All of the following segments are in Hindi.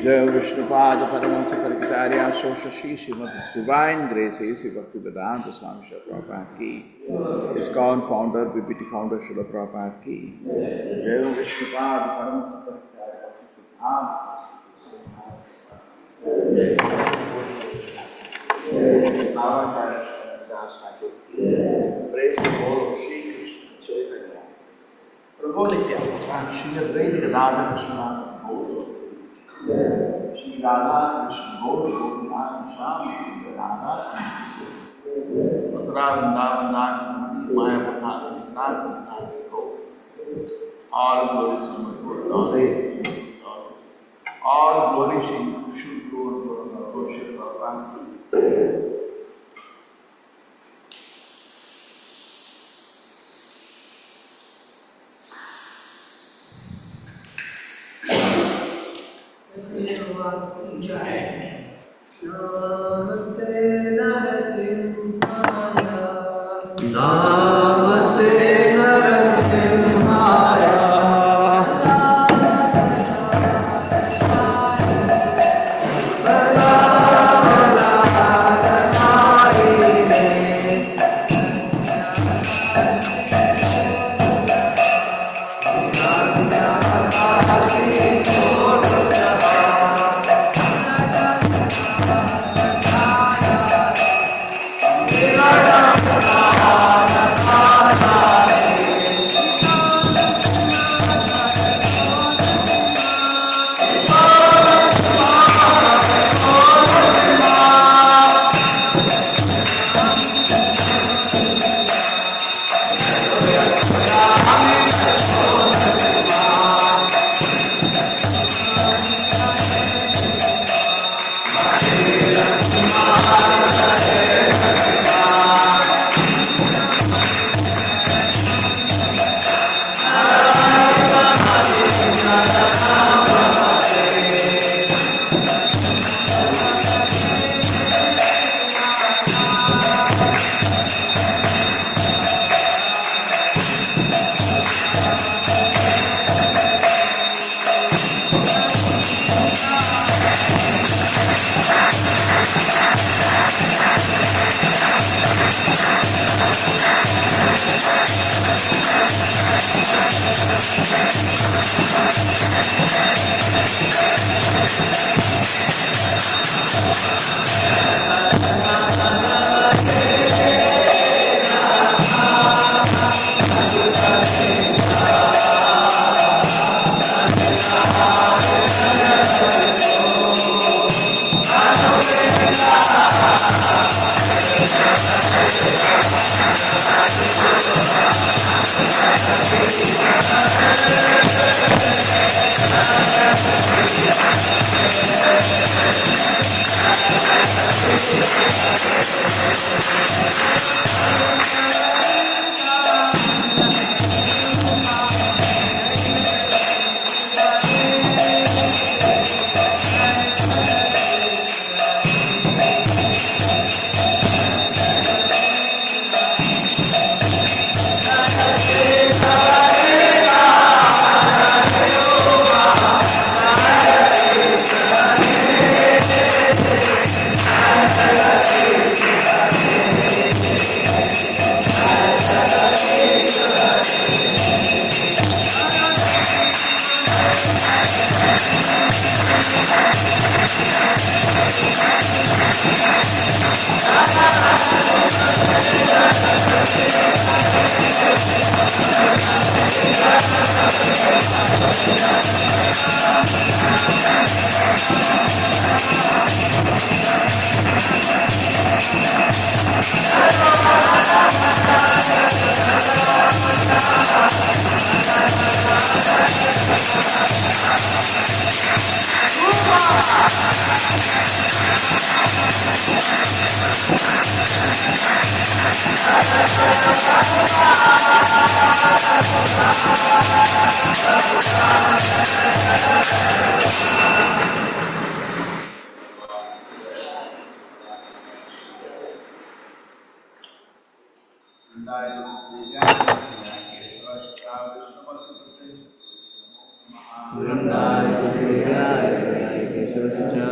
जय विष्णुपाद परमहंस परिचार्य शोषी श्रीमद divine grace AC Bhaktivedanta Swami Shri Prabhupada की, ISKCON founder BBT founder Shri Prabhupada की जय। विष्णुपाद परमहंस परिचार्य भक्ति सिद्धांत प्रभु नित्यानंद श्री अद्वैत गदाधर कृष्णदास श्री राधा कृष्ण गौर गोपीनाथ श्याम सुंदर राधा मथुरा वृंदावन माया all glory Lord, all glory should go to worship Bhagavan. Namaste Narasimhaya.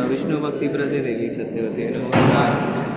Vishnu भक्ति प्रदे देवी सत्यवती नमः।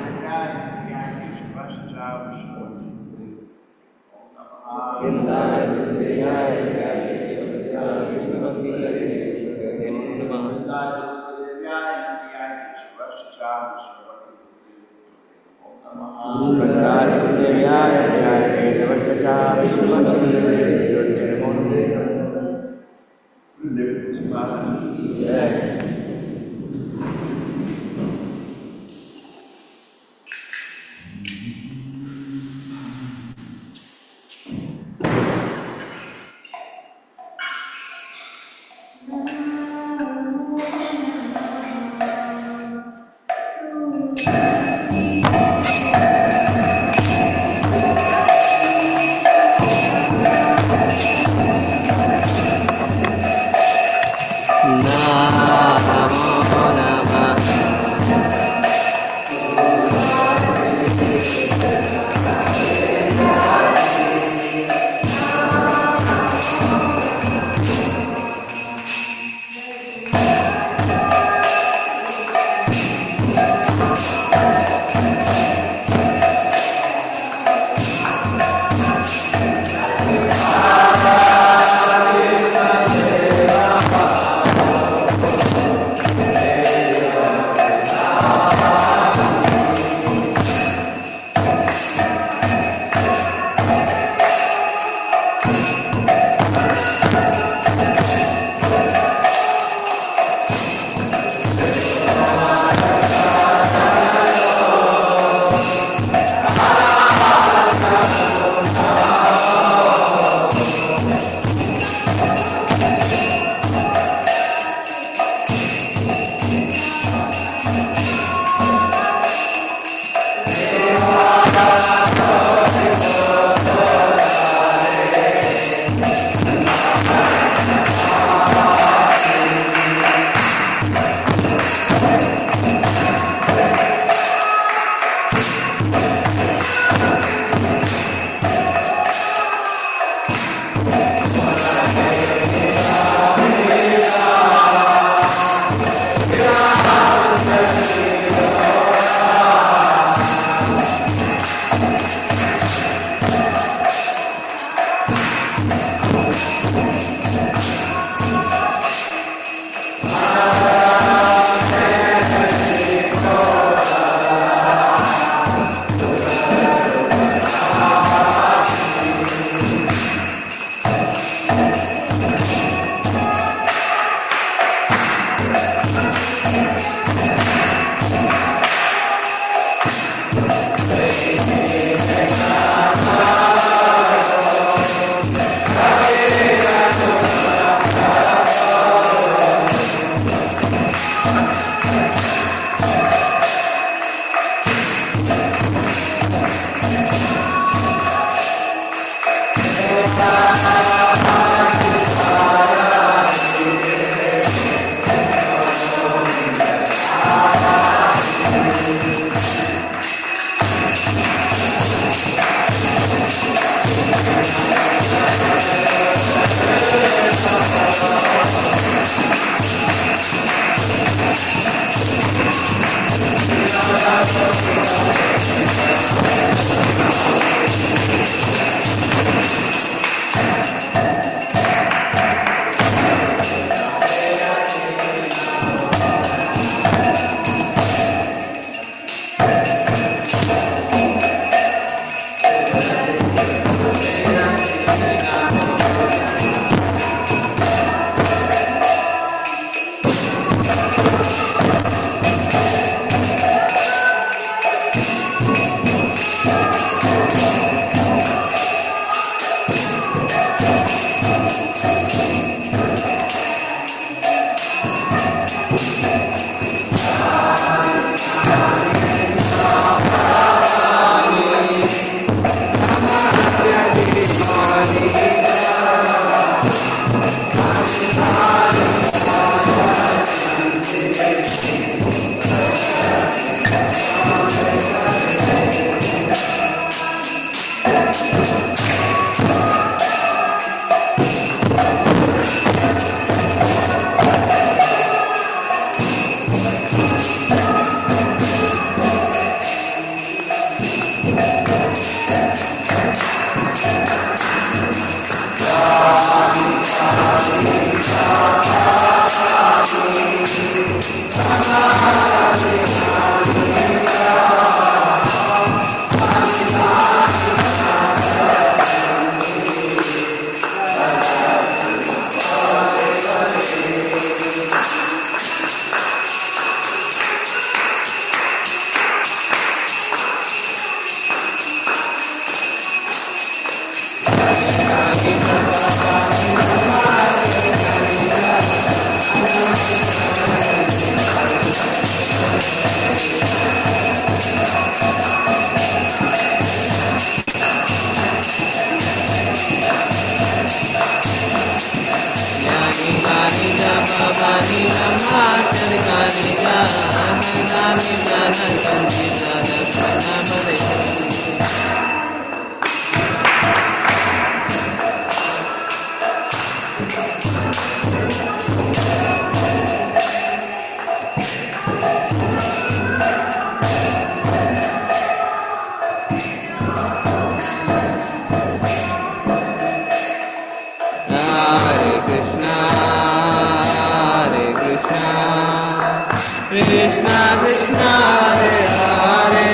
Krishna Krishna Hare Hare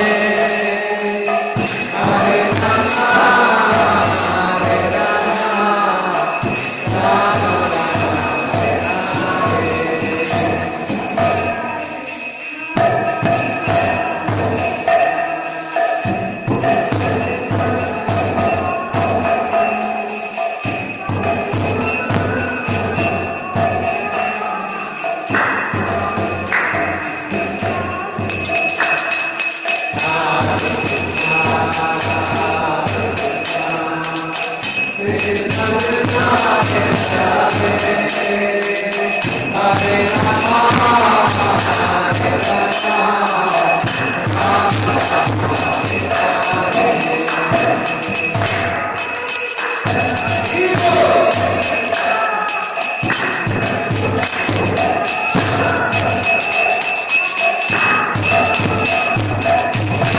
Hare Rama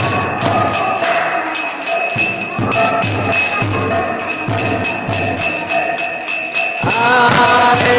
Hare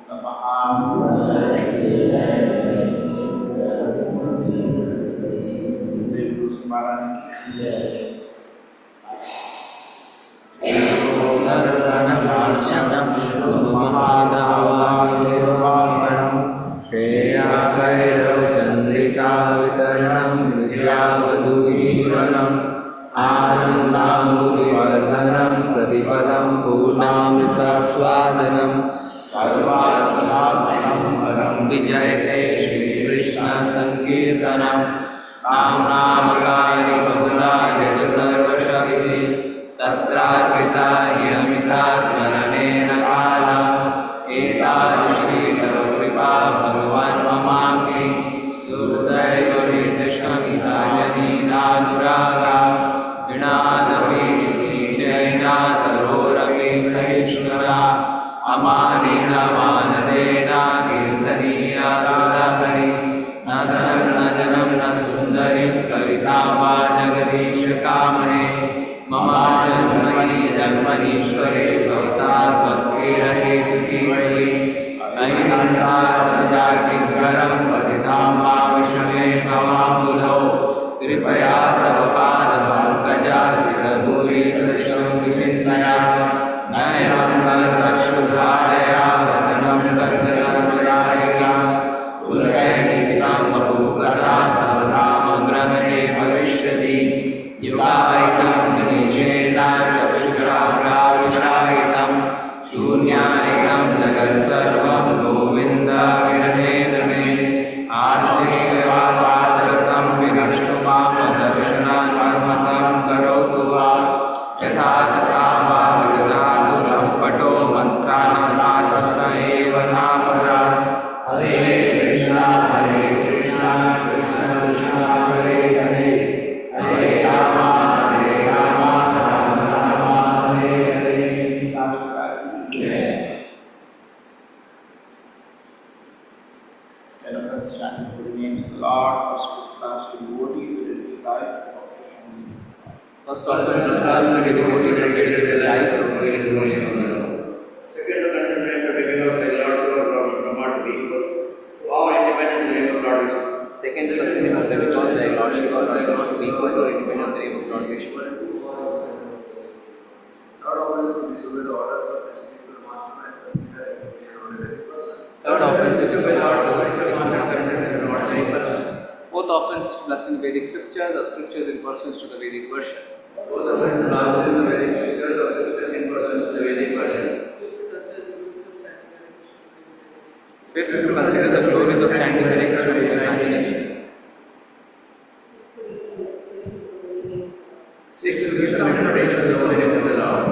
Rama Rama Karo First offense is to abstain the devotee from getting into the eyes from getting the holy name. Second, to continue to giving up the Lord's word of Brahma to be equal. How independent the name of Lord Vishnu. Second, considering of the because thy lordship or not to be equal to or independent of the name of Lord Vishnu. Third offense is to disobey the orders of the ordinary person. Fourth offense is to blaspheme the Vedic scripture, the scriptures in pursuance to the Vedic version. Fifth, to consider the glories of chanting Hare Krishna with imagination. Sixth, to give some preparations for the name of the Lord.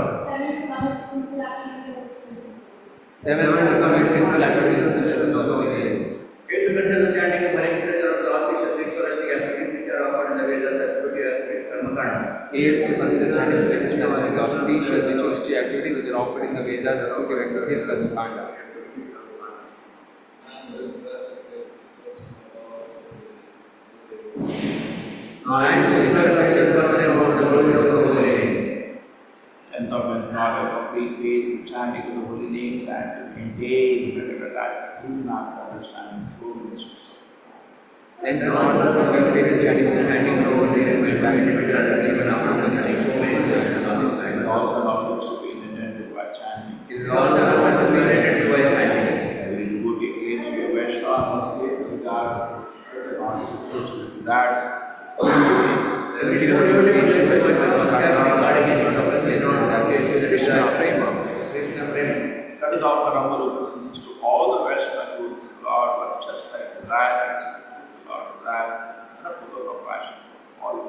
Seventh, to commit sinful activities instead of Bhagavad Gita. Eighth, to consider the chanting of Hare Krishna of the auspicious ritualistic activities which are offered in the Vedas as Karma Kanda. Eighth, to consider chanting Hare Krishna as an auspicious ritualistic activity which are offered in the Vedas as his Karma Kanda. Tenth offense, not a complete faith in chanting of the holy names and to maintain better attachment to not understanding soul mysteries. Then to not complete faith in chanting the chanting of the holy names and back consider the even after the And also not to be intended by chanting. It is also not to be intended by chanting. Every devotee claims to be a Vaishnava must give to God that. Every devotee claims to be a Vaishnava must have regarding in front of the place that is Krishna Prema. That is offer number of instances to all the Vaishnava gurus of God, but just like that, God, that, and a full of compassion, all the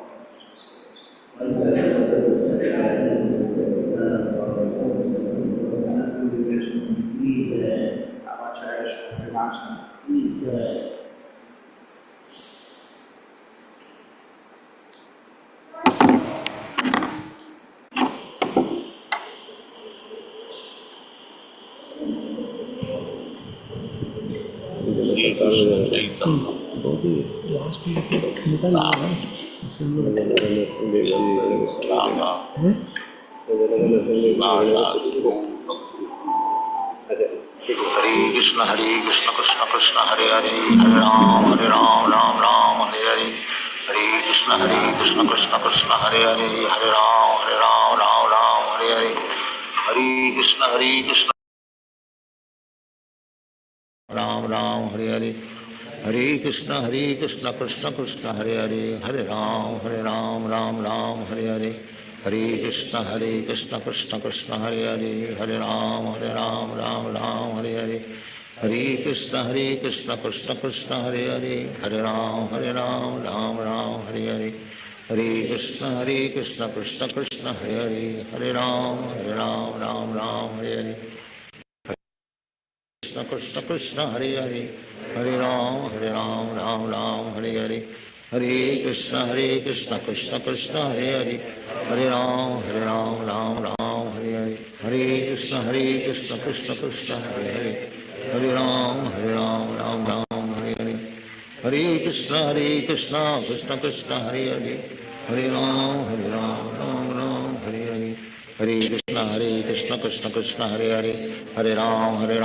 Hare Krishna Krishna Krishna Hare Hare Hare Ram Ram Ram Hare Hare Hare Krishna Krishna Krishna Hare Hare Hare Ram Ram Hare Hare Hare Krishna Ram Hare Hare Hare Krishna Krishna Krishna Hare Hare Hare Ram Ram Hare Hare Hare Krishna Krishna Krishna Hare Hare Hare Ram Ram Hare Hare Hare Krishna Krishna Krishna Hare Hare Hare Ram Ram Hare Hare Hare Krishna Krishna Krishna Hare Hare Hare Ram Hare Hare Krishna Krishna Hare Hare Hare Ram Hare Hare Hare Krishna Krishna Krishna Hare Hare Hare Ram Hare Hare Hare Krishna Krishna Krishna Hare Hare Hare Ram Hare Hare Hare Krishna Krishna Krishna Hare Hare Hare Ram Hare Hare Hare Krishna Krishna Krishna Hare Hare Hare Ram Hare Hare Hare Krishna Krishna Krishna Hare Hare Hare Ram Hare Hare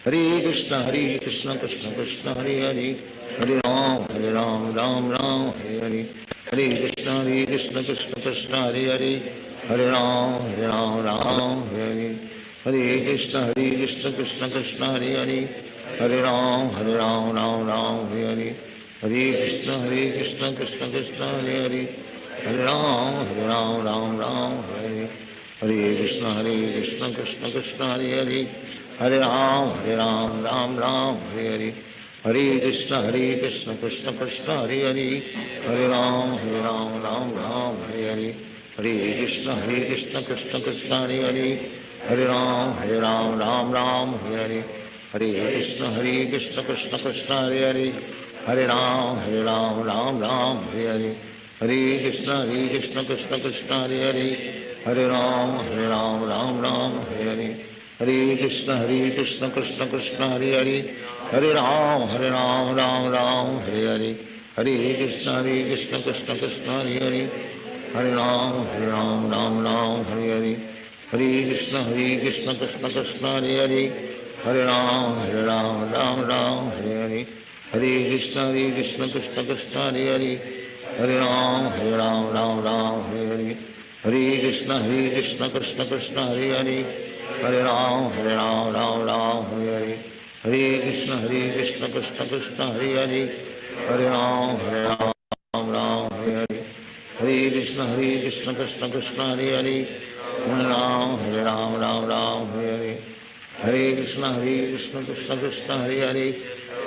Hare Krishna Krishna Krishna Hare Hare Hare Ram Hare Hare Hare Krishna Krishna Krishna Hare Hare Hare Ram Hare Hare Hare Krishna Krishna Krishna Hare Hare Hare Ram Hare Hare Hare Krishna Krishna Krishna Hare Hare Hare Ram Hare Hare Hare Krishna Krishna Krishna Hare Hare Hare Ram Hare Hare Hare Krishna Krishna Krishna Hare Hare Hare Ram Hare Hare Hare Krishna Krishna Krishna Hare Hare Hare Ram Hare Hare Hare Krishna Krishna Krishna Hare Hare Hare Ram Hare Hare Hare Krishna Krishna Krishna Hare Hare Hare Ram Hare Hare Hare Krishna Krishna Krishna Hare Hare Hare Ram, Ram Ram, Hare Hare. Hare Krishna, Krishna Krishna, Hare Hare. Hare Ram, Ram Ram, Hare Hare. Hare Krishna, Krishna Krishna, Hare Hare. Hare Ram, Ram Hare Hare. Hare Krishna, Krishna Krishna, Hare Hare. Hare Ram, Ram Hare Hare. Hare Krishna, Krishna Krishna, Hare Hare. Hare Ram, Ram Hare Hare. Hare Krishna, Krishna Krishna, Hare Hare. Hare Ram, Ram Hare Hare. Hare Krishna, Krishna Krishna, Hare Hare. Hare Ram, Ram Hare Hare. Hare Krishna, Krishna Krishna, Hare Hare. Hare Ram, Ram Hare Hare. Hare Krishna, Krishna Krishna, Hare Hare. Hare Ram, Ram Hare Hare. Hare Krishna, Krishna Krishna, Hare Hare.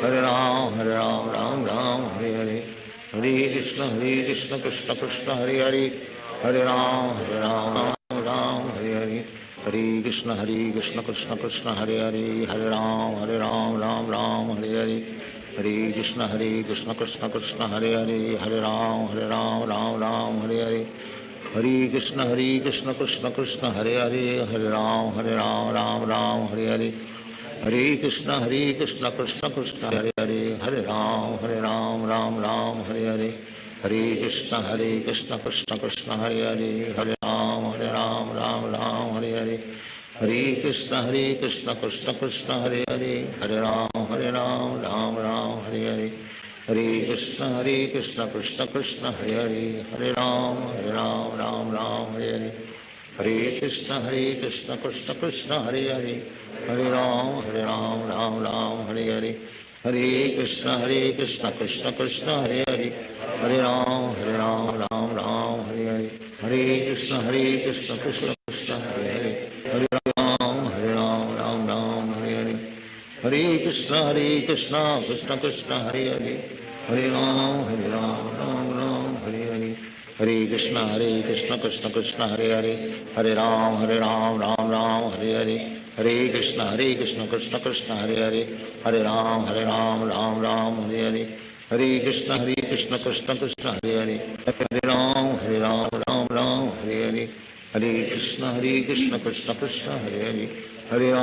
Hare Ram, Ram Hare Hare. Hare Krishna, Krishna Krishna, Hare Hare. Hare Ram, Ram Hare Hare. Hare Krishna, Krishna Krishna, Hare Hare. Hare Ram, Ram Hare Hare. Hare Krishna, Krishna Krishna, Hare Hare. Hare Ram, Ram Hare Hare. Hare Krishna, Krishna Krishna, Hare Hare. Hare Ram, Ram Hare Hare. Hare Krishna, Krishna Krishna, Hare Hare. Hare Ram, Ram Hare Hare. Hare Krishna, Krishna Krishna, Hare Hare. Hare Ram, Ram Hare Hare. Hare Krishna, Krishna Krishna, Hare Hare. Hare Ram, Ram Hare Hare. Hare Krishna, Krishna Krishna, Hare Hare. Hare Ram, Ram Hare Hare. Hare Krishna, Krishna Krishna, Hare Hare. Hare Ram, Ram Hare Hare. Hare Krishna, Krishna Krishna, Hare Hare. Hare Ram, Ram Hare Hare. Hare Krishna, Krishna Krishna, Hare Hare. Hare Ram, Ram Hare Hare. Hare Krishna, Krishna Krishna, Hare Hare. Hare Ram, Ram Hare Hare. Hare Krishna, Krishna Krishna, Hare Hare. Hare Ram, Ram Hare Hare. Hare Krishna, Krishna Krishna, Hare Hare. Hare Ram, Ram Hare Hare. Hare Krishna, Krishna Krishna, Hare Hare. Hare Ram, Ram Hare Hare. Hare Krishna, Krishna Krishna, Hare Hare.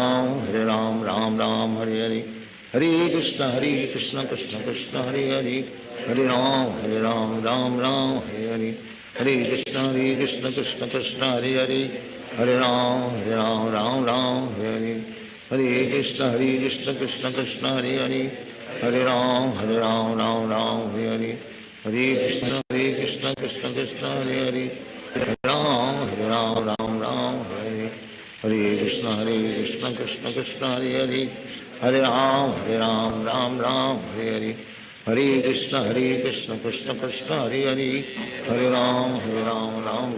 Hare Ram, Ram Hare Hare. Hare Krishna, Krishna Krishna, Hare Hare. Hare Ram, Ram Hare Hare. Hare Krishna, Krishna Krishna, Hare Hare. Hare Ram, Ram Hare Hare. Hare Krishna, Krishna Krishna, Hare Hare. Hare Ram, Ram Hare Hare. Hare Krishna, Krishna Krishna, Hare Hare. Hare Ram, Ram Hare Hare. Hare Krishna, Krishna Krishna, Hare Hare. Hare Ram, Ram Hare Hare. Hare Krishna, Krishna Krishna, Hare Hare. Hare Ram, Ram Hare Hare. Hare Krishna, Krishna Krishna, Hare Hare. Hare Ram, Ram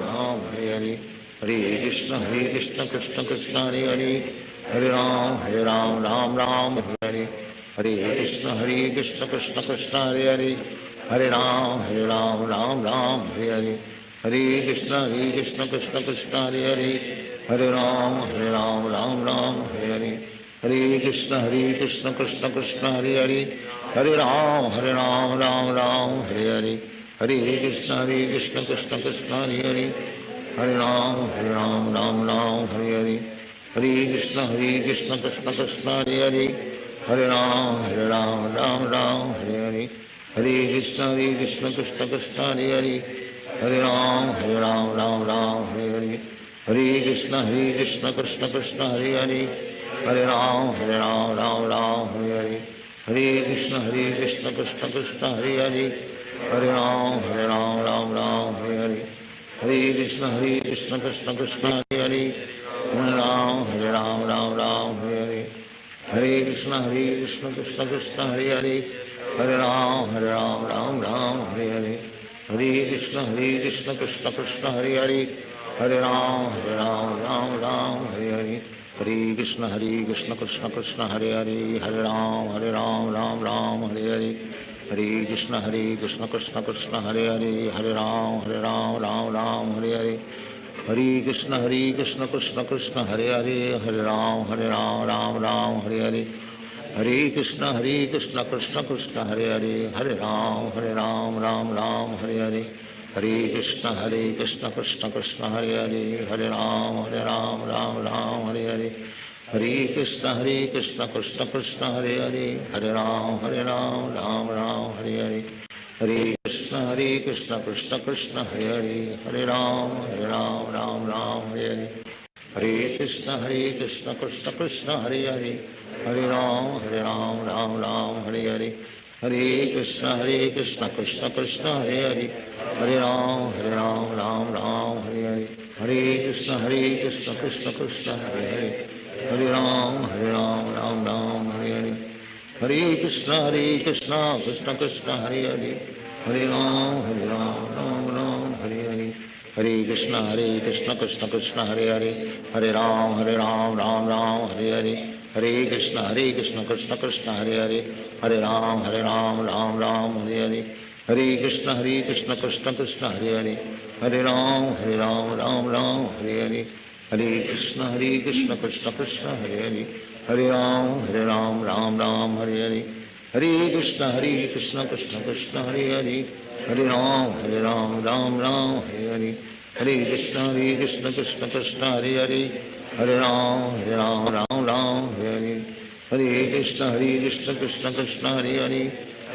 Hare Hare. Hare Krishna, Krishna Krishna, Hare Hare. Hare Ram, Ram Hare Hare. Hare Krishna, Krishna Krishna, Hare Hare. Hare Ram, Ram Hare Hare. Hare Krishna, Krishna Krishna, Hare Hare. Hare Ram, Ram Hare Hare. Hare Krishna, Krishna Krishna, Hare Hare. Hare Ram, Ram Hare Hare. Hare Krishna, Krishna Krishna, Hare Hare. Hare Ram, Ram Hare Hare. Hare Krishna, Krishna Krishna, Hare Hare. Hare Ram, Ram Hare Hare. Hare Krishna, Krishna Krishna, Hare Hare. Hare Ram, Ram Hare Hare. Hare Krishna, Krishna Krishna, Hare Hare. Hare Ram, Ram Hare Hare. Hare Krishna, Krishna Krishna, Hare Hare. Hare Ram, Ram Hare Hare. Hare Krishna, Krishna Krishna, Hare Hare. Hare Ram, Ram Hare Hare. Hare Krishna, Krishna Krishna, Hare Hare. Hare Ram, Ram Hare Hare. Hare Krishna, Krishna Krishna, Hare Hare. Hare Ram, Ram Hare Hare. Hare Krishna, Krishna Krishna, Hare Hare. Hare Ram, Ram Hare Hare. Hare Krishna, Krishna Krishna, Hare Hare. Hare Ram, Ram Hare Hare. Hare Krishna Krishna Krishna Hare Hare, Hare Ram Ram Ram Hare Hare, Hare Krishna Krishna Krishna Hare Hare, Hare Ram Ram Ram Hare Hare, Hare Krishna Krishna Krishna Hare Hare, Hare Ram Ram Ram Hare Hare, Hare Krishna Krishna Krishna Hare Hare, Hare Ram Ram Ram Hare Hare, Hare Krishna Krishna Krishna Hare Hare, Hare Ram Ram Ram Hare Hare, Hare Krishna Krishna Krishna Hare Hare, Hare Ram Ram Ram Hare Hare, Hare Krishna Krishna Krishna Hare Hare, Hare Ram Ram Ram Hare Hare, Hare Krishna Krishna Krishna Hare Hare, Hare Ram Ram Ram Hare Hare, Hare Krishna Krishna Krishna Hare Hare, Hare Ram Ram Ram Hare Hare, Hare Krishna Krishna Krishna Hare Hare, Hare Ram Ram Ram Hare Hare, Hare Krishna Krishna Krishna Hare Hare, Hare Ram Ram Ram Hare Hare, Hare Krishna Krishna Krishna Hare Hare, Hare Ram Ram Hare Hare, Hare Krishna Krishna Krishna Hare Hare, Hare Ram Ram Hare Hare, Hare Krishna Krishna Krishna Hare Hare, Hare Ram Ram Hare Hare, Hare Krishna Krishna Krishna Hare Hare, Hare Ram Ram Hare Hare, Hare Krishna Krishna Krishna Hare Hare, Hare Ram Ram Hare Hare, Hare Krishna Krishna Krishna Hare Hare,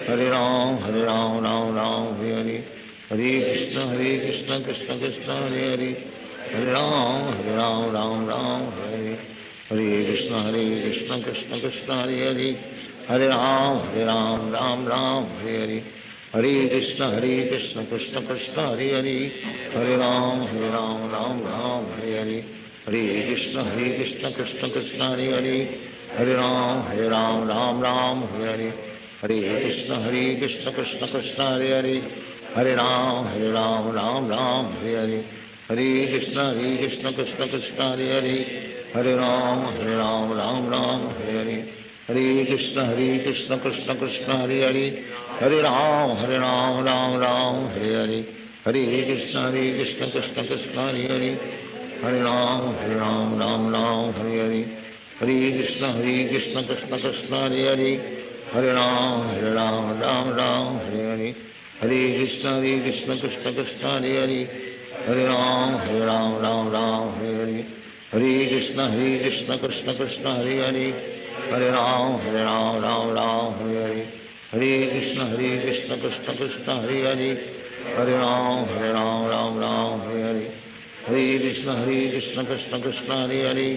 Hare Ram Ram Hare Hare, Hare Krishna Krishna Krishna Hare Hare, Hare Ram Ram Ram Hare Hare, Hare Krishna Krishna Krishna Hare Hare, Hare Ram Ram Hare Hare, Hare Krishna Krishna Krishna Hare Hare, Hare Ram Ram Hare Hare, Hare Krishna Krishna Krishna Hare Hare, Hare Ram Ram Ram Hare Hare, Hare Krishna Krishna Krishna Hare Hare, Hare Ram Ram Ram Hare Hare, Hare Krishna Krishna Krishna Hare Hare, Hare Ram Ram Hare Hare, Hare Krishna Krishna Krishna Hare Hare, Hare Ram Ram Hare Hare, Hare Krishna Krishna Krishna Hare Hare, Hare Ram Ram Hare Hare, Hare Krishna Krishna Krishna Hare Hare, Hare Ram Ram Hare Hare, Hare Krishna Krishna Krishna Hare Hare, Hare Ram Ram Hare Hare, Hare Krishna Krishna Krishna Hare Hare, Hare Ram Hare Hare, Hare Krishna Krishna Krishna Hare Hare, Hare Ram Ram Hare Hare, Hare Krishna Krishna Krishna Hare Hare,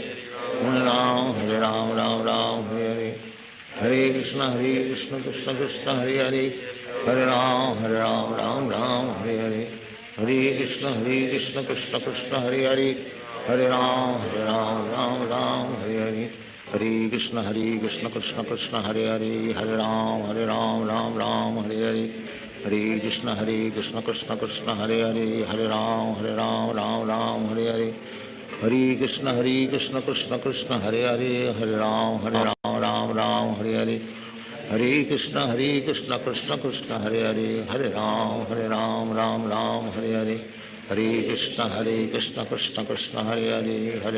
Hare Ram Ram Hare Hare, Hare Krishna Krishna Krishna Hare Hare, Hare Ram Ram Hare Hare, Hare Krishna Krishna Krishna Hare Hare, Hare Ram Ram Hare Hare, Hare Krishna Krishna Krishna Hare Hare, Hare Ram Ram Hare Hare, Hare Krishna Krishna Krishna Hare Hare, Hare Ram Ram Hare Hare, Hare Krishna Krishna Krishna Hare Hare, Hare Ram Ram Hare Hare, Hare Krishna Krishna Krishna Hare Hare, Hare Ram Ram Hare Hare, Hare Krishna Krishna Krishna Hare Hare, Hare Ram Ram Hare Hare,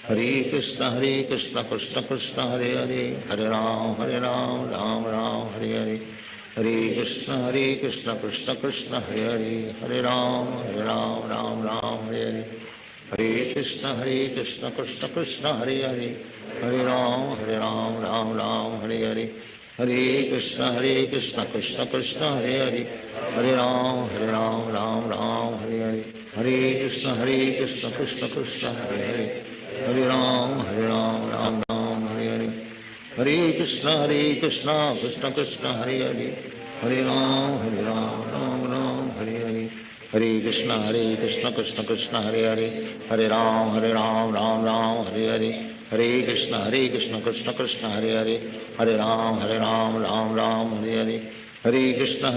Hare Krishna Krishna Krishna Hare Hare, Hare Ram Ram Hare Hare, Hare Krishna Krishna Krishna Hare Hare, Hare Ram Ram Hare Hare, Hare Krishna Krishna Krishna Hare Hare, Hare Ram Ram Hare Hare, Hare Krishna Krishna Krishna Hare Hare, Hare Ram Hare Hare, Hare Krishna Krishna Krishna Hare Hare, Hare Ram Ram Hare Hare, Hare Krishna Krishna Krishna Hare Hare, Hare Ram Ram Hare Hare, Hare Krishna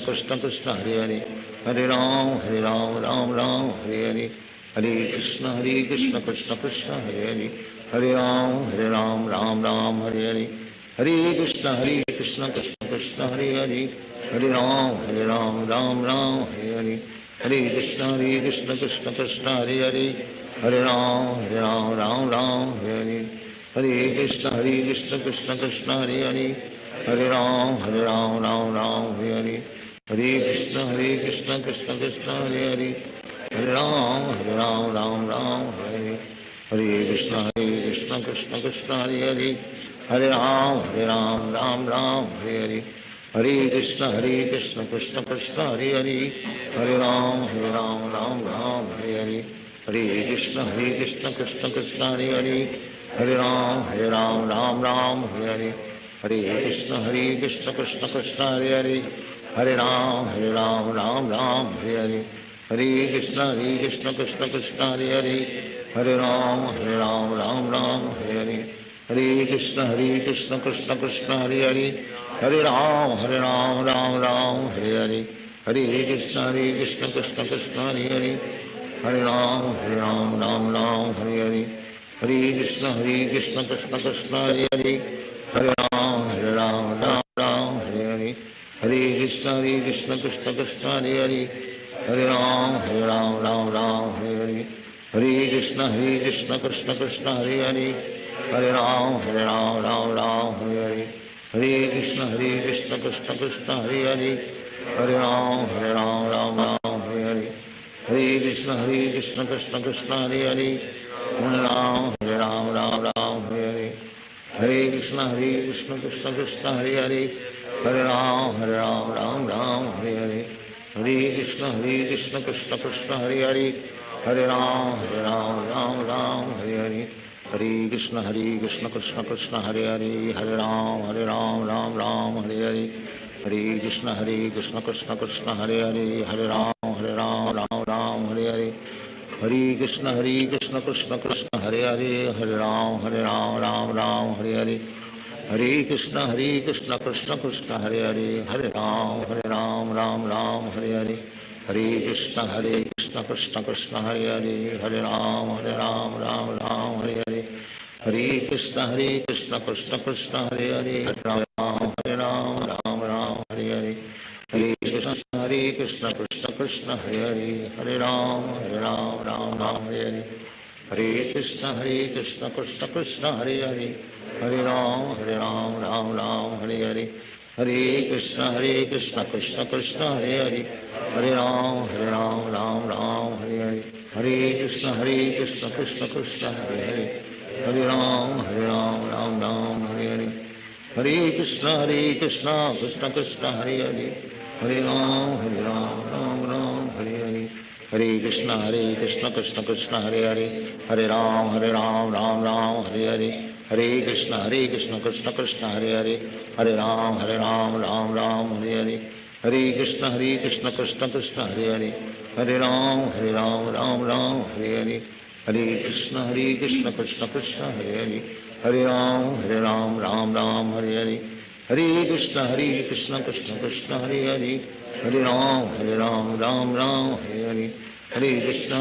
Krishna Krishna Hare Hare, Hare Ram Ram Hare Hare, Hare Krishna Krishna Krishna Hare Hare, Hare Ram Ram Hare Hare, Hare Krishna Krishna Krishna Hare Hare, Hare Ram Ram Hare Hare, Hare Krishna Krishna Krishna Hare Hare, Hare Ram Ram Hare Hare, Hare Krishna Krishna Krishna Hare Hare Hare Ram Ram Ram Hare Hare Hare Krishna Krishna Krishna Hare Hare Hare Ram Ram Hare Hare Hare Krishna Krishna Krishna Hare Hare Hare Ram Ram Hare Hare Hare Krishna Krishna Krishna Hare Hare Hare Ram Ram Hare Hare Hare Krishna Krishna Krishna Hare Hare Hare Ram Ram Hare Hare Hare Krishna Krishna Krishna Hare Hare Hare Ram Ram Hare Hare Hare Krishna Krishna Krishna Hare Hare Hare Ram Ram Hare Hare Hare Krishna Krishna Krishna Hare Hare Hare Ram Ram Hare Hare Hare Krishna Krishna Krishna Hare Hare Hare Ram Hare Hare Hare Krishna Krishna Krishna Hare Hare Hare Ram Hare Hare Hare Krishna Krishna Krishna Hare Hare Hare Ram Hare Hare Hare Krishna Krishna Krishna Hare Hare Hare Ram Hare Hare Hare Krishna Krishna Krishna Hare Hare Hare Ram Hare Hare Hare Krishna Krishna Krishna Hare Hare Hare Ram Hare Hare Hare Krishna Krishna Krishna Hare Hare Hare Ram Hare Hare Hare Krishna Krishna Krishna Hare Hare Hare Ram Hare Hare Hare Krishna Krishna Krishna Hare Hare Hare Ram Hare Hare Hare Krishna Krishna Krishna Hare Hare Hare Ram Hare Hare Hare Krishna Krishna Krishna Hare Hare Hare Ram Hare Hare Hare Krishna Krishna Krishna Hare Hare Hare Ram Hare Hare Hare Krishna Krishna Krishna Hare Hare Hare Ram Hare Hare Hare Krishna Krishna Krishna Hare Hare Hare Ram Hare Hare Hare Krishna Krishna Krishna Hare Hare Hare Ram Hare Hare Hare Krishna Krishna Krishna Hare Hare Hare Ram Hare Hare Hare Krishna Krishna Krishna Hare Hare Hare Ram Hare Hare Hare Krishna Krishna Krishna Hare Hare Hare Ram Hare Hare Hare Krishna Krishna Krishna Hare Hare Hare Ram Hare Hare Hare Krishna Krishna Krishna Hare Hare Hare Ram Hare Hare Hare Krishna Krishna Krishna Hare Hare Hare Ram Hare Hare Hare Krishna Krishna Krishna Hare Hare Hare Ram Hare Hare Hare Krishna Krishna Krishna Hare Hare Hare Ram Hare Hare Hare Krishna Krishna Krishna Hare Hare Hare Ram Hare Hare Hare Krishna Krishna Krishna Hare Hare Hare Ram Hare Hare Hare Krishna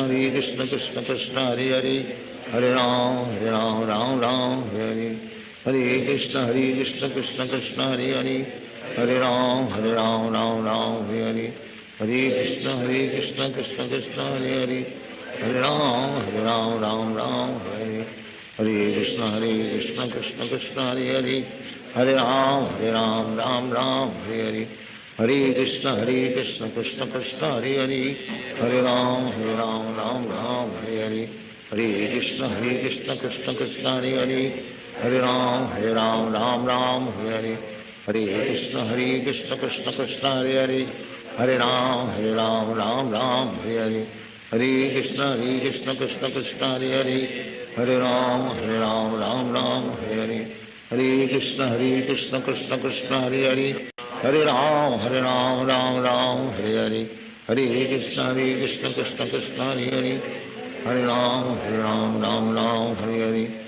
Krishna Krishna Hare Hare Hare Ram Hare Hare Hare Krishna Krishna Krishna Hare Hare Hare Ram Hare Hare Hare Krishna Krishna Krishna Hare Hare Hare Ram Hare Hare Hare Krishna Krishna Krishna Hare Hare Hare Ram Hare Hare Hare Krishna Krishna Krishna Hare Hare Hare Ram Hare Hare Hare Krishna Krishna Krishna Hare Hare Hare Ram Hare Hare Hare Krishna Krishna Krishna Hare Hare Hare Ram Hare Hare Hare Krishna Krishna Krishna Hare Hare Hare Ram Hare Hare Hare Krishna Krishna Krishna Hare Hare Hare Ram Hare Hare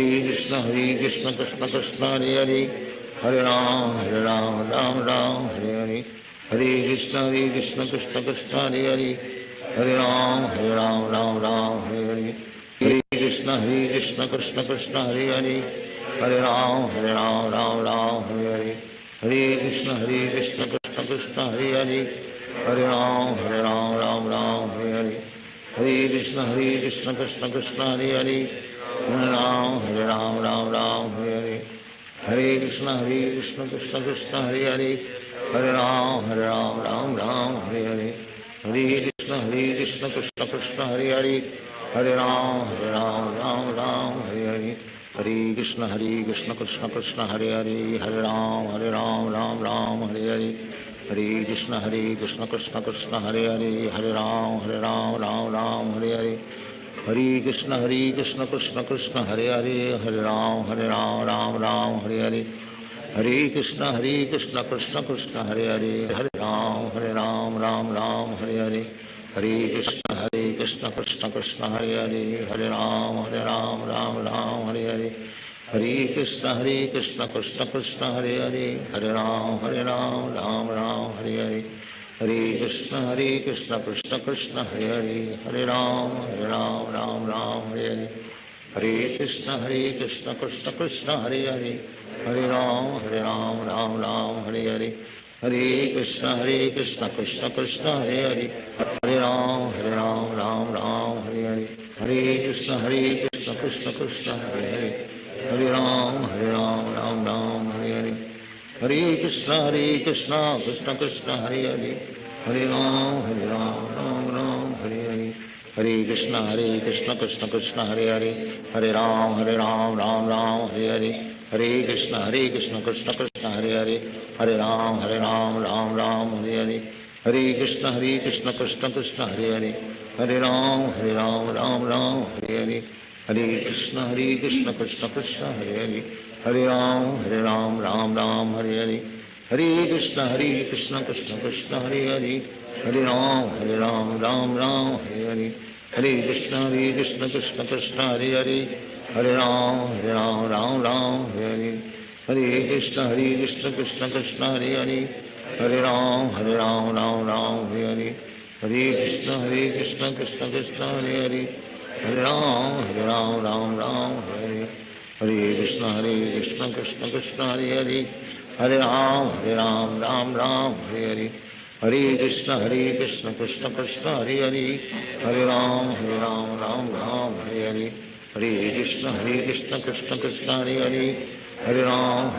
Hare Krishna Krishna Krishna Hare Hare Hare Ram Hare Hare Hare Krishna Krishna Krishna Hare Hare Hare Ram Hare Hare Hare Krishna Krishna Krishna Hare Hare Hare Ram Hare Hare Hare Krishna Krishna Krishna Hare Hare Hare Ram Hare Hare Hare Krishna Krishna Krishna Hare Hare Hare Ram, Ram Ram, Hare Hare. Hare Krishna, Krishna Krishna, Hare Hare. Hare Ram, Ram Ram, Hare Hare. Hare Krishna, Krishna Krishna, Hare Hare. Hare Ram, Ram Ram, Hare Hare. Hare Krishna, Krishna Krishna, Hare Hare. Hare Ram, Ram Ram, Hare Hare. Hare Krishna, Krishna Krishna, Hare Hare. Hare Ram, Ram Ram, Hare Hare. Hare Krishna, Krishna Krishna, Hare Hare. Hare Ram, Ram Ram, Hare Hare. Hare Krishna, Krishna Krishna, Hare Hare. Hare Ram, Ram Ram, Hare Hare. Hare Krishna, Krishna Krishna, Hare Hare. Hare Ram, Ram Ram, Hare Hare. Hare Krishna, Krishna Krishna, Hare Hare. Hare Ram, Ram Ram, Hare Hare. Hare Krishna, Krishna Krishna, Hare Hare. Hare Ram, Ram Ram, Hare Hare. Hare Krishna, Krishna Krishna, Hare Hare. Hare Ram, Ram Ram, Hare Hare. Hare Krishna, Krishna Krishna, Hare Hare. Hare Ram, Ram Ram, Hare Hare. Hare Krishna, Krishna Krishna, Hare Hare. Hare Ram, Ram Ram, Hare Hare. Hare Krishna, Krishna Krishna, Hare Hare. Hare Ram, Ram Ram, Hare Hare. Hare Krishna, Krishna Krishna, Hare Hare. Hare Ram, Ram Ram, Hare Hare. Hare Krishna, Krishna Krishna, Hare Hare. Hare Ram, Ram Ram, Hare Hare. Hare Krishna, Krishna Krishna, Hare Hare. Hare Ram, Ram Ram, Hare Hare. Hare Krishna, Krishna Krishna, Hare Hare. Hare Ram, Ram Ram, Hare Hare. Hare Krishna, Krishna Krishna, Hare Hare. Hare Ram, Ram Ram, Hare Hare. Hare Krishna, Krishna Krishna, Hare Hare. Hare Ram, Ram Ram, Hare Hare. Hare Krishna, Krishna Krishna, Hare Hare. Hare Ram, Ram Ram, Hare Hare. Hare Krishna, Krishna Krishna, Hare Hare. Hare Ram, Ram Ram, Hare Hare. Hare Krishna, Krishna Krishna, Hare Hare. Hare Ram, Ram Ram, Hare Hare. Hare Krishna, Krishna Krishna, Hare Hare. Hare Ram, Ram Ram, Hare Hare. Hare Krishna, Krishna Krishna, Hare Hare. Hare Ram, Ram Ram, Hare Hare. Hare Krishna, Krishna Krishna, Hare Hare. Hare Ram,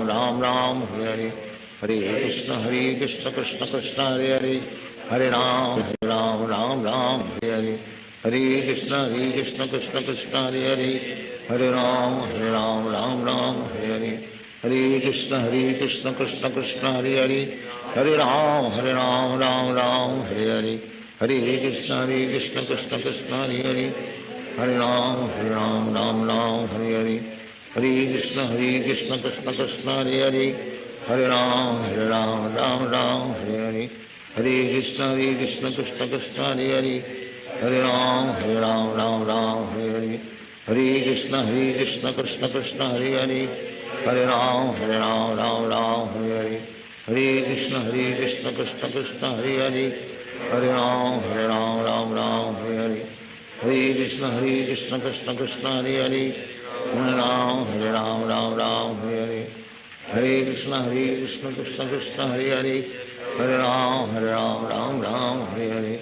Ram Ram, Hare Hare. Hare Krishna, Krishna Krishna, Hare Hare. Hare Ram, Ram Ram, Hare Hare. Hare Krishna, Krishna Krishna, Hare Hare. Hare Ram, Ram Ram, Hare Hare. Hare Krishna, Krishna Krishna, Hare Hare. Hare Ram, Ram Ram, Hare Hare. Hare Krishna, Krishna Krishna, Hare Hare. Hare Ram, Ram Ram, Hare Hare. Hare Krishna, Krishna Krishna, Hare Hare. Hare Ram, Ram Ram, Hare Hare. Hare Krishna, Krishna Krishna, Hare Hare. Hare Ram, Ram Ram, Hare Hare. Hare Krishna, Krishna Krishna, Hare Hare. Hare Ram, Ram Ram, Hare Hare. Hare Krishna, Krishna Krishna, Hare Hare. Hare Ram, Ram Ram, Hare Hare. Hare Krishna, Krishna Krishna, Hare Hare. Hare Ram, Ram Ram, Hare Hare.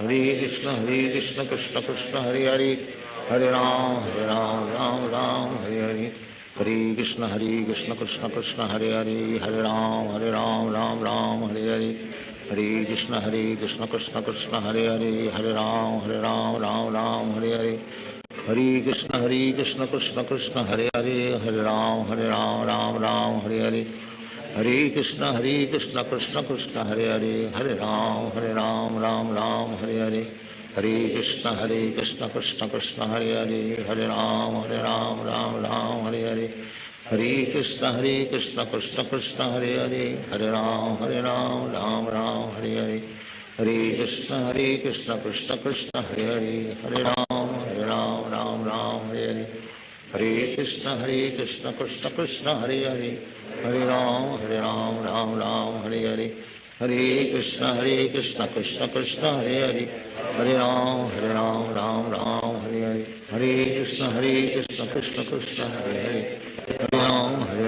Hare Krishna, Krishna Krishna, Hare Hare. Hare Ram, Ram Ram, Hare Hare. Hare Krishna, Krishna Krishna, Hare Hare. Hare Ram, Ram Ram, Hare Hare. Hare Krishna, Krishna Krishna, Hare Hare. Hare Ram, Ram Hare Hare. Hare Krishna, Krishna Krishna, Hare Hare. Hare Ram, Ram Hare Hare. Hare Krishna, Krishna Krishna, Hare Hare. Hare Ram, Ram Hare Hare. Hare Krishna, Krishna Krishna, Hare Hare. Hare Ram, Ram Hare Hare. Hare Krishna, Krishna Krishna, Hare Hare. Hare Ram, Ram Hare Hare. Hare Krishna, Krishna Krishna, Hare Hare. Hare Ram, Ram Hare Hare. Hare Krishna, Krishna Krishna, Hare Hare. Hare Ram, Ram Hare Hare. Hare Krishna, Krishna Krishna, Hare Hare. Hare Ram, Ram Hare Hare. Hare Krishna, Krishna Krishna, Hare Hare. Hare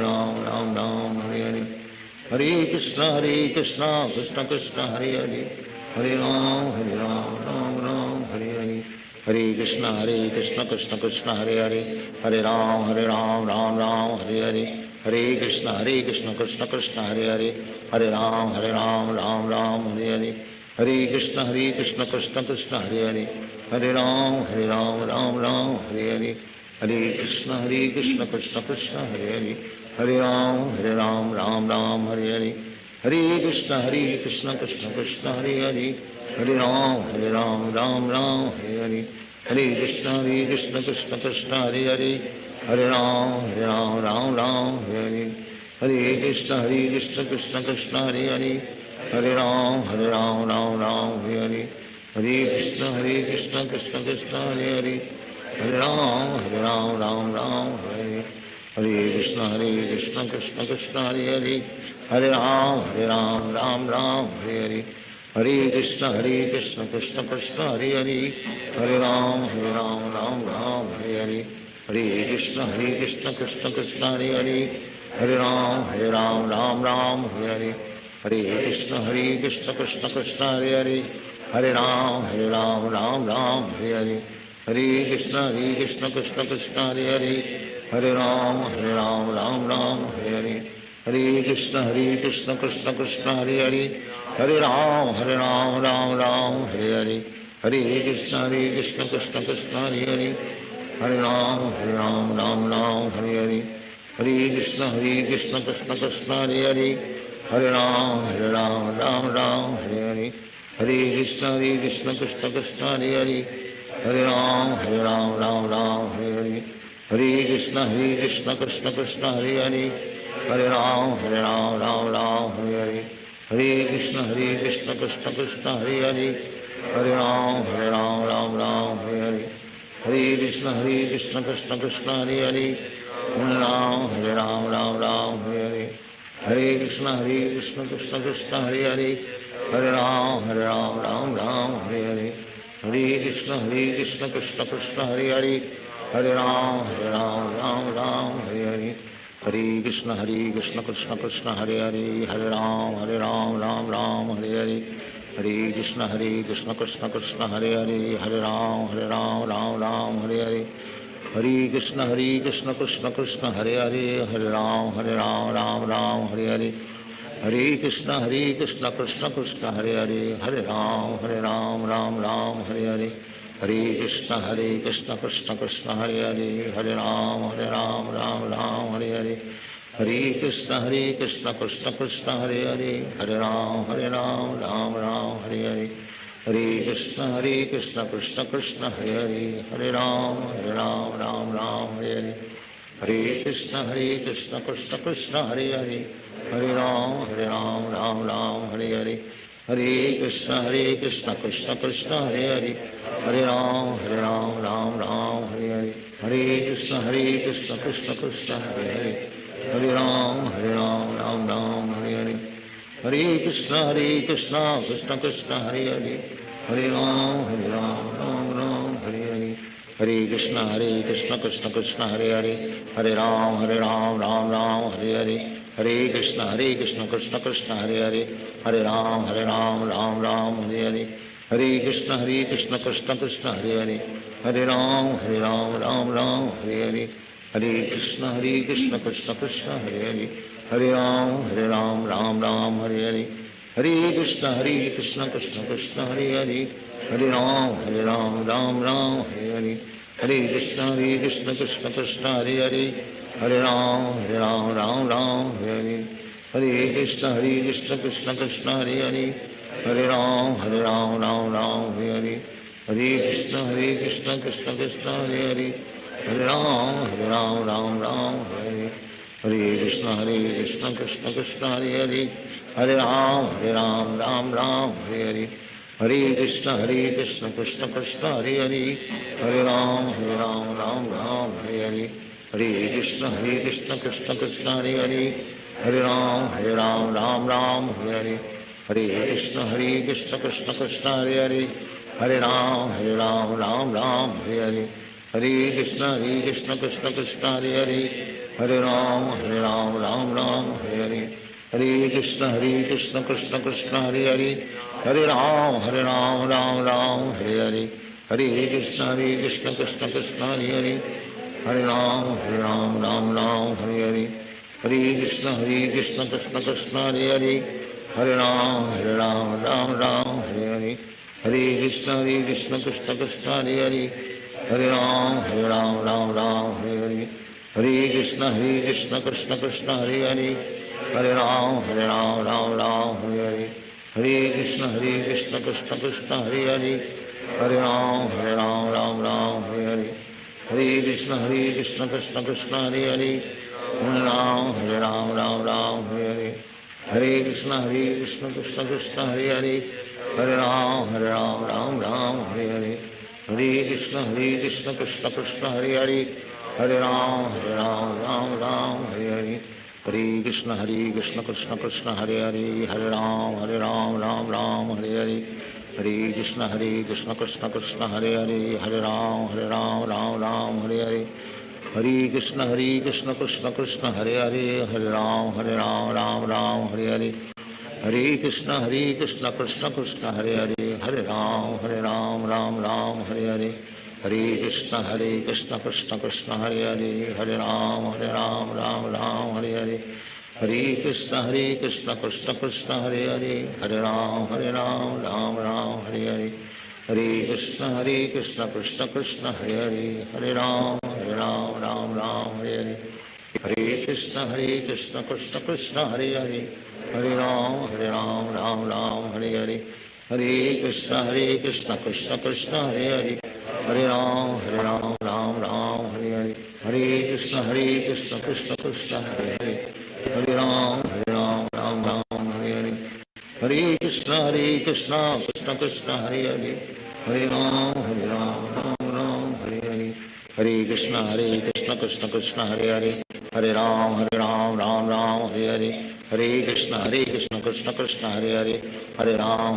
Ram, Ram Hare Hare. Hare Krishna, Krishna Krishna, Hare Hare. Hare Ram, Ram Hare Hare. Hare Krishna Krishna Krishna Hare Hare Hare Ram Ram Ram Hare Hare Hare Krishna Krishna Krishna Hare Hare Hare Ram Ram Ram Hare Hare Hare Krishna Krishna Krishna Hare Hare Hare Ram Ram Ram Hare Hare Hare Krishna Krishna Krishna Hare Hare Hare Ram Ram Ram Hare Hare Hare Krishna Krishna Krishna Hare Hare Hare Ram Ram Ram Hare Hare Hare Krishna Krishna Krishna Hare Hare Hare Ram Ram Ram Hare Hare Hare Krishna Krishna Krishna Hare Hare Hare Ram Ram Ram Hare Hare Hare Krishna Krishna Krishna Hare Hare Hare Ram Ram Ram Hare Hare Hare Krishna Krishna Krishna Hare Hare Hare Ram Ram Ram Hare Hare Hare Krishna Krishna Krishna Hare Hare Hare Ram Ram Ram Hare Hare Hare Krishna Krishna Krishna Hare Hare Hare Ram Ram Ram Hare Hare Hare Krishna Krishna Krishna Hare Hare Hare Ram Ram Ram Hare Hare Hare Krishna Krishna Krishna Hare Hare Hare Ram Ram Ram Hare Hare Hare Krishna Krishna Krishna Hare Hare Hare Ram Ram Hare Hare Hare Krishna Krishna Krishna Hare Hare Hare Ram Ram Hare Hare Hare Krishna Krishna Krishna Hare Hare Hare Ram Ram Hare Hare Hare Krishna Krishna Krishna Hare Hare Hare Ram Ram Hare Hare Hare Krishna Krishna Krishna Hare Hare Hare Ram Ram Hare Hare Hare Krishna Krishna Krishna Hare Hare Hare Ram Ram Hare Hare Hare Krishna Krishna Krishna Hare Hare Hare Ram Ram Hare Hare Hare Krishna Krishna Krishna Hare Hare Hare Ram Ram Hare Hare Hare Krishna Krishna Krishna Hare Hare Hare Ram Ram Hare Hare Hare Krishna Krishna Krishna Hare Hare Hare Ram Ram Hare Hare Hare Krishna Krishna Krishna Hare Hare Hare Ram Ram Hare Hare Hare Krishna Krishna Krishna Hare Hare Hare Ram Ram Hare Hare Hare Krishna Krishna Krishna Hare Hare Hare Ram Ram Hare Hare Hare Krishna Krishna Krishna Hare Hare Hare Ram Ram Hare Hare Hare Krishna Krishna Krishna Hare Hare Hare Ram Ram Hare Hare Hare Krishna Krishna Krishna Hare Hare Hare Ram Ram Hare Hare Hare Krishna Krishna Krishna Hare Hare Hare Ram Ram Hare Hare Hare Krishna Krishna Krishna Hare Hare Hare Ram Ram Hare Hare Hare Krishna Krishna Krishna Hare Hare Hare Ram Ram Hare Hare Hare Krishna Krishna Krishna Hare Hare Hare Ram Ram Hare Hare Hare Krishna Krishna Krishna Hare Hare Hare Ram Ram Hare Hare Hare Krishna Krishna Krishna Hare Hare Hare Ram Ram Hare Hare Hare Krishna Krishna Krishna Hare Hare Hare Ram Ram Hare Hare Hare Krishna Krishna Krishna Hare Hare Hare Ram Ram Hare Hare Hare Krishna Krishna Krishna Hare Hare Hare Ram Ram Hare Hare Hare Krishna Krishna Krishna Hare Hare Hare Ram Ram Hare Hare Hare Krishna Krishna Krishna Hare Hare Hare Ram Ram Hare Hare Hare Krishna Krishna Krishna Hare Hare Hare Ram Ram Hare Hare Hare Krishna Krishna Krishna Hare Hare Hare Ram Ram Hare Hare Hare Krishna Krishna Krishna Hare Hare Hare Ram Hare Hare Hare Krishna Krishna Krishna Hare Hare Hare Ram Hare Hare Hare Krishna Krishna Krishna Hare Hare Hare Ram Hare Hare Hare Krishna Krishna Krishna Hare Hare Hare Ram Hare Hare Hare Krishna Krishna Krishna Hare Hare Hare Ram Ram Hare Hare Hare Krishna Krishna Krishna Hare Hare Hare Ram Ram Ram Hare Hare Hare Krishna Krishna Krishna Hare Hare Hare Ram Ram Ram Hare Hare Hare Krishna Krishna Krishna Hare Hare Hare Ram Ram Hare Hare Hare Krishna Krishna Krishna Hare Hare Hare Ram Ram Hare Hare Hare Krishna Krishna Krishna Hare Hare Hare Ram Ram Hare Hare Hare Krishna Krishna Krishna Hare Hare Hare Ram Hare Hare Hare Krishna Krishna Krishna Hare Hare Hare Ram Hare Hare Hare Krishna Krishna Krishna Hare Hare Hare Ram Hare Hare Hare Krishna Krishna Krishna Hare Hare Hare Ram Hare Hare Hare Krishna Krishna Krishna Hare Hare Hare Ram Hare Hare Hare Krishna Krishna Krishna Hare Hare Hare Ram Hare Hare Hare Krishna Krishna Krishna Hare Hare Hare Ram Ram Hare Hare Hare Krishna Krishna Krishna Hare Hare Hare Ram Ram Hare Hare Hare Krishna Krishna Krishna Hare Hare Hare Ram Ram Hare Hare Hare Krishna Krishna Krishna Hare Hare Hare Ram Ram Hare Hare Hare Krishna Krishna Krishna Hare Hare Hare Ram Ram Hare Hare Hare Krishna Krishna Krishna Hare Hare Hare Ram Ram Hare Hare Hare Krishna Krishna Krishna Hare Hare Hare Ram Ram Hare Hare Hare Krishna Krishna Krishna Hare Hare Hare Ram Hare Hare Hare Krishna Krishna Krishna Hare Hare Hare Ram Ram Hare Hare Hare Krishna Krishna Krishna Hare Hare Hare Ram Ram Hare Hare Hare Krishna Krishna Krishna Hare Hare Hare Ram Hare Hare Hare Krishna Krishna Krishna Hare Hare Hare Ram Ram Hare Hare Hare Krishna Krishna Krishna Hare Hare Hare Ram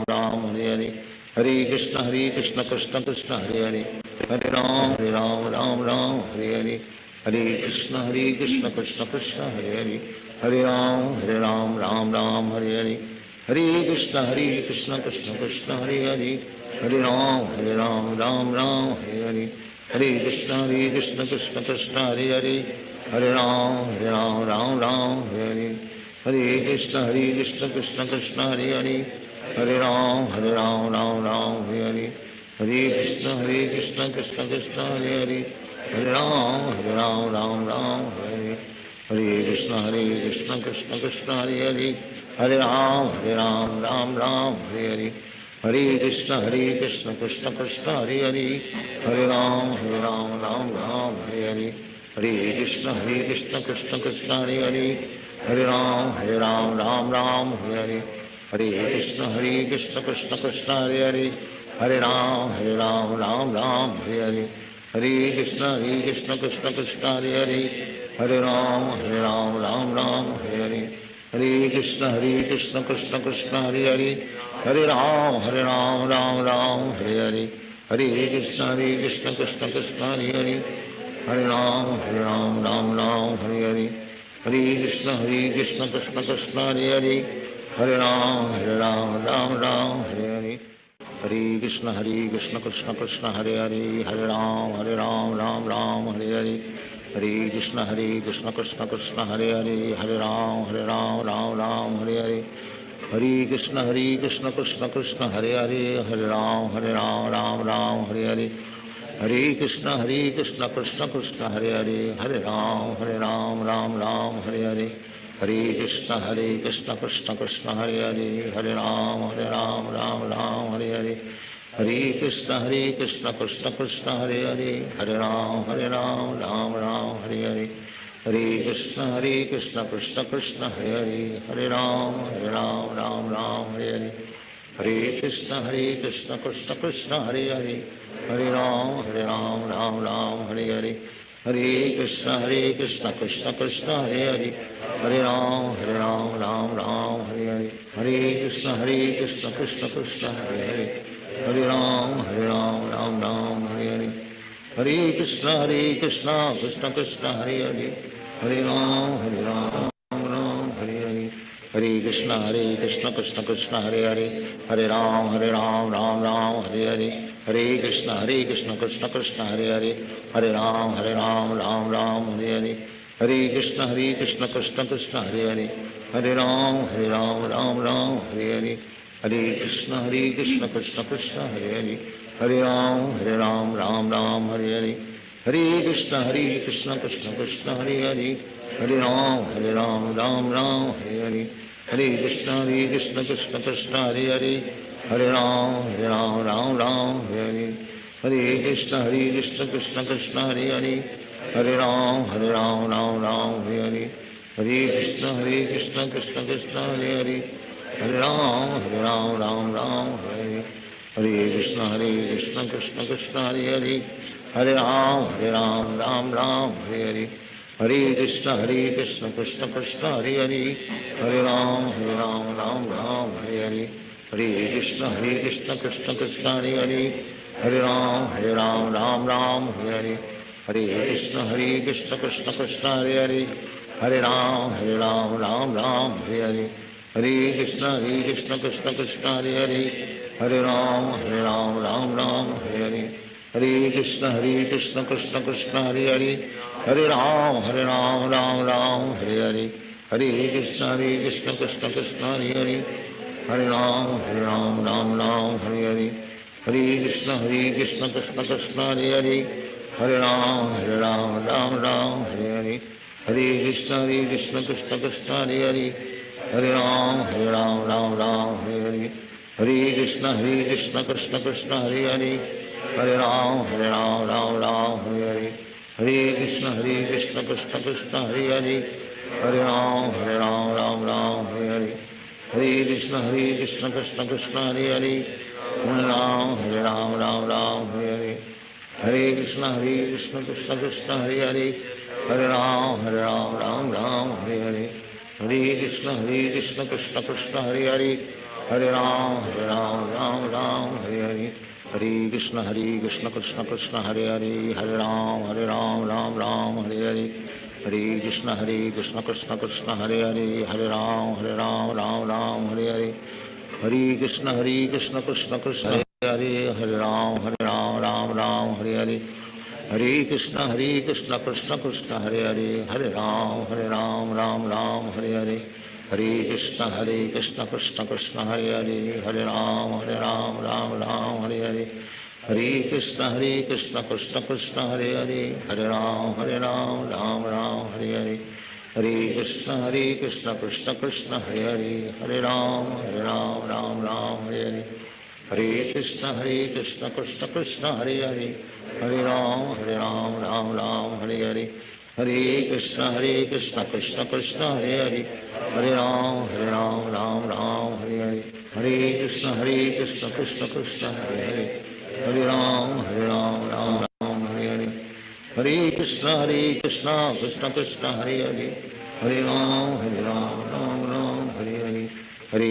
Ram Hare Hare Hare Krishna Krishna Krishna Hare Hare Hare Ram Ram Hare Hare Hare Krishna Krishna Krishna Hare Hare Hare Ram Ram Hare Hare Hare Krishna Krishna Krishna Hare Hare Hare Ram Ram Hare Hare Hare Krishna Krishna Krishna Hare Hare Hare Ram Ram Hare Hare Hare Krishna Krishna Krishna Hare Hare Hare Ram Ram Hare Hare Hare Krishna Krishna Krishna Hare Hare Hare Ram Ram Hare Hare Hare Krishna Krishna Krishna Hare Hare Hare Ram Ram Hare Hare Hare Krishna Krishna Krishna Hare Hare Hare Ram Ram Hare Hare Hare Krishna Krishna Krishna Hare Hare Hare Ram Ram Hare Hare Hare Krishna Krishna Krishna Hare Hare Hare Ram Ram Hare Hare Hare Krishna Krishna Krishna Hare Hare Hare Ram Hare Hare Hare Krishna Krishna Krishna Hare Hare Hare Ram Ram Hare Hare Hare Krishna Krishna Krishna Hare Hare Hare Ram Hare Hare Hare Krishna Krishna Krishna Hare Hare Hare Ram Hare Hare Hare Krishna Krishna Krishna Hare Hare Hare Ram Ram Hare Hare Hare Krishna Krishna Krishna Hare Hare Hare Ram Ram Hare Hare Hare Krishna Krishna Krishna Hare Hare Hare Ram Ram Hare Hare Hare Krishna Krishna Krishna Hare Hare Hare Ram Ram Hare Hare Hare Krishna Krishna Krishna Hare Hare Hare Ram Ram Hare Hare Hare Krishna Krishna Krishna Hare Hare Hare Ram Ram Hare Hare Hare Krishna Krishna Krishna Hare Hare Hare Ram Ram Hare Hare Hare Krishna Krishna Krishna Hare Hare Hare Ram Ram Hare Hare Hare Krishna Krishna Krishna Hare Hare Hare Ram Ram Ram Hare Hare Hare Krishna Krishna Krishna Hare Hare Hare Ram Ram Ram Hare Hare Hare Krishna Krishna Krishna Hare Hare Hare Ram Ram Ram Hare Hare Hare Krishna Krishna Krishna Hare Hare Hare Ram Ram Ram Hare Hare Hare Krishna Krishna Krishna Hare Hare Hare Ram Ram Ram Hare Hare Hare Krishna Krishna Krishna Hare Hare Hare Ram Ram Ram Hare Hare Hare Krishna Krishna Krishna Hare Hare Hare Ram Ram Ram Hare Hare Hare Krishna Krishna Krishna Hare Hare Hare Ram Ram Ram Hare Hare Hare Krishna Krishna Krishna Hare Hare Hare Ram Ram Ram Hare Hare Hare Krishna Krishna Krishna Hare Hare Hare Ram Ram Ram Hare Hare Hare Krishna Krishna Krishna Hare Hare Hare Ram Ram Ram Hare Hare Hare Krishna Krishna Krishna Hare Hare Hare Ram Ram Ram Hare Hare Hare Krishna Krishna Krishna Hare Hare Hare Ram Ram Ram Hare Hare Hare Krishna Krishna Krishna Hare Hare Hare Ram Ram Ram Hare Hare Hare Krishna Krishna Krishna Hare Hare Hare Ram Ram Ram Hare Hare Hare Krishna Krishna Krishna Hare Hare Hare Ram Ram Ram Hare Hare Hare Krishna Krishna Krishna Hare Hare Hare Ram Ram Ram Hare Hare Hare Krishna Krishna Krishna Hare Hare Hare Ram Ram Ram Hare Hare Hare Krishna Krishna Krishna Hare Hare Hare Ram Ram Ram Hare Hare Hare Krishna Krishna Krishna Hare Hare Hare Ram Ram Ram Hare Hare Hare Krishna Krishna Krishna Hare Hare Hare Ram Ram Ram Hare Hare Hare Krishna Krishna Krishna Hare Hare Hare Ram Ram Ram Hare Hare Hare Krishna Krishna Krishna Hare Hare Hare Ram Ram Ram Hare Hare Hare Krishna Krishna Krishna Hare Hare Hare Ram Ram Ram Hare Hare Hare Krishna Krishna Krishna Hare Hare Hare Ram Ram Ram Hare Hare Hare Krishna Krishna Krishna Hare Hare Hare Ram Ram Ram Hare Hare Hare Krishna Krishna Krishna Hare Hare Hare Ram Ram Ram Hare Hare Hare Krishna Krishna Krishna Hare Hare Hare Ram Ram Ram Hare Hare Hare Krishna Krishna Krishna Hare Hare Hare Ram Ram Ram Hare Hare Hare Krishna Krishna Krishna Hare Hare Hare Ram Ram Ram Hare Hare Hare Krishna Krishna Krishna Hare Hare Hare Ram Ram Ram Hare Hare Hare Krishna Krishna Krishna Hare Hare Hare Ram Ram Ram Hare Hare Hare Krishna Krishna Krishna Hare Hare Hare Ram Ram Ram Hare Hare Hare Krishna Krishna Krishna Hare Hare Hare Ram Ram Ram Hare Hare Hare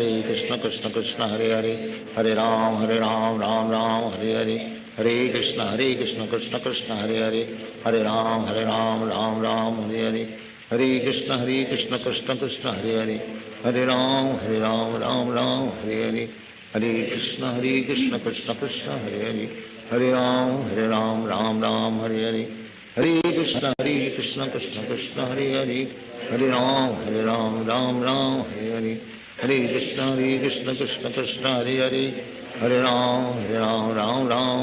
Krishna Krishna Krishna Hare Hare Hare Ram Ram Ram Hare Hare Hare Krishna Krishna Krishna Hare Hare Hare Ram Ram Ram Hare Hare Hare Krishna Krishna Krishna Hare Hare Hare Ram Ram Ram Hare Hare Hare Krishna Krishna Krishna Hare Hare Hare Ram Ram Ram Hare Hare Hare Krishna Krishna Krishna Hare Hare Hare Ram Ram Ram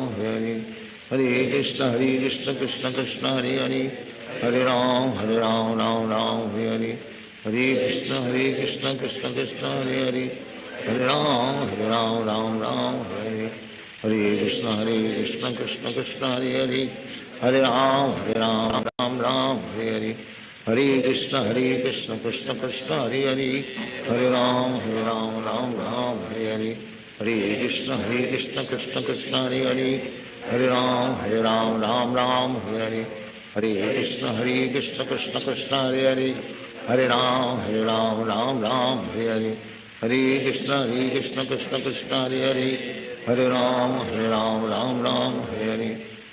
Hare Hare Hare Krishna Krishna Krishna Hare Hare Hare Ram Ram Ram Hare Hare Hare Krishna Krishna Krishna Hare Hare Hare Ram Ram Ram Hare Hare Hare Krishna Krishna Krishna Hare Hare Hare Ram Ram Ram Hare Hare Hare Krishna Krishna Krishna Hare Hare Hare Ram Ram Ram Hare Hare Hare Krishna Krishna Krishna Hare Hare Hare Ram Ram Ram Hare Hare Hare Krishna Krishna Krishna Hare Hare Hare Ram Ram Ram Hare Hare Hare Krishna Krishna Krishna Hare Hare Hare Ram Ram Ram Hare Hare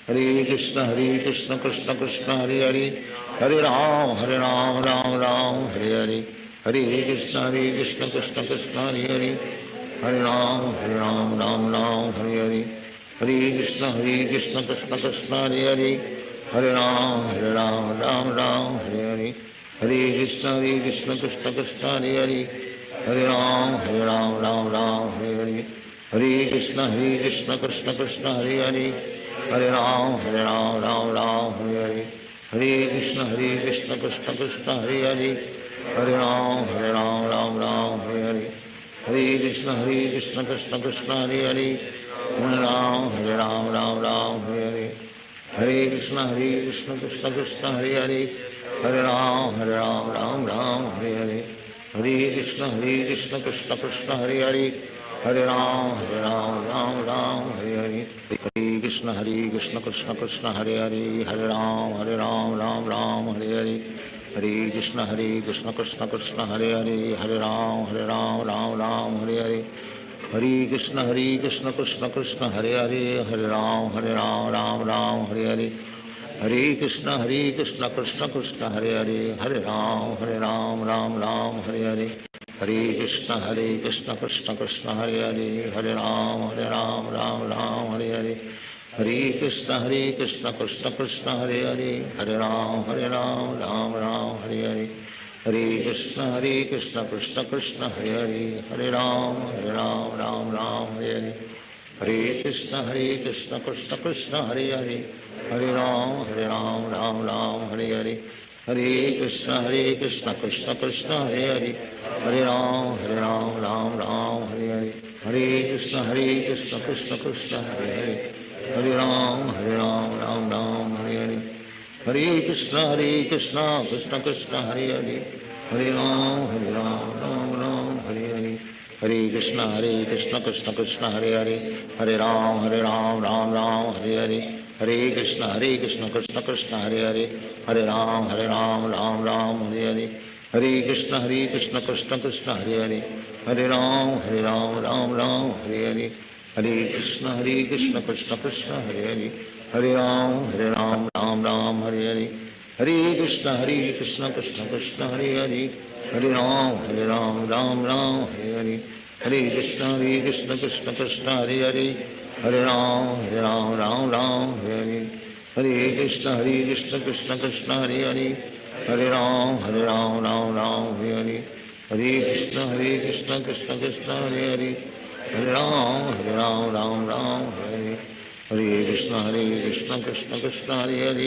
Hare Krishna Krishna Krishna Hare Hare Hare Ram Ram Ram Hare Hare Hare Krishna Krishna Krishna Hare Hare Hare Ram Ram Ram Hare Hare Hare Krishna Krishna Krishna Hare Hare Hare Ram Ram Ram Hare Hare Hare Krishna Krishna Krishna Hare Hare Hare Ram Ram Ram Hare Hare Hare Krishna Krishna Krishna Hare Hare Hare Ram Ram Hare Hare Hare Krishna Krishna Krishna Hare Hare Hare Ram Ram Hare Hare Hare Krishna Krishna Krishna Hare Hare Hare Ram Ram Hare Hare Hare Krishna Krishna Krishna Hare Hare Hare Ram Ram Hare Hare Hare Krishna Krishna Krishna Hare Hare Hare Ram Ram Hare Hare Hare Krishna Krishna Krishna Hare Hare Hare Ram Ram Hare Hare Hare Krishna Krishna Krishna Hare Hare Hare Ram Ram Hare Hare Hare Krishna Krishna Krishna Hare Hare Hare Ram Ram Hare Hare Hare Krishna Krishna Krishna Hare Hare Hare Ram Ram Hare Hare Hare Krishna Krishna Krishna Hare Hare Hare Ram Ram Hare Hare Hare Krishna Krishna Krishna Hare Hare Hare Ram Ram Hare Hare Hare Krishna Krishna Krishna Hare Hare Hare Ram Ram Hare Hare Hare Krishna Krishna Krishna Hare Hare Hare Ram Ram Hare Hare Hare Krishna Krishna Krishna Hare Hare Hare Ram Ram Hare Hare Hare Krishna Krishna Krishna Hare Hare Hare Ram Ram Hare Hare Hare Krishna Krishna Krishna Hare Hare Hare Ram Ram Hare Hare Hare Krishna Krishna Krishna Hare Hare Hare Ram Ram Hare Hare Hare Krishna Krishna Krishna Hare Hare Hare Ram Ram Hare Hare Hare Krishna Krishna Krishna Hare Hare Hare Ram Ram Hare Hare Hare Krishna Krishna Krishna Hare Hare Hare Ram Ram Hare Hare Hare Krishna Krishna Krishna Hare Hare Hare Ram Ram Hare Hare Hare Krishna Krishna Krishna Hare Hare Hare Ram Ram Hare Hare Hare Krishna Krishna Krishna Hare Hare Hare Ram Ram Hare Hare Hare Krishna Krishna Krishna Hare Hare Hare Ram Ram Hare Hare Krishna Krishna Krishna Hare Hare Hare Ram Ram Hare Hare Hare Krishna Krishna Krishna Hare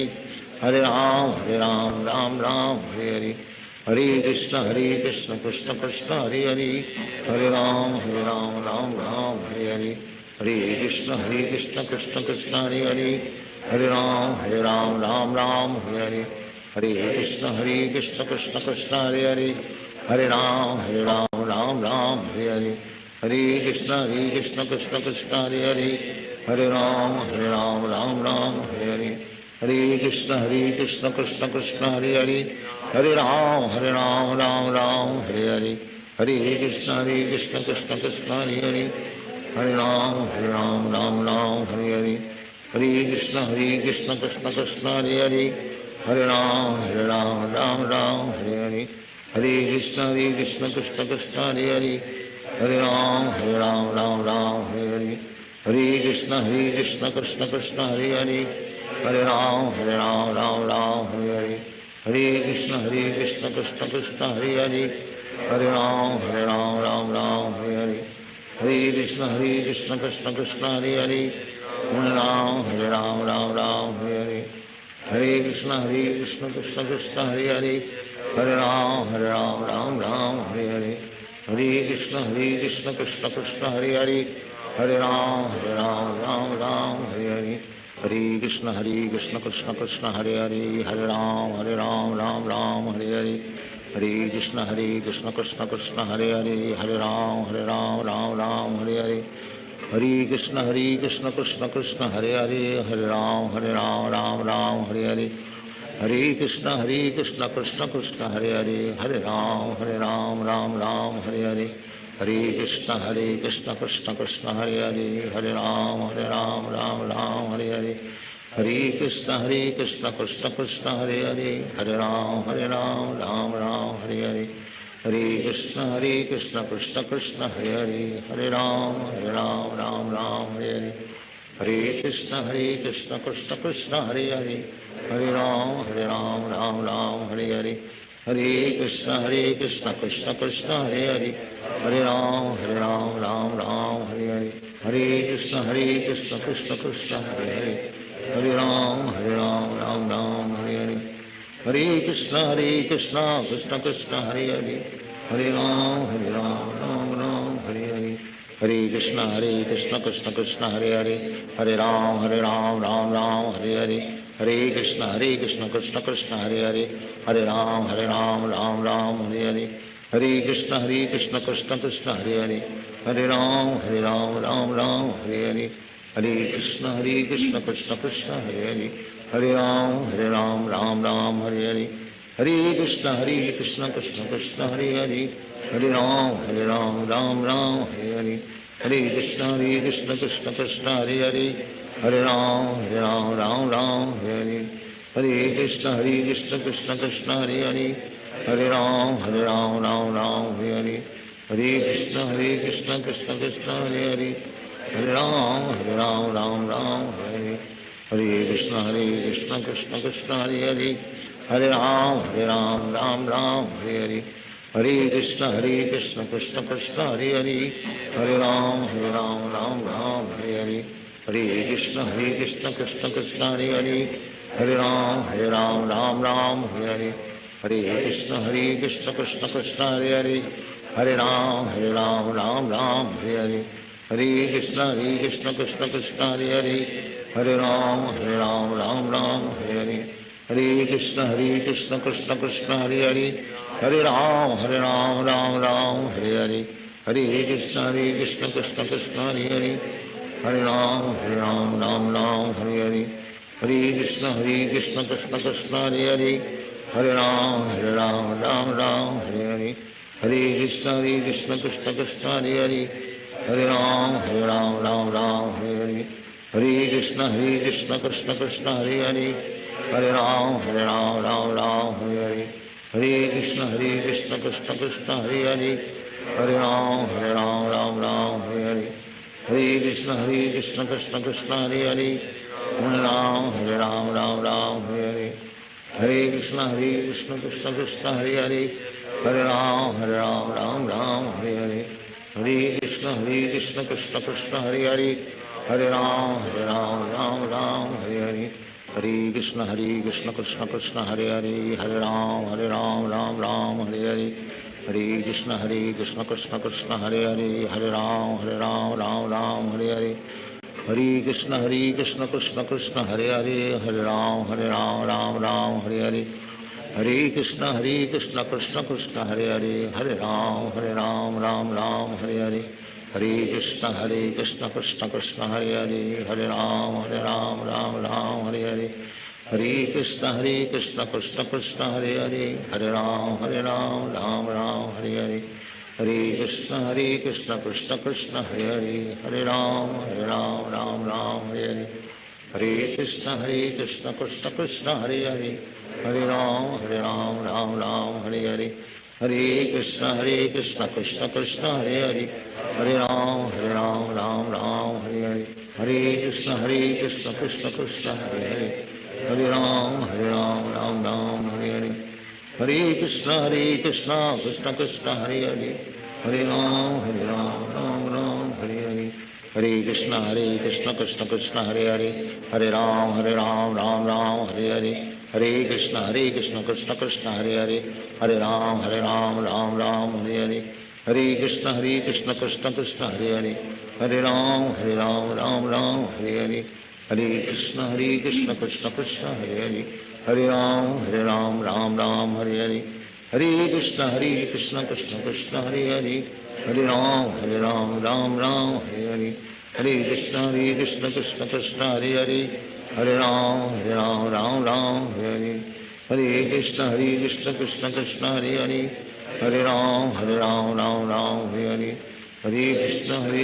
Hare Hare Ram Ram Hare Hare Hare Krishna Krishna Krishna Hare Hare Hare Ram Ram Hare Hare Hare Krishna Krishna Krishna Hare Hare Hare Ram Ram Hare Hare Hare Krishna Krishna Krishna Hare Hare Hare Ram Ram Hare Hare Hare Krishna Krishna Krishna Hare Hare Hare Ram Ram Hare Hare Hare Krishna Krishna Krishna Hare Hare Hare Ram Hare Hare Hare Krishna Krishna Krishna Hare Hare Hare Ram Hare Hare Hare Krishna Krishna Krishna Hare Hare Hare Ram Hare Hare Hare Krishna Krishna Krishna Hare Hare Hare Ram Hare Hare Hare Krishna Krishna Krishna Hare Hare Hare Ram Hare Hare Hare Krishna Krishna Krishna Hare Hare Hare Ram Hare Hare Hare Krishna Krishna Krishna Hare Hare Hare Ram Hare Hare Hare Krishna Krishna Krishna Hare Hare Hare Ram Hare Hare Hare Krishna Krishna Krishna Hare Hare Hare Ram Hare Hare Hare Krishna Krishna Krishna Hare Hare Hare Ram Hare Hare Hare Krishna Krishna Krishna Hare Hare Hare Ram Hare Hare Hare Krishna Krishna Krishna Hare Hare Hare Ram Hare Hare Hare Krishna Krishna Krishna Hare Hare Hare Ram Hare Hare Hare Krishna Krishna Krishna Hare Hare Hare Ram Hare Hare Hare Krishna Krishna Krishna Hare Hare Hare Ram Hare Hare Hare Krishna Krishna Krishna Hare Hare, Hare Ram Ram Ram Hare Hare, Hare Krishna Krishna Krishna Hare Hare, Hare Ram Ram Ram Hare Hare, Hare Krishna Krishna Krishna Hare Hare, Hare Ram Ram Ram Hare Hare, Hare Krishna Krishna Krishna Hare Hare, Hare Ram Ram Ram Hare Hare, Hare Krishna Krishna Krishna Hare Hare, Hare Ram Ram Ram Hare Hare, Hare Krishna Krishna Krishna Hare Hare, Hare Ram Ram Ram Hare Hare, Hare Krishna Krishna Krishna Hare Hare, Hare Ram Ram Ram Hare Hare, Hare Krishna Krishna Krishna Hare Hare, Hare Ram Ram Hare Hare, Hare Krishna Krishna Krishna Hare Hare, Hare Ram Ram Hare Hare, Hare Krishna Krishna Krishna Hare Hare, Hare Ram Ram Hare Hare, Hare Krishna Krishna Krishna Hare Hare, Hare Ram Ram Hare Hare, Hare Krishna Krishna Krishna Hare Hare, Hare Ram Ram Hare Hare, Hare Krishna Krishna Krishna Hare Hare, Hare Ram Ram Hare Hare, Hare Krishna Krishna Krishna Hare Hare, Hare Ram Ram Ram Hare Hare, Hare Krishna Krishna Krishna Hare Hare, Hare Ram Ram Hare Hare, Hare Krishna Krishna Krishna Hare Hare, Hare Ram Ram Hare Hare, Hare Krishna Krishna Krishna Hare Hare, Hare Ram Ram Hare Hare, Hare Krishna Krishna Krishna Hare Hare, Hare Ram Ram Hare Hare, Hare Krishna Krishna Krishna Hare Hare, Hare Ram Ram Hare Hare, Hare Krishna Krishna Krishna Hare Hare, Hare Ram Ram Hare Hare, Hare Krishna Krishna Krishna Hare Hare, Hare Ram Ram Hare Hare, Hare Krishna Krishna Krishna Hare Hare, Hare Ram Ram Hare Hare, Hare Krishna Krishna Krishna Hare Hare, Hare Ram Ram Hare Hare, Hare Krishna Krishna Krishna Hare Hare, Hare Ram Ram Hare Hare, Hare Krishna Krishna Krishna Hare Hare, Hare Ram Ram Hare Hare, Hare Krishna Krishna Krishna Hare Hare, Hare Ram Ram Hare Hare, Hare Krishna Krishna Krishna Hare Hare, Hare Ram Ram Hare Hare, Hare Krishna Krishna Krishna Hare Hare, Hare Ram Ram Hare Hare, Hare Krishna Krishna Krishna Hare Hare, Hare Ram Ram Hare Hare, Hare Krishna Krishna Krishna Hare Hare, Hare Ram Ram Hare Hare, Hare Krishna Krishna Krishna Hare Hare, Hare Ram Ram Hare Hare, Hare Krishna Krishna Krishna Hare Hare, Hare Ram Ram Hare Hare, Hare Krishna Krishna Krishna Hare Hare, Hare Ram Ram Hare Hare, Hare Krishna Krishna Krishna Hare Hare, Hare Ram Ram Hare Hare, Hare Krishna Krishna Krishna Hare Hare, Hare Ram Ram Hare Hare, Hare Krishna Krishna Krishna Hare Hare, Hare Ram Ram Hare Hare, Hare Krishna Krishna Krishna Hare Hare, Hare Ram Ram Hare Hare, Hare Krishna Krishna Krishna Hare Hare, Hare Ram Ram Hare Hare, Hare Krishna Krishna Krishna Hare Hare, Hare Ram Ram Hare Hare, Hare Krishna Krishna Krishna Hare Hare, Hare Ram Ram Hare Hare, Hare Krishna Krishna Krishna Hare Hare, Hare Ram Ram Hare Hare, Hare Krishna Krishna Krishna Hare Hare, Hare Ram Ram Hare Hare, Hare Krishna Krishna Krishna Hare Hare, Hare Ram Ram Hare Hare, Hare Krishna Krishna Krishna Hare Hare, Hare Ram Ram Hare Hare, Hare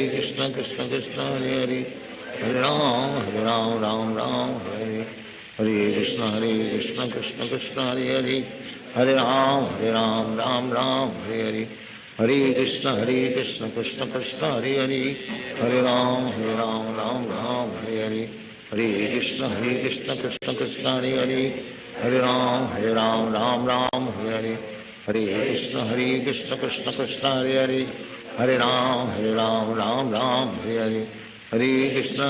Krishna Krishna Krishna Hare Hare, Hare Ram Ram Hare Hare, Hare Krishna Krishna Krishna Hare Hare, Hare Ram Ram Ram Hare Hare, Hare Krishna Krishna Krishna Hare Hare, Hare Ram Ram Ram Hare Hare, Hare Krishna Krishna Krishna Hare Hare, Hare Ram Ram Hare Hare, Hare Krishna Krishna Krishna Hare Hare, Hare Ram Ram Hare Hare, Hare Krishna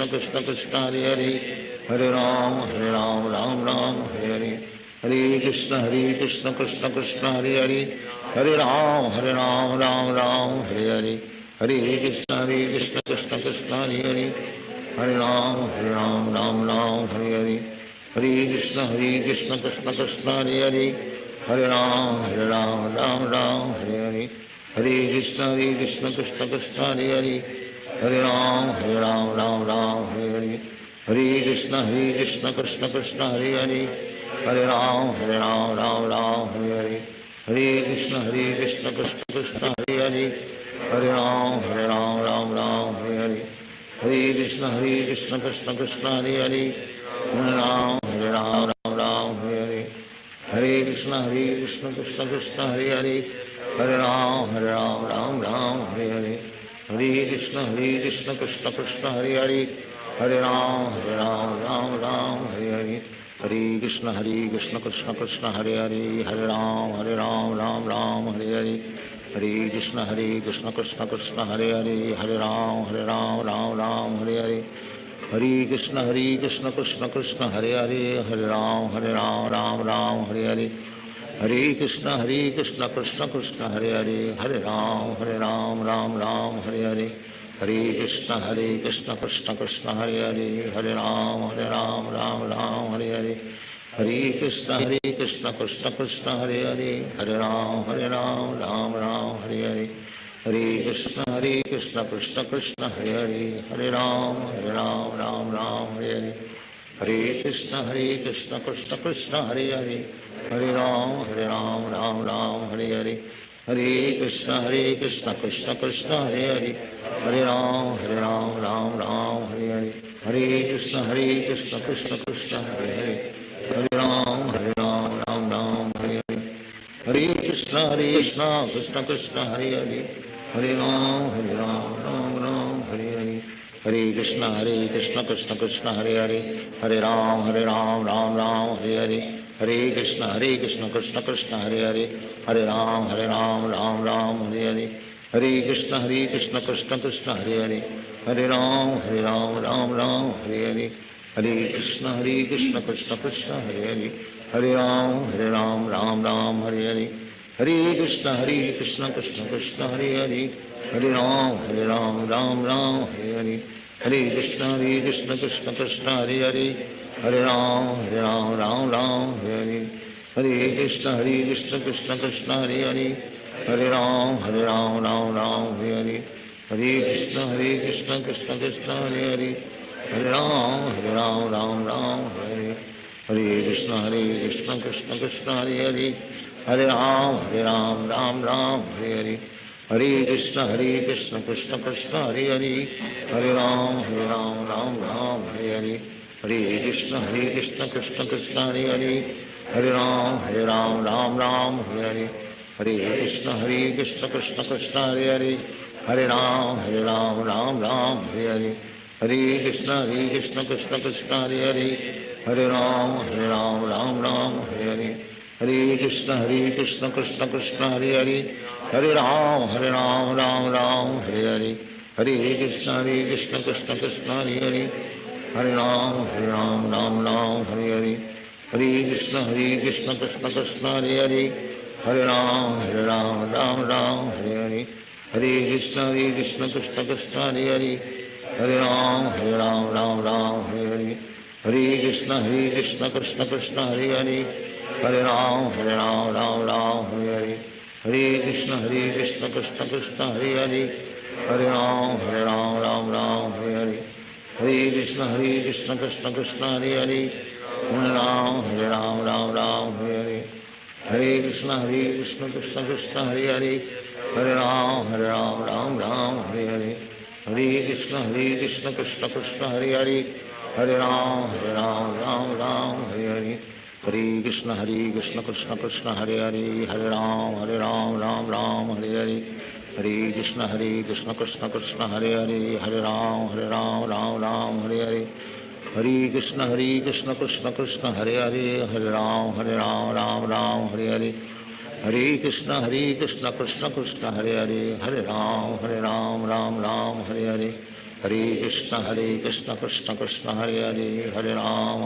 Krishna Krishna Hare Hare, Hare Ram Ram Hare Hare, Hare Krishna Krishna Krishna Hare Hare, Hare Ram Ram Hare Hare, Hare Krishna Krishna Krishna Hare Hare, Hare Ram Ram Hare Hare, Hare Krishna Krishna Krishna Hare Hare, Hare Ram Ram Hare Hare, Hare Krishna Krishna Krishna Hare Hare, Hare Ram Ram Hare Hare, Hare Krishna Krishna Krishna Hare Hare, Hare Ram Ram Hare Hare, Hare Krishna Krishna Krishna Hare Hare, Hare Ram Ram Hare Hare, Hare Krishna Krishna Krishna Hare Hare, Hare Ram Hare Hare, Hare Krishna Krishna Krishna Hare Hare, Hare Ram Ram Hare Hare, Hare Krishna Krishna Krishna Hare Hare, Hare Ram Ram Hare Hare, Hare Krishna Krishna Krishna Hare Hare, Hare Ram Ram Hare Hare, Hare Krishna Krishna Krishna Hare Hare, Hare Ram Hare Hare, Hare Krishna Krishna Krishna Hare Hare, Hare Ram Ram Hare Hare, Hare Krishna Krishna Krishna Hare Hare, Hare Ram Ram Hare Hare, Hare Krishna Krishna Krishna Hare Hare, Hare Ram Ram Hare Hare, Hare Krishna Krishna Krishna Hare Hare, Hare Ram Ram Hare Hare, Hare Krishna Krishna Krishna Hare Hare, Hare Ram Ram Hare Hare, Hare Krishna Krishna Krishna Hare Hare, Hare Ram Ram Hare Hare, Hare Krishna Krishna Krishna Hare Hare, Hare Ram Ram Hare Hare, Hare Krishna Krishna Krishna Hare Hare, Hare Ram Hare Hare, Hare Krishna Krishna Krishna Hare Hare, Hare Ram Hare Hare, Hare Krishna Krishna Krishna Hare Hare, Hare Ram Ram Hare Hare, Hare Krishna Krishna Krishna Hare Hare, Hare Ram Ram Hare Hare, Hare Krishna Krishna Krishna Hare Hare, Hare Ram Hare Hare, Hare Krishna Krishna Krishna Hare Hare, Hare Ram Ram Hare Hare, Hare Krishna Krishna Krishna Hare Hare, Hare Ram Ram Hare Hare, Hare Krishna Krishna Krishna Hare Hare, Hare Ram Ram Hare Hare, Hare Krishna Krishna Krishna Hare Hare, Hare Ram Ram Hare Hare, Hare Krishna Krishna Krishna Hare Hare, Hare Ram Ram Hare Hare, Hare Krishna Krishna Krishna Hare Hare, Hare Ram Ram Hare Hare, Hare Krishna Krishna Krishna Hare Hare, Hare Ram Ram Hare Hare, Hare Krishna Krishna Krishna Hare Hare, Hare Ram Ram Hare Hare, Hare Krishna Krishna Krishna Hare Hare, Hare Ram Ram Hare Hare, Hare Krishna Krishna Krishna Hare Hare, Hare Ram Ram Hare Hare, Hare Krishna Krishna Krishna Hare Hare, Hare Ram Hare Hare, Hare Krishna Krishna Krishna Hare Hare, Hare Ram Ram Hare Hare, Hare Krishna Krishna Krishna Hare Hare, Hare Ram Ram Hare Hare, Hare Krishna Krishna Krishna Hare Hare, Hare Ram Ram Hare Hare, Hare Krishna Krishna Krishna Hare Hare, Hare Ram Ram Hare Hare, Hare Krishna Krishna Krishna Hare Hare, Hare Ram Ram Hare Hare, Hare Krishna Krishna Krishna Hare Hare, Hare Ram Hare Hare, Hare Krishna Krishna Krishna Hare Hare, Hare Ram Ram Hare Hare, Hare Krishna Krishna Krishna Hare Hare, Hare Ram Ram Hare Hare, Hare Krishna Krishna Krishna Hare Hare, Hare Ram Ram Ram Hare Hare, Hare Krishna Krishna Krishna Hare Hare, Hare Ram Ram Ram Hare Hare, Hare Krishna Krishna Krishna Hare Hare, Hare Ram Ram Ram Hare Hare, Hare Krishna Krishna Krishna Hare Hare, Hare Ram Ram Ram Hare Hare, Hare Krishna Krishna Krishna Hare Hare, Hare Ram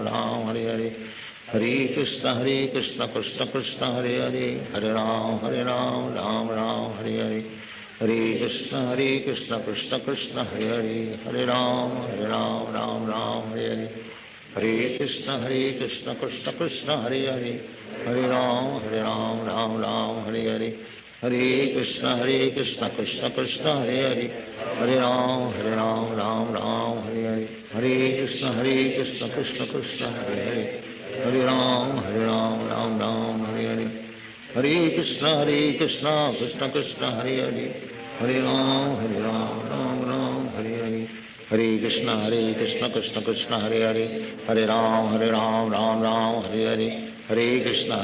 Ram Hare Hare, Hare Krishna Krishna Krishna Hare Hare, Hare Ram Ram Hare Hare, Hare Krishna Krishna Krishna Hare Hare, Hare Ram Ram Hare Hare, Hare Krishna Krishna Krishna Hare Hare, Hare Ram Ram Hare Hare, Hare Krishna Krishna Krishna Hare Hare, Hare Ram Ram Hare Hare, Hare Krishna Krishna Krishna Hare Hare, Hare Ram Ram Hare Hare, Hare Krishna Krishna Krishna Hare Hare, Hare Ram Hare Hare, Hare Krishna Krishna Krishna Hare Hare, Hare Ram Ram Hare Hare, Hare Krishna Krishna Krishna Hare Hare, Hare Ram Ram Hare Hare, Hare Krishna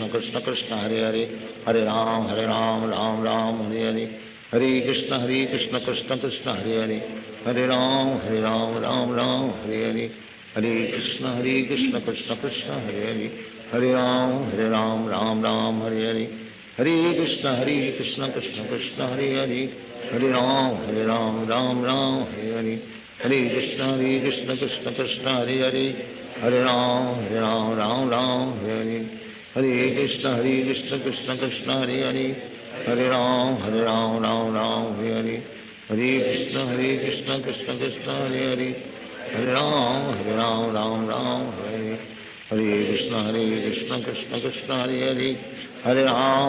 Krishna Krishna Hare Hare, Hare Ram Ram Hare Hare, Hare Krishna Krishna Krishna Hare Hare, Hare Ram Ram Hare Hare, Hare Krishna Krishna Krishna Hare Hare, Hare Ram Ram Hare Hare, Hare Krishna Krishna Krishna Hare Hare, Hare Ram Ram Hare Hare, Hare Krishna Krishna Krishna Hare Hare, Hare Ram Ram Hare Hare, Hare Krishna Krishna Krishna Hare Hare, Hare Ram Ram Hare Hare, Hare Krishna Krishna Krishna Hare Hare, Hare Ram Ram Hare Hare, Hare Krishna Krishna Krishna Hare Hare, Hare Ram Ram Hare Hare, Hare Krishna Krishna Krishna Hare Hare, Hare Ram Ram Hare Hare, Hare Krishna Krishna Krishna Hare Hare, Hare Ram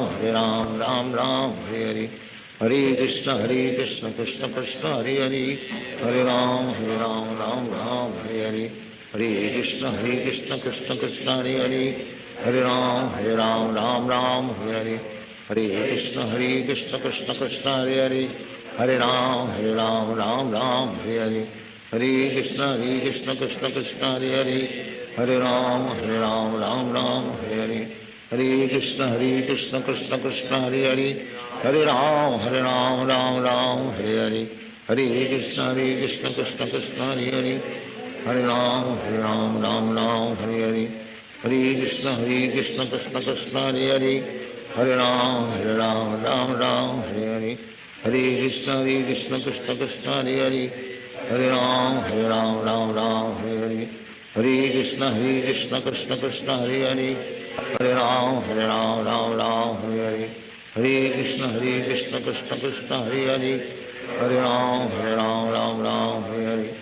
Ram Hare Hare, Hare Krishna Krishna Krishna Hare Hare, Hare Ram Ram Hare Hare, Hare Krishna Krishna Krishna Hare Hare, Hare Ram Ram Hare Hare, Hare Krishna Krishna Krishna Hare Hare, Hare Ram Ram Hare Hare, Hare Krishna Krishna Krishna Hare Hare, Hare Ram Ram Hare Hare, Hare Krishna Krishna Krishna Hare Hare, Hare Ram Ram Hare Hare, Hare Krishna Krishna Krishna Hare Hare, Hare Ram Ram Hare Hare, Hare Krishna Krishna Krishna Hare Hare, Hare Ram Ram Hare Hare, Hare Krishna Krishna Krishna Hare Hare, Hare Ram Hare Hare, Hare Krishna Krishna Krishna Hare Hare, Hare Ram Hare Hare, Hare Krishna Krishna Krishna Hare Hare, Hare Ram Hare Hare,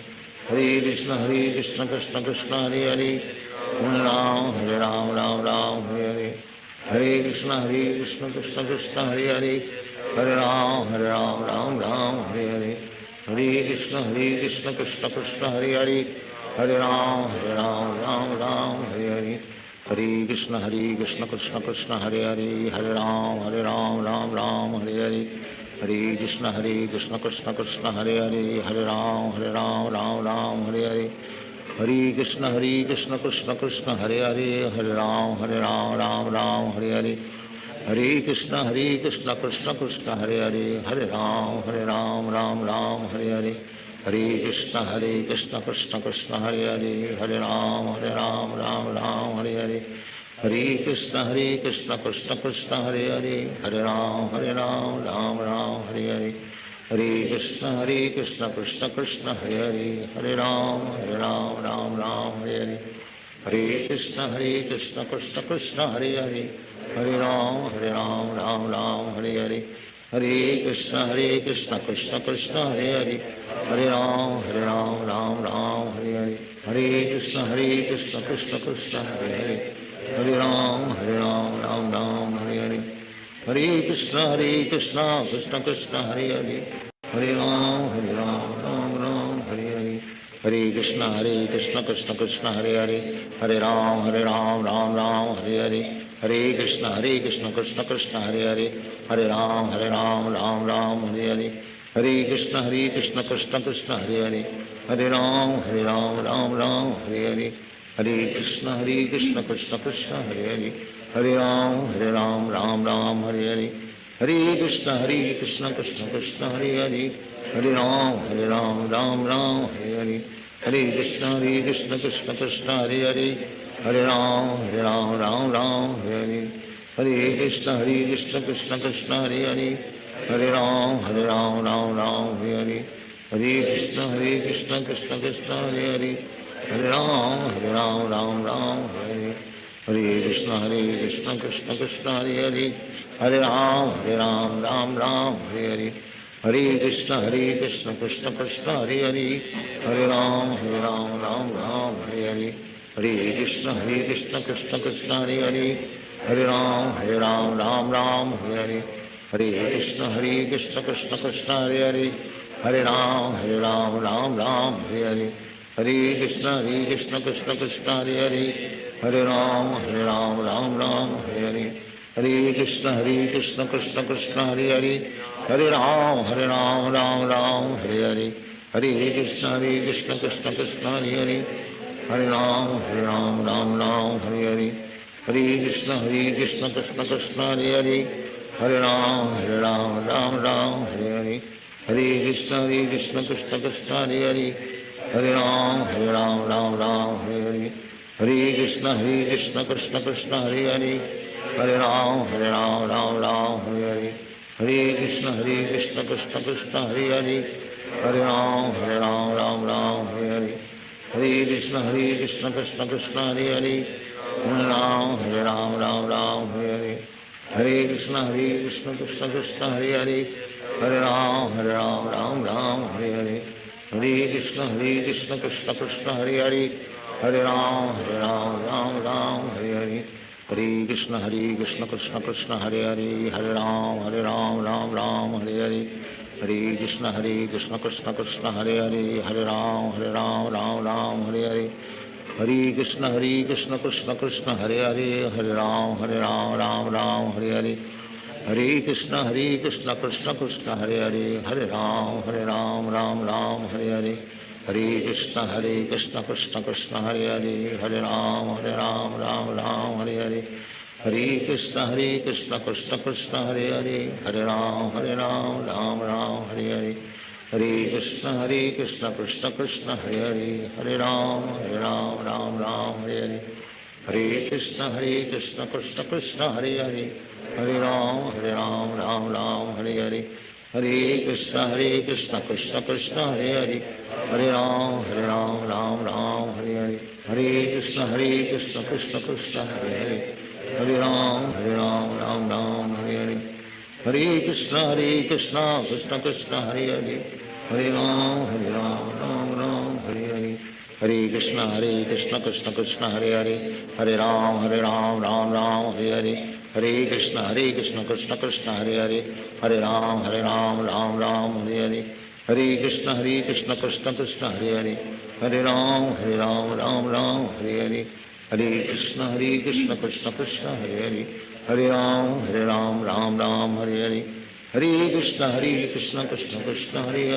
Hare Krishna Krishna Krishna Hare Hare, Hare Ram Ram Hare Hare, Hare Krishna Krishna Krishna Hare Hare, Hare Ram Ram Hare Hare, Hare Krishna Krishna Krishna Hare Hare, Hare Ram Ram Hare Hare, Hare Krishna Krishna Krishna Hare Hare, Hare Ram Ram Hare Hare, Hare Krishna Krishna Krishna Hare Hare, Hare Ram Ram Hare Hare, Hare Krishna Krishna Krishna Hare Hare, Hare Ram Ram Hare Hare, Hare Krishna Krishna Krishna Hare Hare, Hare Ram Ram Hare Hare, Hare Krishna Krishna Krishna Hare Hare, Hare Ram Ram Hare Hare, Hare Krishna Krishna Krishna Hare Hare, Hare Ram Ram Hare Hare, Hare Krishna Krishna Krishna Hare Hare, Hare Ram Ram Hare Hare, Hare Krishna Krishna Krishna Hare Hare, Hare Ram Hare Hare, Hare Krishna Krishna Krishna Hare Hare, Hare Ram Ram Hare Hare, Hare Krishna Krishna Krishna Hare Hare, Hare Ram Ram Hare Hare, Hare Krishna Krishna Krishna Hare Hare, Hare Ram Ram Hare Hare, Hare Krishna Krishna Krishna Hare Hare Hare Ram Ram Ram Hare Hare Hare Krishna Krishna Krishna Hare Hare Hare Ram Ram Ram Hare Hare Hare Krishna Krishna Krishna Hare Hare Hare Ram Ram Hare Hare Hare Krishna Krishna Krishna Hare Hare Hare Ram Ram Hare Hare Hare Krishna Krishna Krishna Hare Hare Hare Ram Ram Hare Hare Krishna Krishna Krishna Hare Hare Hare Ram Ram Hare Hare Hare Krishna Krishna Krishna Hare Hare Hare Ram Hare Hare Hare Krishna Krishna Krishna Hare Hare Hare Ram Hare Hare Hare Krishna Krishna Krishna Hare Hare Hare Ram Hare Hare Hare Krishna Krishna Krishna Hare Hare Hare Ram Hare Hare Hare Krishna Krishna Krishna Hare Hare Hare Ram Hare Hare Hare Krishna Krishna Krishna Hare Hare Hare Ram Hare Hare Hare Krishna Krishna Krishna Hare Hare Hare Ram Hare Hare Hare Krishna Krishna Krishna Hare Hare Hare Ram Hare Hare Hare Krishna Krishna Krishna Hare Hare Hare Ram Hare Hare Hare Krishna Krishna Krishna Hare Hare Hare Ram Hare Hare Hare Krishna Krishna Krishna Hare Hare Hare Ram Hare Hare Hare Krishna Krishna Krishna Hare Hare Hare Ram Hare Hare Hare Krishna Krishna Krishna Hare Hare Hare Ram Hare Hare Hare Krishna Krishna Krishna Hare Hare Hare Ram Hare Hare Hare Krishna Krishna Krishna Hare Hare Hare Ram Hare Hare Hare Krishna Krishna Krishna Hare Hare Hare Ram Hare Hare Hare Krishna Krishna Krishna Hare Hare Hare Ram Hare Hare Hare Krishna Krishna Krishna Hare Hare Hare Ram Hare Hare Hare Krishna Krishna Krishna Hare Hare Hare Ram Hare Hare Hare Krishna Krishna Krishna Hare Hare Hare Ram Hare Hare Hare Krishna Krishna Krishna Hare Hare Hare Ram Hare Hare Hare Krishna Krishna Krishna Hare Hare Hare Ram Hare Hare Hare Krishna Krishna Krishna Hare Hare Hare Ram Hare Hare Hare Krishna Krishna Krishna Hare Hare Hare Ram Hare Hare Hare Krishna Krishna Krishna Hare Hare Hare Ram Hare Hare Hare Krishna Krishna Krishna Hare Hare Hare Ram Hare Hare Hare Krishna Krishna Krishna Hare Hare Hare Ram Hare Hare Hare Krishna Krishna Krishna Hare Hare Hare Ram Hare Hare Hare Krishna Krishna Krishna Hare Hare Hare Ram Hare Hare Hare Krishna Krishna Krishna Hare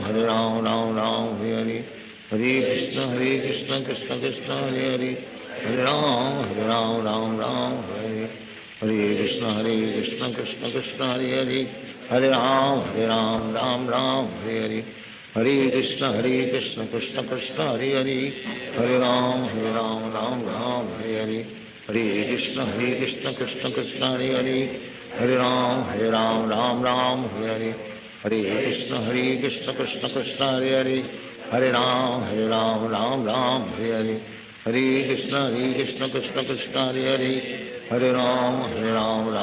Hare Hare Ram Hare Hare Hare Krishna Krishna Krishna Hare Hare Hare Ram Hare Hare Hare Krishna Krishna Krishna Hare Hare Hare Ram Hare Hare Hare Krishna Krishna Krishna Hare Hare Hare Ram Hare Hare Hare Krishna Krishna Krishna Hare Hare Hare Ram Hare Hare Hare Krishna Krishna Krishna Hare Hare Hare Ram Hare Hare Hare Krishna Krishna Krishna Hare Hare Hare Ram Hare Hare Hare Krishna Krishna Krishna Hare Hare Hare Ram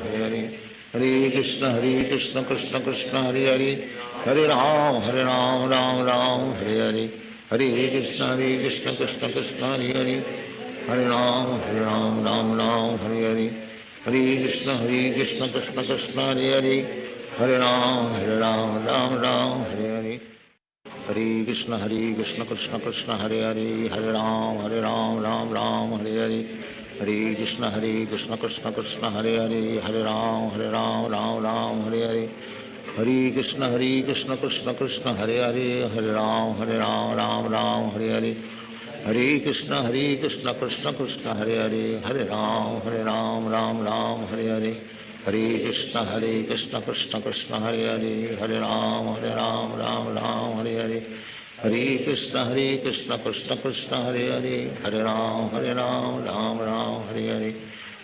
Hare Hare Hare Krishna Krishna Krishna Hare Hare Hare Ram Hare Hare Hare Krishna Krishna Krishna Hare Hare Hare Ram Hare Hare Hare Krishna Krishna Krishna Hare Hare Hare Ram Hare Hare Krishna Krishna Krishna Hare Hare, Hare Ram Ram Ram Hare Hare, Hare Krishna Krishna Krishna Hare Hare, Hare Ram Ram Hare Hare, Hare Krishna Krishna Krishna Hare Hare, Hare Ram Ram Hare Hare, Hare Krishna Krishna Krishna Hare Hare, Hare Ram Ram Hare Hare, Hare Krishna Krishna Krishna Hare Hare, Hare Ram Ram Hare Hare, Hare Krishna Krishna Krishna Hare Hare, Hare Ram Ram Hare Hare,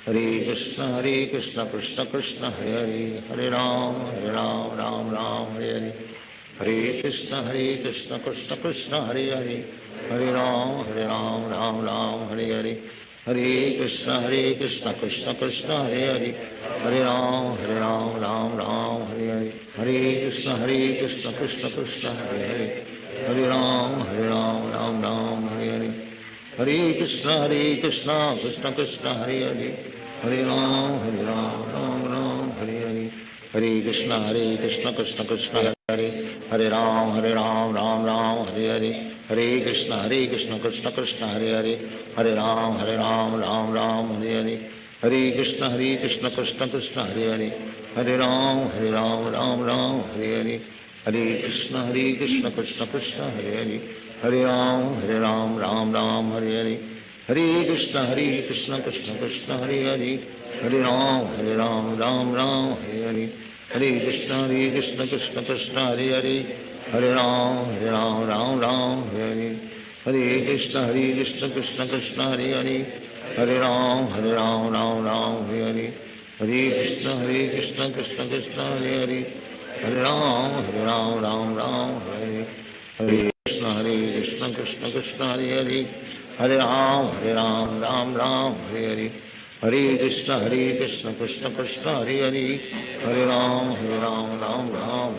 Hare Krishna Krishna Krishna Hare Hare, Hare Ram Ram Hare Hare, Hare Krishna Krishna Krishna Hare Hare, Hare Ram Ram Hare Hare, Hare Krishna Krishna Krishna Hare Hare, Hare Ram Ram Hare Hare, Hare Krishna Krishna Krishna Hare Hare, Hare Ram Ram Hare Hare, Hare Krishna Krishna Krishna Hare Hare, Hare Ram Ram Hare Hare, Hare Krishna Krishna Krishna Hare, Hare Ram Ram Hare Hare, Hare Krishna Krishna Krishna Hare Hare, Hare Ram Ram Hare Hare, Hare Krishna Krishna Krishna Hare Hare, Hare Ram Ram Hare Hare, Hare Krishna Krishna Krishna Hare Hare, Hare Ram Ram Hare Hare, Hare Krishna Krishna Krishna Hare Hare, Hare Ram Ram Hare Hare, Hare Krishna Krishna Krishna Hare Hare, Hare Ram Ram Hare Hare, Hare Krishna Krishna Krishna Hare Hare, Hare Ram Ram Hare Hare, Hare Krishna Krishna Krishna Hare Hare, Hare Ram Ram Hare Hare, Hare Krishna Krishna Krishna Hare Hare, Hare Ram Ram Hare Hare, Hare Krishna Krishna Krishna Hare Hare, Hare Ram Ram Hare Hare, Hare Krishna Krishna Krishna Hare Hare, Hare Ram Ram Hare Hare, Hare Krishna Krishna Krishna Hare Hare, Hare Ram Ram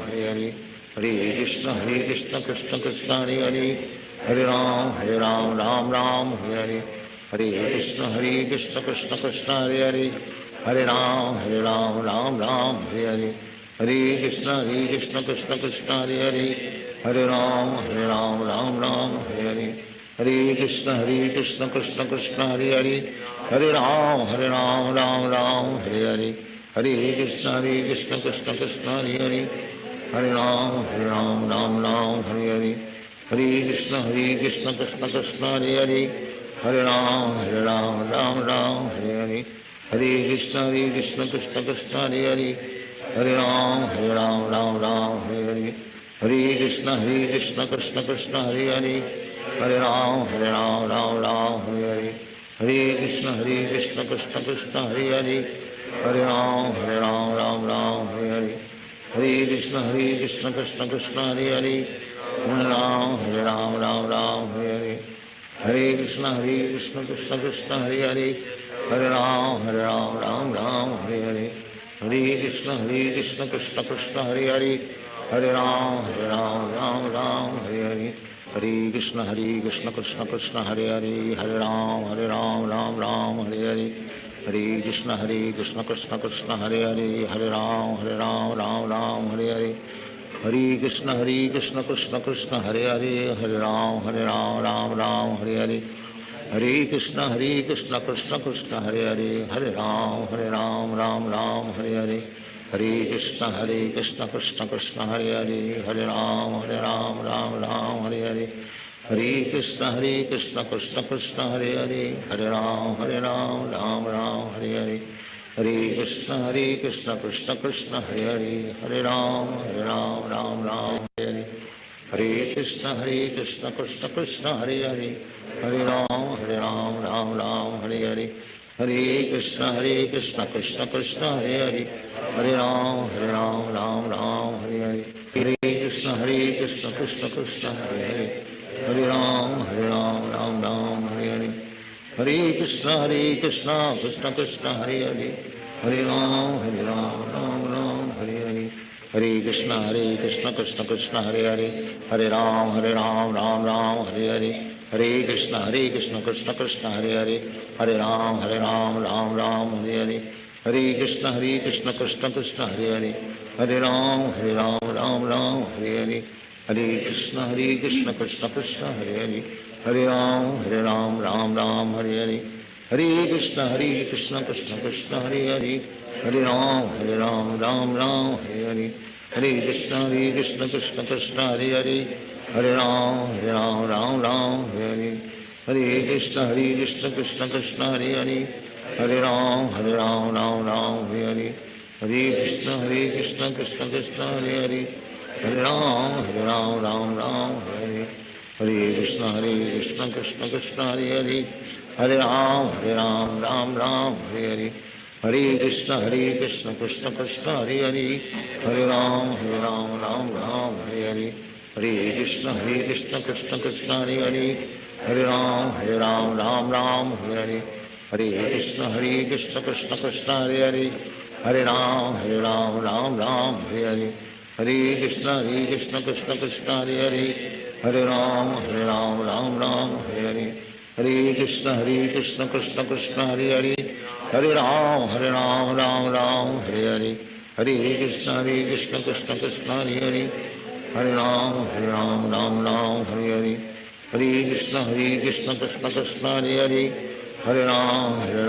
Hare Hare, Hare Krishna Krishna Krishna Hare Hare, Hare Ram Ram Hare Hare, Hare Krishna Krishna Krishna Hare Hare, Hare Ram Ram Hare Hare, Hare Krishna Krishna Krishna Hare Hare, Hare Ram Ram Hare Hare, Hare Krishna Krishna Krishna Hare Hare, Hare Ram Ram Hare Hare, Hare Krishna Krishna Krishna Hare Hare, Hare Ram Ram Hare Hare, Hare Krishna Krishna Krishna Hare Hare, Hare Ram Ram Hare Hare, Hare Krishna Krishna Krishna Hare Hare, Hare Ram Ram Hare Hare, Hare Krishna Krishna Krishna Hare Hare, Hare Ram Ram Hare Hare, Hare Krishna Krishna Krishna Hare Hare, Hare Ram Ram Hare Hare, Hare Krishna Krishna Krishna Hare Hare, Hare Ram Ram Hare Hare, Hare Krishna Krishna Krishna Hare Hare, Hare Ram Ram Hare Hare, Hare Krishna Krishna Krishna Hare Hare, Hare Ram Ram Hare Hare, Hare Krishna Krishna Krishna Hare Hare, Hare Ram Ram Hare Hare, Hare Krishna Krishna Krishna Hare Hare, Hare Ram Ram Hare Hare, Hare Krishna Krishna Krishna Hare Hare, Hare Ram Ram Hare Hare, Hare Krishna Krishna Krishna Hare Hare, Hare Ram Ram Hare Hare, Hare Krishna Krishna Krishna Hare Hare, Hare Ram Ram Hare Hare, Hare Krishna Krishna Krishna Hare Hare, Hare Ram Ram Hare Hare, Hare Krishna Krishna Krishna Hare Hare, Hare Ram Ram Hare Hare, Hare Krishna Krishna Krishna Hare Hare, Hare Ram Ram Hare Hare, Hare Krishna Krishna Krishna Hare Hare, Hare Ram Hare Hare, Hare Krishna Krishna Krishna Hare Hare, Hare Ram Ram Hare Hare, Hare Krishna Krishna Krishna Hare Hare, Hare Ram Ram Hare Hare, Hare Krishna Krishna Krishna Hare Hare, Hare Ram Ram Hare Hare, Hare Krishna Krishna Krishna Hare Hare, Hare Ram Ram Ram Hare Hare, Hare Krishna Krishna Krishna Hare Hare, Hare Ram Ram Ram Hare Hare, Hare Krishna Krishna Krishna Hare Hare, Hare Ram Ram Hare Hare, Hare Krishna Krishna Krishna Hare Hare, Hare Ram Ram Hare Hare, Hare Krishna Krishna Krishna Hare Hare, Hare Ram Ram Hare, Hare Krishna Krishna Krishna Hare Hare, Hare Ram Ram Hare, Hare Krishna Krishna Krishna Hare Hare, Hare Ram Ram Hare, Hare Krishna Krishna Krishna Hare Hare, Hare Ram Ram Hare, Hare Krishna Krishna Krishna Hare Hare, Hare Ram Ram Hare, Hare Krishna Krishna Krishna Hare Hare, Hare Ram Hare, Hare Krishna Krishna Krishna Hare Hare, Hare Ram Hare, Hare Krishna Krishna Krishna Hare Hare, Hare Ram Hare, Hare Krishna Krishna Krishna Hare Hare, Hare Ram Hare, Hare Krishna Krishna Krishna Hare Hare, Hare Ram Hare,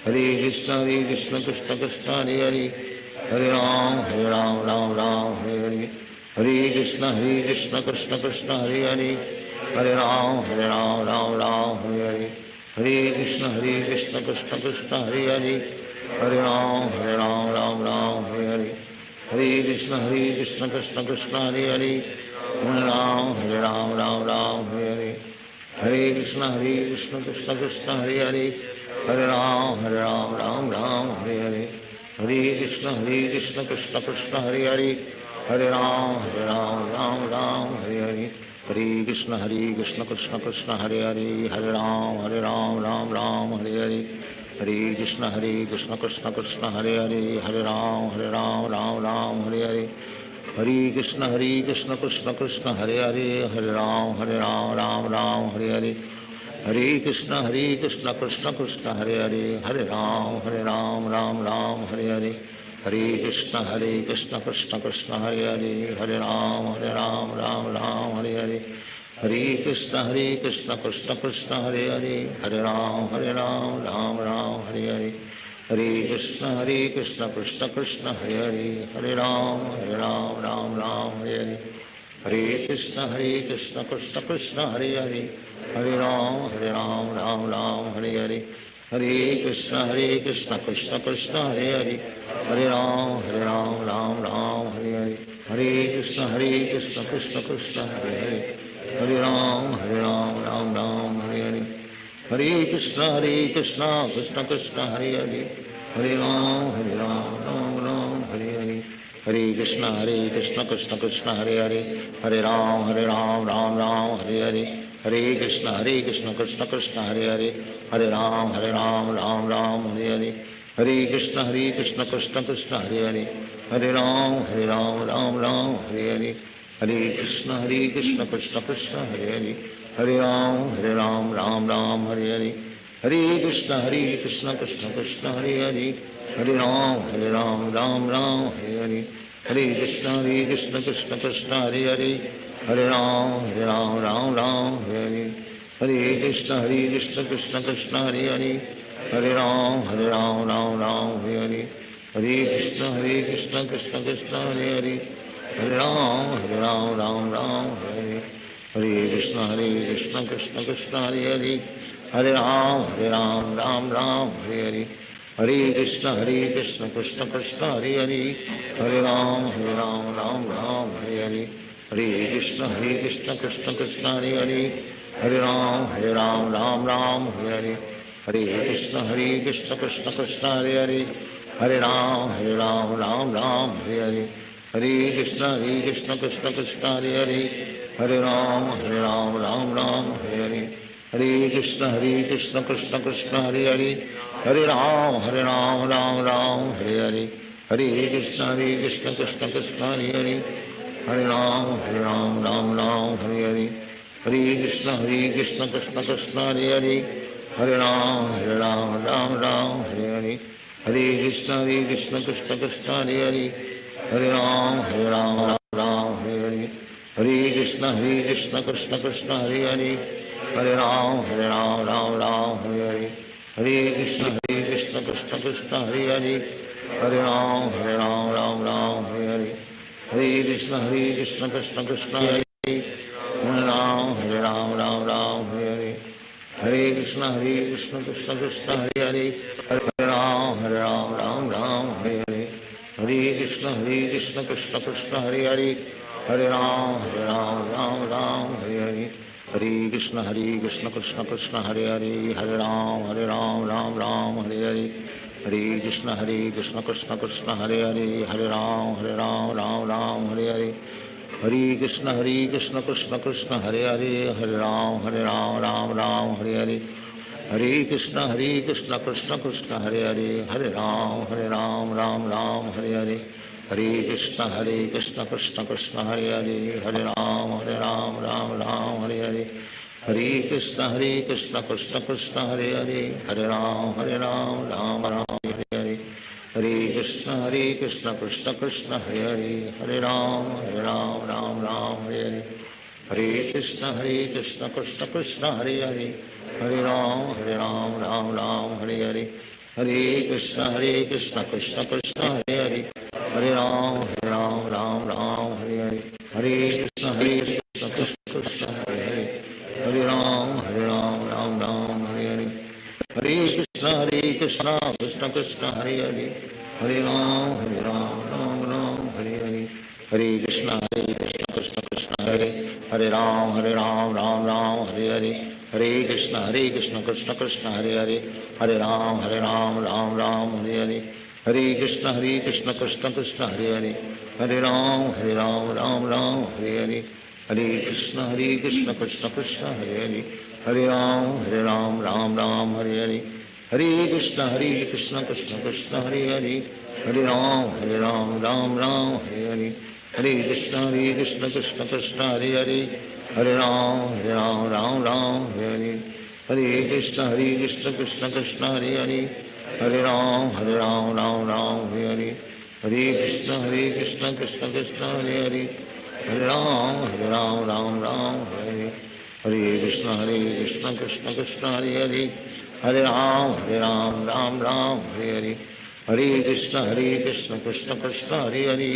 Hare Krishna Krishna Krishna Hare Hare, Hare Ram Hare, Hare Krishna Krishna Krishna Hare Hare, Hare Ram Hare, Hare Krishna Krishna Krishna Hare Hare, Hare Ram Hare, Hare Krishna Krishna Krishna Hare Hare, Hare Ram Hare, Hare Krishna Krishna Krishna Hare Hare, Hare Ram Hare, Hare Krishna Krishna Krishna Hare Hare, Hare Ram Hare, Hare Krishna Krishna Krishna Hare Hare, Hare Ram Hare, Hare Krishna Krishna Krishna Hare Hare, Hare Ram Hare, Hare Krishna Krishna Krishna Hare Hare, Hare Ram Hare, Hare Krishna Krishna Krishna Hare Hare, Hare Ram Hare, Hare Krishna Krishna Krishna Hare Hare, Hare Ram Hare, Hare Krishna Krishna Krishna Hare Hare, Hare Ram Hare, Hare Krishna Krishna Krishna Hare Hare, Hare Ram Hare, Hare Krishna Krishna Krishna Hare Hare, Hare Ram Hare, Hare Krishna Krishna Krishna Hare Hare, Hare Ram Hare, Hare Krishna Krishna Krishna Hare Hare, Hare Ram Hare, Hare Krishna Krishna Krishna Hare Hare, Hare Ram Hare, Hare Krishna Krishna Krishna Hare Hare, Hare Ram Hare, Hare Krishna Krishna Krishna Hare Hare, Hare Ram Hare, Hare Krishna Krishna Krishna Hare Hare, Hare Ram Hare, Hare Krishna Krishna Krishna Hare Hare, Hare Ram Hare, Hare Krishna Krishna Krishna Hare Hare, Hare Ram Hare, Hare Krishna Krishna Krishna Hare Hare, Hare Ram Hare, Hare Krishna Krishna Krishna Hare Hare, Hare Ram Hare, Hare Krishna Krishna Krishna Hare Hare, Hare Ram Hare, Hare Krishna Krishna Krishna Hare Hare, Hare Ram Hare, Hare Krishna Krishna Krishna Hare Hare, Hare Ram Hare, Hare Krishna Krishna Krishna Hare Hare, Hare Ram Hare, Hare Krishna Krishna Krishna Hare Hare, Hare Ram Hare, Hare Krishna Krishna Krishna Hare Hare, Hare Ram Hare, Hare Krishna Krishna Krishna Hare Hare, Hare Ram Hare, Hare Krishna Krishna Krishna Hare Hare, Hare Ram Hare, Hare Krishna Krishna Krishna Hare Hare, Hare Ram Krishna Krishna Krishna Hare Hare Hare Ram Ram Ram Hare Hare Krishna Krishna Krishna Hare Hare Hare Ram Ram Ram Hare Hare Krishna Krishna Krishna Hare Hare Ram Ram Hare Hare Krishna Krishna Krishna Hare Hare Hare Ram Ram Hare Hare Krishna Krishna Krishna Hare Hare Hare Ram Ram Hare Hare Krishna Krishna Krishna Hare Hare Hare Ram Ram Hare Hare Krishna Krishna Krishna Hare Hare Hare Ram Ram Hare Hare Krishna Krishna Krishna Hare Hare Hare Ram Ram Hare Hare Krishna Krishna Krishna Hare Hare Hare Ram Ram Hare Hare Krishna Krishna Krishna Hare Hare Hare Ram Ram Hare Hare Krishna Krishna Krishna Hare Hare Hare Ram Ram Hare Hare Krishna Krishna Krishna Hare Hare Hare Ram Ram Hare Hare Krishna Krishna Krishna Hare Hare Hare Ram Ram Hare Hare Krishna Krishna Krishna Hare Hare Hare Ram Ram Hare Hare Krishna Krishna Krishna Hare Hare Hare Ram Ram Hare Hare Krishna Krishna Krishna Hare Hare Hare Ram Ram Hare Hare Krishna Krishna Krishna Hare Hare Ram Ram Hare Hare Krishna Krishna Krishna Hare Hare Hare Ram Ram Hare Hare Krishna Krishna Krishna Hare Hare Hare Ram Ram Hare Hare Krishna Krishna Krishna Hare Hare Hare Ram Ram Hare Hare Krishna Krishna Krishna Hare Hare Hare Ram Ram Hare Hare Krishna Krishna Krishna Hare Hare Hare Ram Ram Hare Hare Krishna Krishna Krishna Hare Hare Hare Ram Ram Hare Hare Krishna Krishna Krishna Hare Hare Hare Ram Ram Hare Hare Krishna Krishna Krishna Hare Hare Hare Ram Ram Hare Hare Krishna Krishna Krishna Hare Hare Hare Ram Ram Hare Hare Krishna Krishna Krishna Hare Hare Hare Ram Ram Hare Hare Krishna Krishna Krishna Hare Hare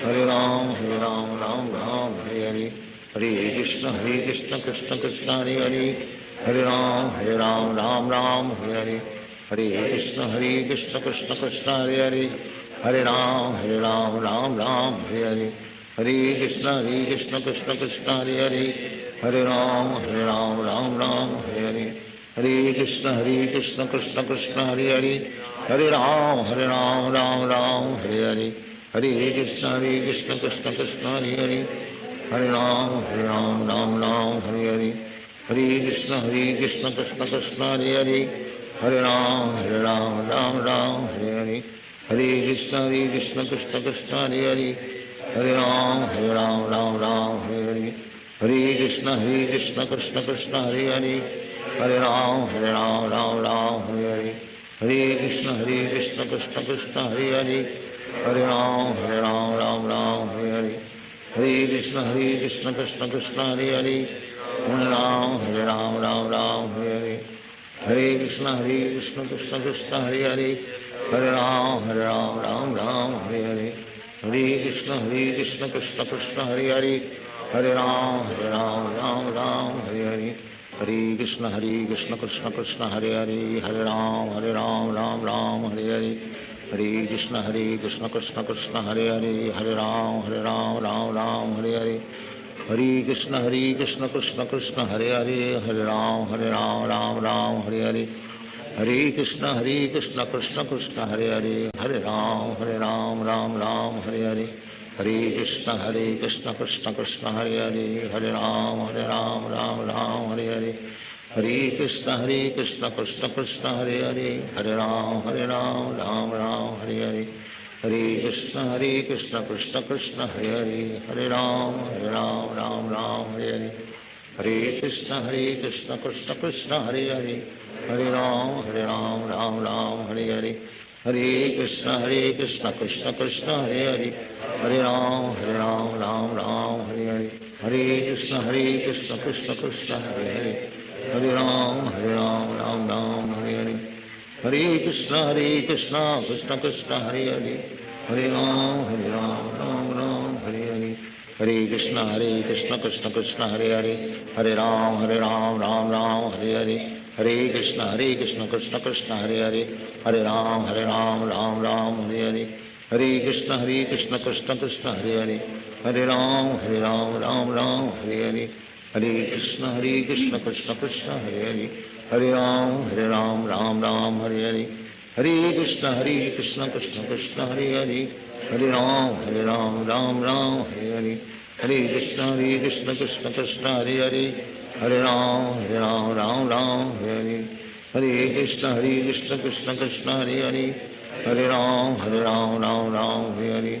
Hare Ram Ram Hare Hare Krishna Krishna Krishna Hare Hare Hare Ram Ram Hare Hare Krishna Krishna Krishna Hare Hare Hare Ram Ram Hare Hare Krishna Krishna Krishna Hare Hare Hare Ram Ram Hare Hare Krishna Krishna Krishna Hare Hare Hare Ram Ram Hare Hare Krishna Krishna Krishna Hare Hare Hare Ram Ram Hare Hare Krishna Krishna Krishna Hare Hare Hare Ram Ram Hare Hare Krishna Krishna Krishna Hare Hare Hare Ram Ram Hare Hare Krishna Krishna Krishna Hare Hare Hare Ram Hare Hare Krishna Krishna Krishna Hare Hare Hare Ram Ram Hare Hare Krishna Krishna Krishna Hare Hare Hare Ram Ram Hare Hare Krishna Krishna Krishna Hare Hare Hare Ram Ram Hare Hare Krishna Krishna Krishna Hare Hare Hare Ram Ram Hare Hare Krishna Krishna Krishna Hare Hare Hare Ram Ram Hare Hare Krishna Krishna Krishna Hare Hare Hare Ram Ram Hare Hare Krishna Krishna Krishna Hare Hare Hare Ram Ram Hare Hare Krishna Krishna Krishna Hare Hare Hare Ram Ram Hare Hare Krishna Krishna Krishna Hare Hare Hare Ram Ram Hare Hare Krishna Krishna Krishna Hare Hare Hare Ram Hare Hare Krishna Krishna Krishna Hare Hare Hare Ram Ram Hare Hare Hare Krishna Krishna Krishna Hare Hare, Hare Ram Ram Ram Hare Hare, Hare Krishna Krishna Krishna Hare Hare, Hare Ram Ram Ram Hare Hare, Hare Krishna Krishna Krishna Hare Hare, Hare Ram Ram Ram Hare Hare, Hare Krishna Krishna Krishna Hare Hare, Hare Ram Ram Hare Hare, Hare Krishna Krishna Krishna Hare Hare, Hare Ram Ram Hare Hare, Hare Krishna Krishna Krishna Hare Hare, Hare Ram Ram Hare Hare, Hare Krishna Krishna Krishna Hare Hare, Hare Ram Ram Hare Hare, Hare Krishna Krishna Krishna Hare Hare, Hare Ram Ram Hare Hare, Hare Krishna Krishna Krishna Hare Hare, Hare Ram Ram Hare Hare, Hare Krishna Krishna Krishna Hare Hare, Hare Ram Ram Hare Hare,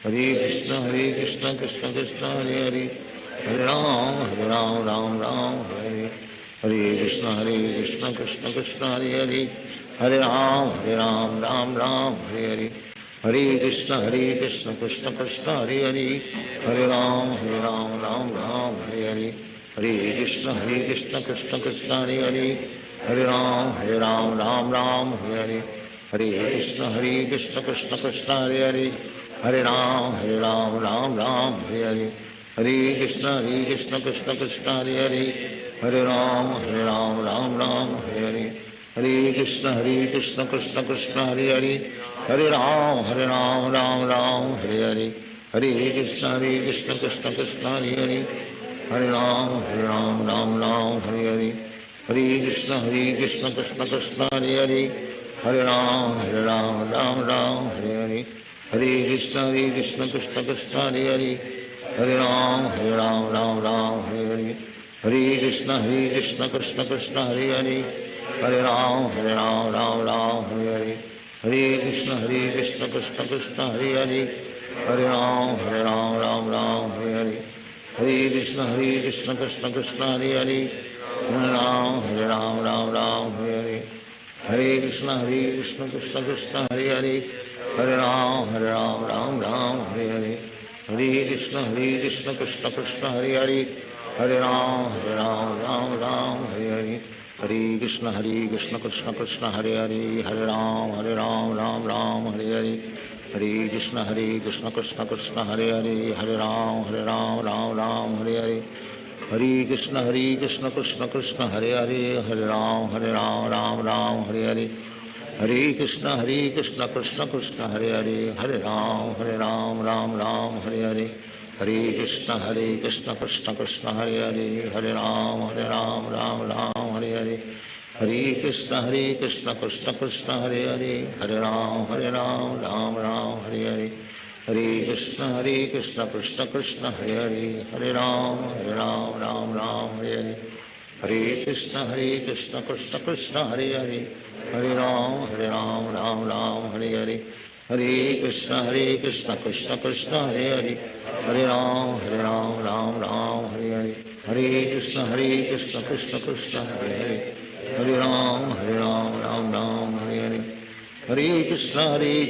Hare Krishna Krishna Krishna Hare Hare, Hare Ram Ram Hare Hare, Hare Krishna Krishna Krishna Hare Hare, Hare Ram Ram Hare Hare, Hare Krishna Krishna Krishna Hare Hare, Hare Ram Ram Hare Hare, Hare Krishna Krishna Krishna Hare Hare, Hare Ram Ram Hare Hare, Hare Krishna Krishna Krishna Hare Hare, Hare Ram Ram Hare Hare, Hare Krishna Krishna Krishna Hare Hare, Hare Ram Ram Hare Hare, Hare Krishna Krishna Krishna Hare Hare, Hare Ram Ram Hare Hare, Hare Krishna Krishna Krishna Hare Hare, Hare Ram Ram Hare Hare, Hare Krishna Krishna Krishna Hare Hare, Hare Ram Ram Hare Hare, Hare Krishna Krishna Krishna Hare Hare, Hare Ram Ram Hare Hare, Hare Krishna Krishna Krishna Hare Hare, Hare Ram Ram Hare Hare, Hare Krishna Krishna Krishna Hare Hare, Hare Ram Ram Hare Hare, Hare Krishna Krishna Krishna Hare Hare, Hare Ram Ram Hare Hare, Hare Krishna Krishna Krishna Hare Hare, Hare Ram Ram Hare Hare, Hare Krishna Krishna Krishna Hare Hare, Hare Ram Ram Hare Hare, Hare Krishna Krishna Krishna Hare Hare, Hare Ram Ram Hare Hare, Hare Krishna Krishna Krishna Hare Hare, Hare Ram Ram Hare Hare, Hare Krishna Krishna Krishna Hare Hare, Hare Ram Ram Hare Hare, Hare Krishna Krishna Krishna Hare Hare, Hare Ram Ram Hare Hare, Hare Krishna Krishna Krishna Hare Hare, Hare Ram Ram Hare Hare, Hare Krishna Krishna Krishna Hare Hare, Hare Ram Ram Hare Hare, Hare Krishna Krishna Krishna Hare Hare, Hare Ram Ram Hare Hare, Hare Krishna Krishna Krishna Hare Hare, Hare Ram Ram Hare Hare, Hare Krishna Krishna Krishna Hare Hare, Hare Ram Ram Hare Hare, Hare Krishna Krishna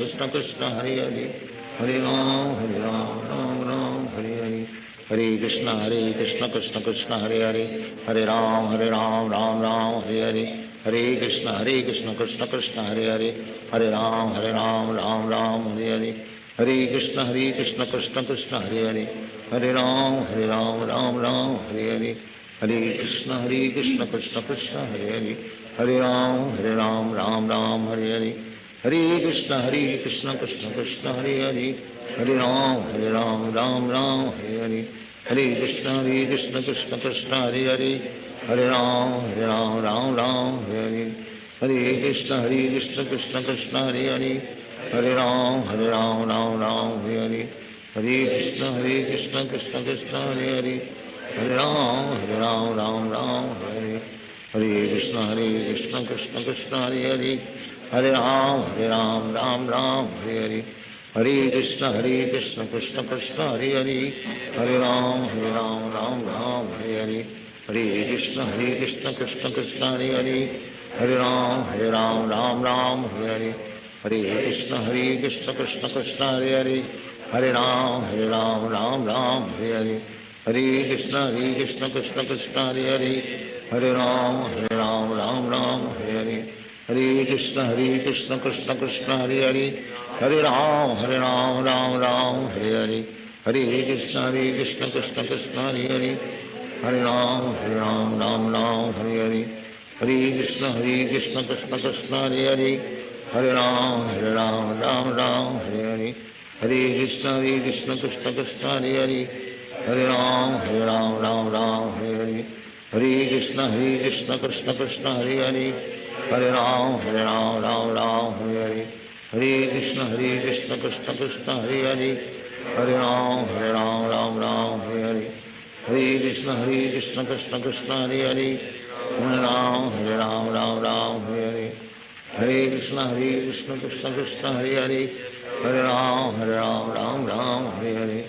Krishna Hare Hare, Hare Ram Ram Hare Hare, Hare Krishna Krishna Krishna Hare Hare, Hare Ram Ram Hare Hare, Hare Krishna Krishna Krishna Hare Hare, Hare Ram Ram Hare Hare, Hare Krishna Krishna Krishna Hare Hare, Hare Ram Ram Hare Hare, Hare Krishna Krishna Krishna Hare Hare, Hare Ram Ram Hare Hare, Hare Krishna Krishna Krishna Hare Hare, Hare Ram Ram Hare Hare, Hare Krishna Krishna Krishna Hare Hare, Hare Ram Ram Hare Hare, Hare Krishna Krishna Krishna Hare Hare, Hare Ram Ram Hare Hare, Hare Krishna Krishna Krishna Hare Hare, Hare Ram Ram Hare Hare, Hare Krishna Krishna Krishna Hare Hare, Hare Ram Ram Hare Hare, Hare Krishna Krishna Krishna Hare Hare, Hare Ram Hare Hare, Hare Krishna Krishna Krishna Hare Hare, Hare Ram Ram Hare Hare, Hare Krishna Krishna Krishna Hare Hare, Hare Ram Ram Hare Hare, Hare Krishna Krishna Krishna Hare Hare, Hare Ram Ram Ram Hare Hare, Hare Krishna Krishna Krishna Hare Hare, Hare Ram Ram Ram Hare Hare, Hare Krishna Krishna Krishna Hare Hare, Hare Ram Ram Ram Hare Hare, Hare Krishna Krishna Krishna Hare Hare, Hare Ram Ram Ram Hare Hare, Hare Krishna Krishna Krishna Hare Hare, Hare Ram Ram Ram Hare Hare, Hare Krishna Krishna Krishna Hare Hare, Hare Ram Ram Ram Hare Hare, Hare Krishna Krishna Krishna Hare Hare, Hare Ram Ram Ram Hare Hare, Hare Krishna Krishna Krishna Hare Hare, Hare Ram Ram Hare Hare, Hare Krishna Krishna Krishna Hare Hare, Hare Ram Ram Hare Hare, Hare Krishna Krishna Krishna Hare Hare, Hare Ram Ram Hare Hare,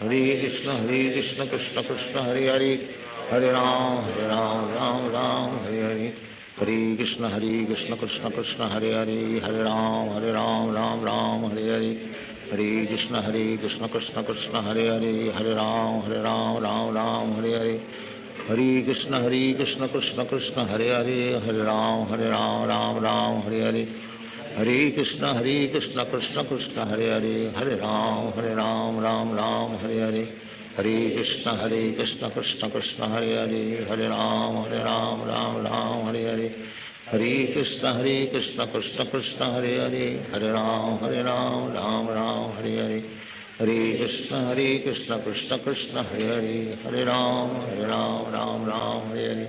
Hare Krishna Krishna Krishna Hare Hare, Hare Ram Ram Hare Hare, Hare Krishna Krishna Krishna Hare Hare, Hare Ram Ram Hare Hare, Hare Krishna Krishna Krishna Hare Hare, Hare Ram Ram Hare Hare, Hare Krishna Krishna Krishna Hare Hare, Hare Ram Ram Hare Hare, Hare Krishna Krishna Krishna Hare Hare, Hare Ram Ram Hare Hare, Hare Krishna Krishna Krishna Hare Hare, Hare Ram Ram Hare Hare, Hare Krishna Krishna Krishna Hare Hare, Hare Ram Ram Hare Hare, Hare Krishna Krishna Krishna Hare Hare, Hare Ram Ram Hare Hare, Hare Krishna Krishna Krishna Hare Hare, Hare Ram Ram Hare Hare, Hare Krishna Krishna Krishna Hare Hare, Hare Ram Ram Hare Hare,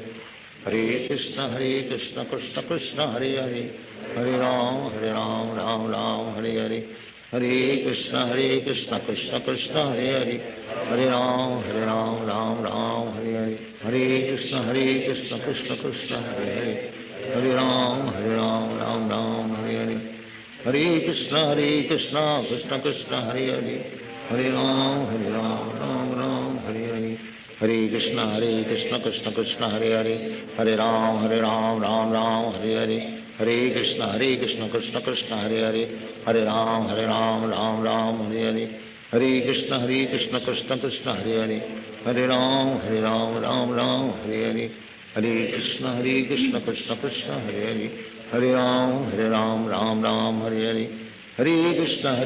Hare Krishna Krishna Krishna Hare Hare, Hare Ram Ram Hare Hare, Hare Krishna Krishna Krishna Hare Hare, Hare Ram Ram Hare Hare, Hare Krishna Krishna Krishna Hare Hare, Hare Ram Ram Hare Hare, Hare Krishna Krishna Krishna Hare Hare, Hare Ram Ram Hare Hare, Hare Krishna Krishna Krishna Hare Hare, Hare Ram Ram Hare Hare, Hare Krishna Krishna Krishna Hare Hare, Hare Ram Ram Hare Hare, Hare Krishna Krishna Krishna Hare Hare, Hare Ram Ram Hare Hare, Hare Krishna Krishna Krishna Hare Hare, Hare Ram Ram Hare Hare, Hare Krishna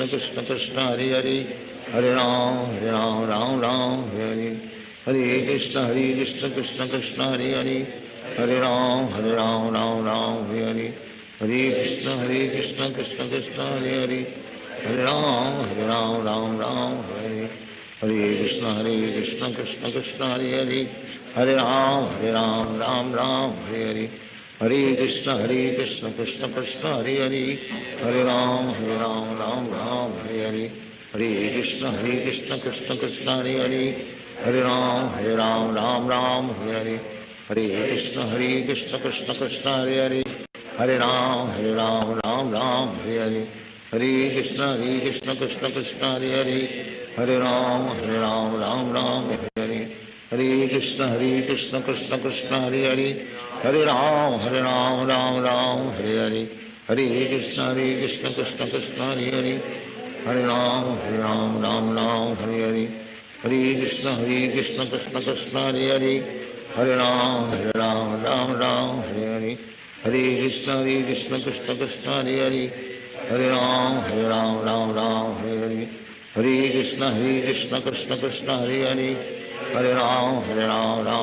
Krishna Krishna Hare Hare, Hare Ram Ram Hare Hare, Hare Krishna Krishna Krishna Hare Hare, Hare Ram Ram Hare Hare, Hare Krishna Krishna Krishna Hare Hare, Hare Ram Ram Hare Hare, Hare Krishna Krishna Krishna Hare Hare, Hare Ram Ram Hare Hare, Hare Krishna Krishna Krishna Hare Hare, Hare Ram Ram Hare Hare, Hare Krishna Krishna Krishna Hare Hare, Hare Ram Ram Hare Hare, Hare Krishna Krishna Krishna Hare Hare, Hare Ram Ram Hare Hare, Hare Krishna Krishna Krishna Hare Hare, Hare Ram Ram Hare Hare, Hare Krishna Krishna Krishna Hare Hare, Hare Ram Ram Hare Hare, Hare Krishna Krishna Krishna Hare Hare, Hare Ram Ram Hare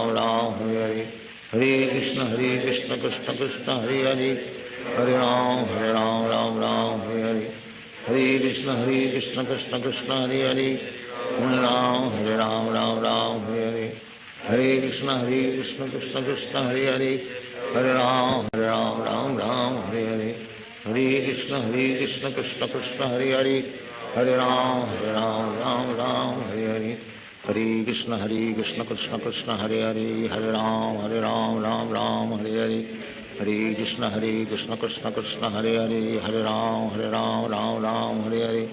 Hare, Hare Krishna Krishna Krishna Hare Hare, Hare Ram Ram Hare Hare, Hare Krishna Krishna Krishna Hare Hare, Hare Ram Ram Hare Hare, Hare Krishna Krishna Krishna Hare Hare, Hare Ram Ram Hare Hare, Hare Krishna Krishna Krishna Hare Hare, Hare Ram Ram Hare Hare, Hare Krishna Krishna Krishna Hare Hare, Hare Ram Ram Hare Hare, Hare Krishna Krishna Krishna Hare Hare, Hare Ram Ram Hare Hare, Hare Krishna Krishna Krishna Hare Hare, Hare Ram Ram Hare Hare,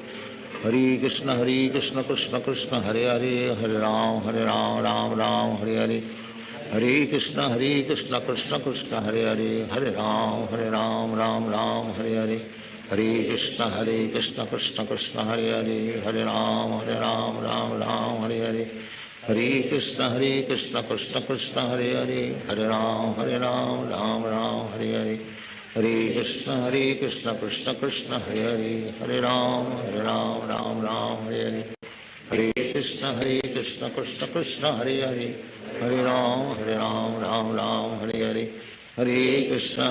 Hare Krishna Krishna Krishna Hare Hare, Hare Ram Ram Hare Hare, Hare Krishna Krishna Krishna Hare Hare, Hare Ram Ram Hare Hare, Hare Krishna Krishna Krishna Hare Hare, Hare Ram Ram Ram Hare Hare, Hare Krishna Krishna Krishna Hare Hare, Hare Ram Ram Ram Hare Hare, Hare Krishna Krishna Hare Hare, Hare Ram Ram Ram Hare Hare, Hare Krishna Krishna Hare Hare, Hare Ram Ram Hare Hare, Hare Krishna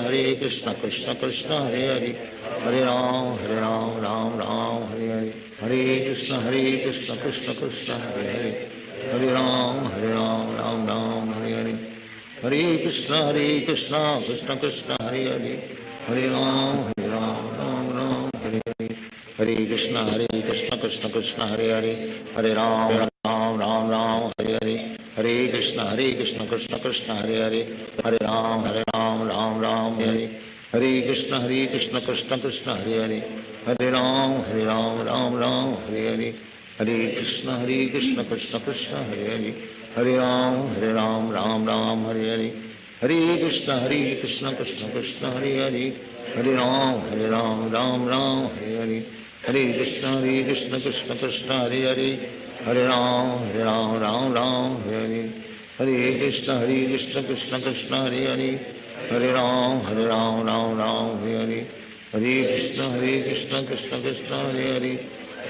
Krishna Hare Hare, Hare Ram Ram Hare Hare, Hare Krishna Krishna Hare Hare, Hare Ram Ram Hare Hare, Hare Krishna Krishna Krishna Hare Hare, Hare Ram Ram Hare Hare, Hare Krishna Krishna Krishna Hare Hare, Hare Ram Ram Hare Hare, Hare Krishna Krishna Krishna Hare Hare, Hare Ram Ram Hare Hare, Hare Krishna Krishna Krishna Hare Hare, Hare Ram Ram Hare Hare, Hare Krishna Krishna Krishna Hare Hare, Hare Ram Ram Hare Hare, Hare Krishna Krishna Krishna Hare Hare, Hare Ram Ram Hare Hare, Hare Krishna Krishna Krishna Hare Hare, Hare Ram Ram Hare Hare, Hare Krishna Krishna Krishna Hare Hare, Hare Ram Ram Hare Hare, Hare Krishna Krishna Krishna Hare Hare, Hare Ram Ram Hare Hare, Hare Krishna Krishna Krishna Hare Hare,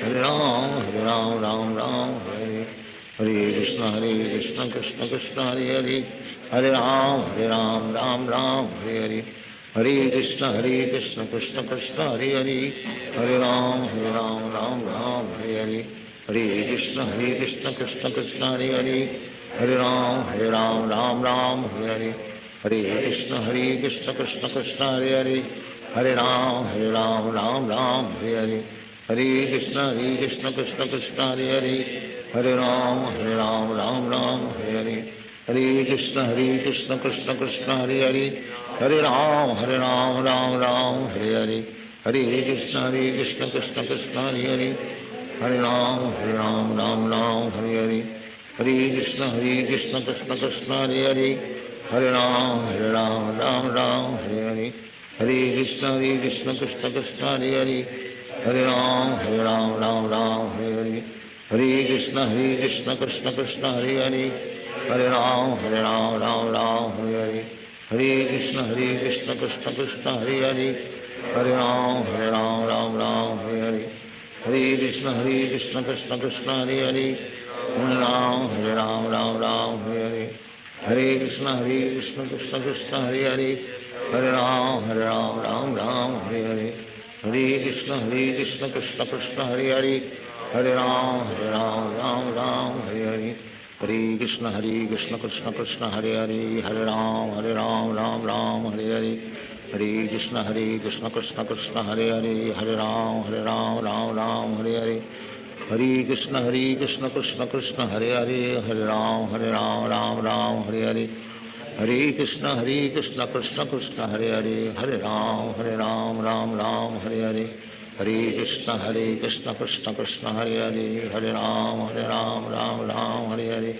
Hare Ram Ram Hare Hare, Hare Krishna Krishna Krishna Hare Hare, Hare Ram Ram Hare Hare, Hare Krishna Krishna Krishna Hare Hare, Hare Ram Ram Hare Hare, Hare Krishna Krishna Krishna Hare Hare, Hare Ram Ram Hare Hare, Hare Krishna Krishna Krishna Hare Hare, Hare Ram Ram Hare Hare, Hare Krishna Krishna Krishna Hare Hare, Hare Ram Ram Hare Hare, Hare Krishna Krishna Krishna Hare Hare, Hare Ram Ram Hare Hare, Hare Krishna Krishna Krishna Hare Hare, Hare Ram Ram Hare Hare, Hare Krishna Krishna Krishna Hare Hare, Hare Ram Ram Hare Hare, Hare Krishna Krishna Krishna Hare Hare, Hare Ram Ram Hare Hare, Hare Krishna Krishna Krishna Hare Hare, Hare Ram Ram Hare Hare, Hare Krishna Krishna Krishna Hare Hare, Hare Ram Ram Hare Hare, Hare Krishna Krishna Krishna Hare Hare, Hare Ram Ram Hare Hare, Hare Krishna Krishna Krishna Hare Hare, Hare Ram Ram Hare Hare, Hare Krishna Krishna Krishna Hare Hare, Hare Ram Ram Hare Hare, Hare Krishna Krishna Krishna Hare Hare, Hare Ram Ram Hare Hare, Hare Krishna Krishna Krishna Hare Hare, Hare Ram Ram Hare Hare, Hare Krishna Krishna Krishna Hare Hare, Hare Ram Ram Hare Hare, Hare Krishna Krishna Krishna Hare Hare, Hare Ram Ram Hare Hare, Hare Krishna Krishna Krishna Hare Hare, Hare Ram Ram Hare Hare, Hare Krishna Krishna Krishna Hare Hare, Hare Ram Ram Hare Hare, Hare Krishna Krishna Krishna Hare Hare, Hare Ram Ram Hare Hare,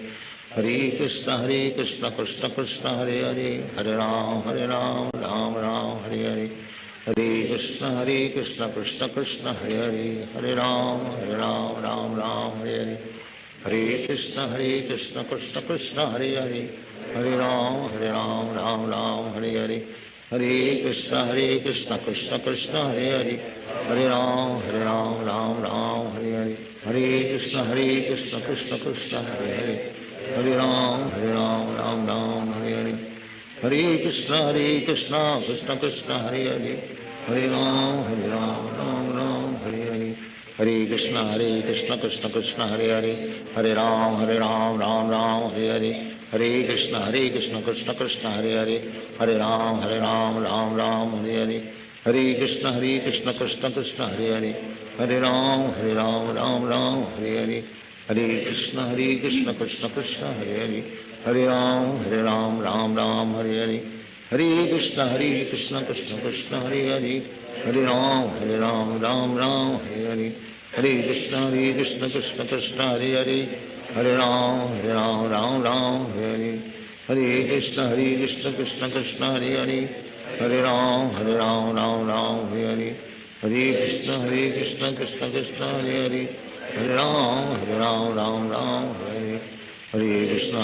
Hare Krishna Krishna Krishna Hare Hare, Hare Ram Ram Hare Hare, Hare Krishna Krishna Krishna Hare Hare, Hare Ram Ram Hare Hare, Hare Krishna Krishna Krishna Hare Hare, Hare Ram Hare Hare, Hare Krishna Krishna Krishna Hare Hare, Hare Ram Ram Hare Hare, Hare Krishna Krishna Krishna Hare Hare, Hare Ram Ram Hare Hare, Hare Krishna Krishna Krishna Hare Hare, Hare Ram Ram Hare Hare, Hare Krishna Krishna Krishna Hare Hare, Hare Ram Ram Hare Hare, Hare Krishna Krishna Krishna Hare Hare, Hare Ram Ram Hare Hare, Hare Krishna Krishna Krishna Hare Hare, Hare Ram Ram Hare Hare, Hare Krishna Krishna Krishna Hare Hare, Hare Ram Ram Hare Hare, Hare Krishna Krishna Krishna Hare Hare Hare Ram Ram Ram Hare Hare Krishna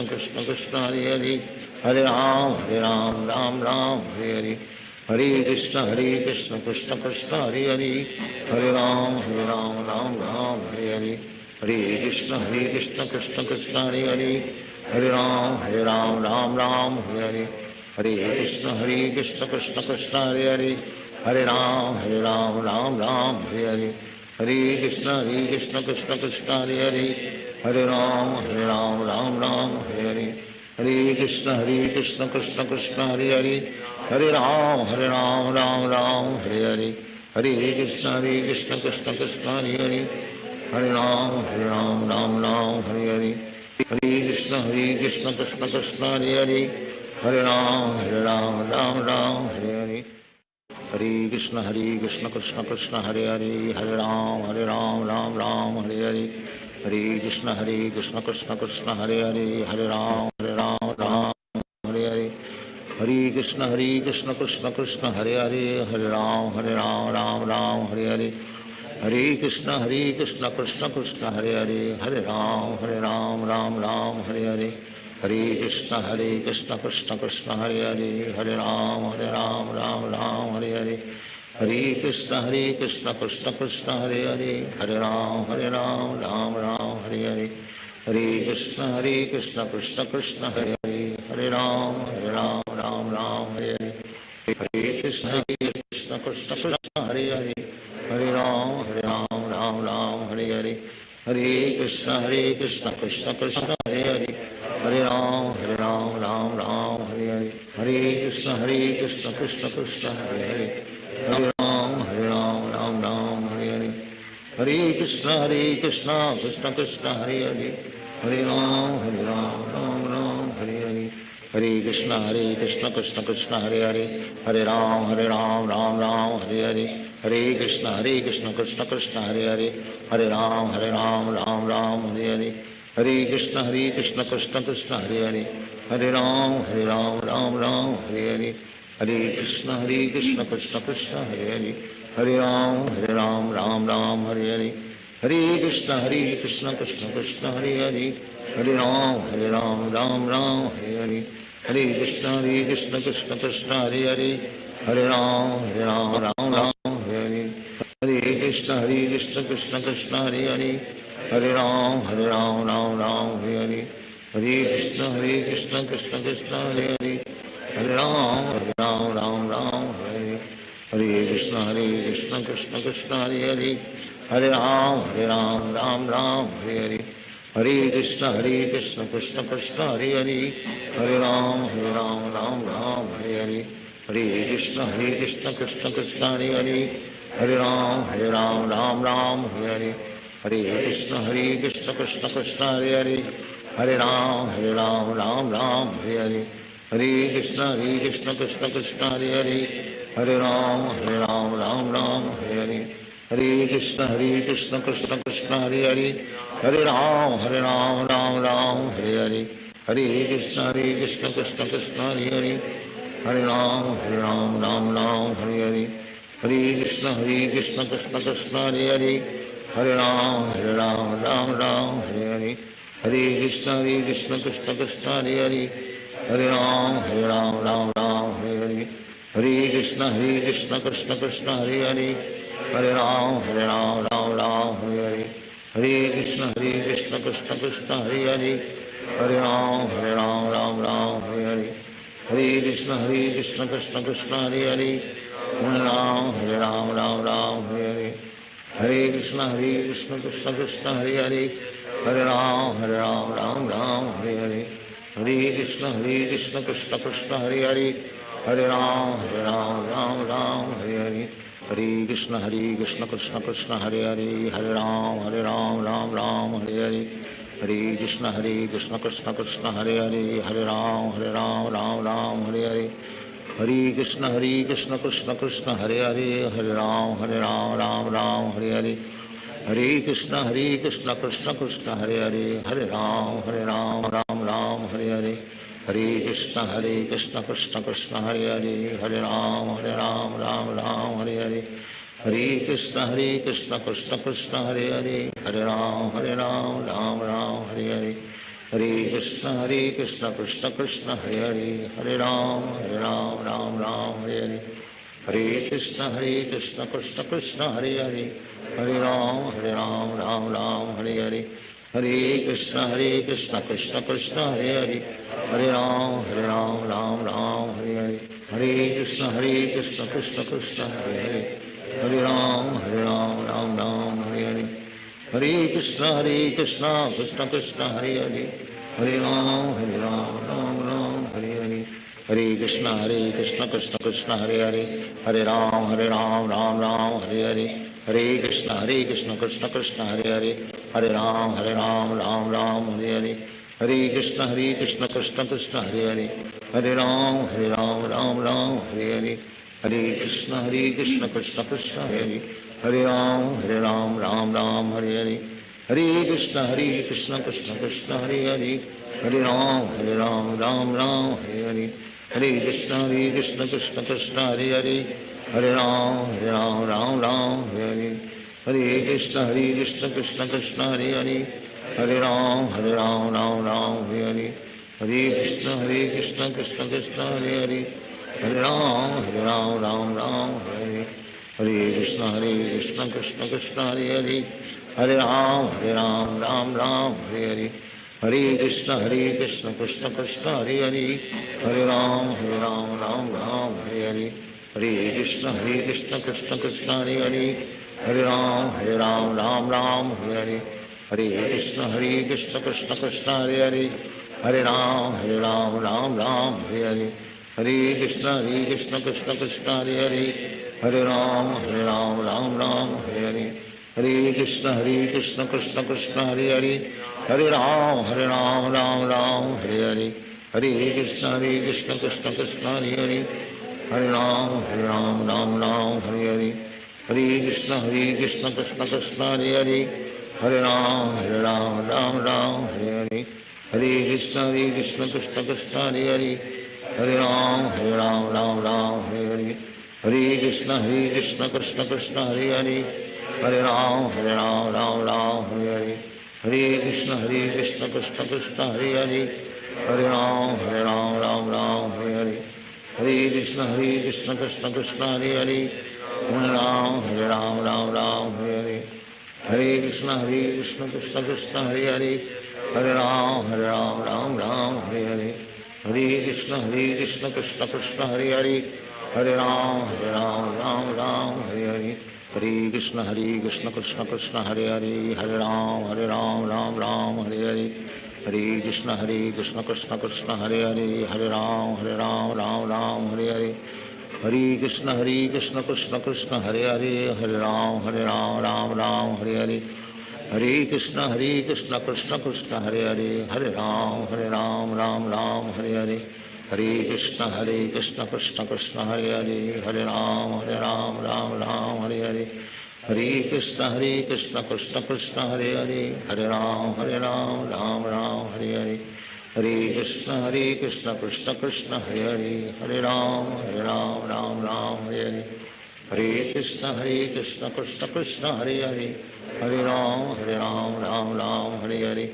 Krishna Krishna Hare Hare Hare Ram Ram Hare Hare Hare Krishna Krishna Krishna Hare Hare Hare Ram Ram Hare Hare Hare Krishna Krishna Krishna Hare Hare Hare Ram Ram Hare Hare Hare Krishna Krishna Krishna Hare Hare Hare Ram Ram Hare Hare Hare Krishna Krishna Krishna Hare Hare Hare Ram Ram Hare Hare Hare Krishna Krishna Krishna Hare Hare Hare Ram Ram Hare Hare Hare Krishna Krishna Krishna Hare Hare Hare Ram Ram Hare Hare Hare Krishna Krishna Krishna Hare Hare Hare Ram Ram Hare Hare Hare Krishna Krishna Krishna Hare Hare Hare Ram Ram Hare Hare Hare Krishna Krishna Krishna Hare Hare Hare Ram Ram Hare Hare Hare Krishna Krishna Krishna Hare Hare Hare Ram Ram Hare Hare Hare Krishna Krishna Krishna Hare Hare Hare Ram Ram Hare Hare Hare Krishna Krishna Krishna Hare Hare Hare Ram Ram Hare Hare Hare Krishna Krishna Krishna Hare Hare Hare Ram Ram Hare Hare Hare Krishna Krishna Krishna Hare Hare Hare Ram Ram Hare Hare Hare Krishna Krishna Krishna Hare Hare Hare Ram Ram Hare Hare Hare Krishna Krishna Krishna Hare Hare Hare Ram Ram Hare Hare Hare Krishna Krishna Krishna Hare Hare Hare Ram Ram Hare Hare Hare Krishna Krishna Krishna Hare Hare Hare Ram Hare Hare Hare Krishna Krishna Krishna Hare Hare Hare Ram Ram Hare Hare Hare Krishna Krishna Krishna Hare Hare Hare Ram Ram Hare Hare Hare Krishna Krishna Krishna Hare Hare Hare Ram Ram Hare Hare Hare Krishna Krishna Krishna Hare Hare Hare Ram Ram Hare Hare Hare Krishna Krishna Krishna Hare Hare Hare Ram Ram Hare Hare Hare Krishna Krishna Krishna Hare Hare Hare Ram Ram Hare Hare Hare Krishna Krishna Krishna Hare Hare Hare Ram Ram Hare Hare Hare Krishna Krishna Krishna Hare Hare Hare Ram Ram Hare Hare Hare Krishna Krishna Krishna Hare Hare Hare Ram Ram Hare Hare Hare Krishna Krishna Krishna Hare Hare Hare Ram Ram Hare Hare Hare Krishna Krishna Krishna Hare Hare Hare Ram Ram Hare Hare Hare Krishna Krishna Krishna Hare Hare Hare Ram Ram Hare Hare Hare Krishna Krishna Krishna Hare Hare Hare Ram Ram Hare Hare Hare Krishna Krishna Krishna Hare Hare Hare Ram Hare Hare Hare Krishna Krishna Krishna Hare Hare Hare Ram Hare Hare Hare Krishna Krishna Krishna Hare Hare Hare Ram Hare Hare Hare Krishna Krishna Krishna Hare Hare Hare Ram Hare Hare Hare Krishna Krishna Krishna Hare Hare Hare Ram Hare Hare Hare Krishna Krishna Krishna Hare Hare Hare Ram Hare Hare Hare Krishna Krishna Krishna Hare Hare Hare Ram Hare Hare Hare Krishna Krishna Krishna Hare Hare Hare Ram Hare Hare Hare Krishna Krishna Krishna Hare Hare Hare Ram Hare Hare Hare Krishna Krishna Krishna Hare Hare Hare Ram Hare Hare Hare Krishna Krishna Krishna Hare Hare Hare Ram Hare Hare Hare Krishna Krishna Krishna Hare Hare Hare Ram Hare Hare Hare Krishna Krishna Krishna Hare Hare Hare Ram Ram Hare Hare Hare Krishna Krishna Krishna Hare Hare Hare Ram Ram Ram Hare Hare Hare Krishna Krishna Krishna Hare Hare Hare Ram Ram Ram Hare Hare Hare Krishna Krishna Krishna Hare Hare Hare Ram Ram Ram Hare Hare Hare Krishna Krishna Krishna Hare Hare Hare Ram Ram Ram Hare Hare Hare Krishna Krishna Krishna Hare Hare Hare Ram Ram Ram Hare Hare Hare Krishna Krishna Krishna Hare Hare Hare Ram Ram Ram Hare Hare Hare Krishna Krishna Krishna Hare Hare Hare Ram Ram Ram Hare Hare Hare Krishna Krishna Krishna Hare Hare Hare Ram Ram Ram Hare Hare Hare Krishna Krishna Krishna Hare Hare Hare Ram Ram Ram Hare Hare Hare Krishna Krishna Krishna Hare Hare Hare Ram Ram Ram Hare Hare Hare Krishna Krishna Krishna Hare Hare Hare Ram Ram Ram Hare Hare Hare Krishna Krishna Krishna Hare Hare Hare Ram Ram Ram Hare Hare Hare Krishna Krishna Krishna Hare Hare Hare Ram Ram Ram Hare Hare Hare Krishna Krishna Krishna Hare Hare Hare Ram Ram Ram Hare Hare Hare Krishna Krishna Krishna Hare Hare Hare Ram Ram Ram Hare Hare Hare Krishna Krishna Krishna Hare Hare Hare Ram Ram Ram Hare Hare Hare Krishna Krishna Krishna Hare Hare Hare Ram Ram Ram Hare Hare Hare Krishna Krishna Krishna Hare Hare Hare Ram Ram Ram Hare Hare Hare Krishna Krishna Krishna Hare Hare Hare Ram Ram Ram Hare Hare Hare Krishna Krishna Krishna Hare Hare Hare Ram Ram Ram Hare Hare Hare Krishna Krishna Krishna Hare Hare Hare Ram Ram Ram Hare Hare Hare Krishna Krishna Krishna Hare Hare Hare Ram Ram Ram Hare Hare Hare Krishna Krishna Krishna Hare Hare Hare Ram Ram Ram Hare Hare Hare Krishna Krishna Krishna Hare Hare Hare Ram Ram Ram Hare Hare Hare Krishna Krishna Krishna Hare Hare Hare Ram Ram Ram Hare Hare Hare Krishna Krishna Krishna Hare Hare Hare Ram Ram Ram Hare Hare Hare Krishna Krishna Krishna Hare Hare Hare Ram Ram Ram Hare Hare Hare Krishna Krishna Krishna Hare Hare Hare Ram Ram Ram Hare Hare Hare Krishna Krishna Krishna Hare Hare Hare Ram Ram Ram Hare Hare Hare Krishna Krishna Krishna Hare Hare Hare Ram Ram Ram Hare Hare Hare Krishna Krishna Krishna Hare Hare Hare Ram Ram Ram Hare Hare Hare Krishna Krishna Krishna Hare Hare Hare Ram Ram Ram Hare Hare Hare Krishna Krishna Krishna Hare Hare Hare Ram Ram Ram Hare Hare Hare Krishna Krishna Krishna Hare Hare Hare Ram Ram Ram Hare Hare Hare Krishna Krishna Krishna Hare Hare Hare Ram Ram Ram Hare Hare Hare Krishna Krishna Krishna Hare Hare Hare Ram Ram Ram Hare Hare Hare Krishna Krishna Krishna Hare Hare Hare Ram Ram Ram Hare Hare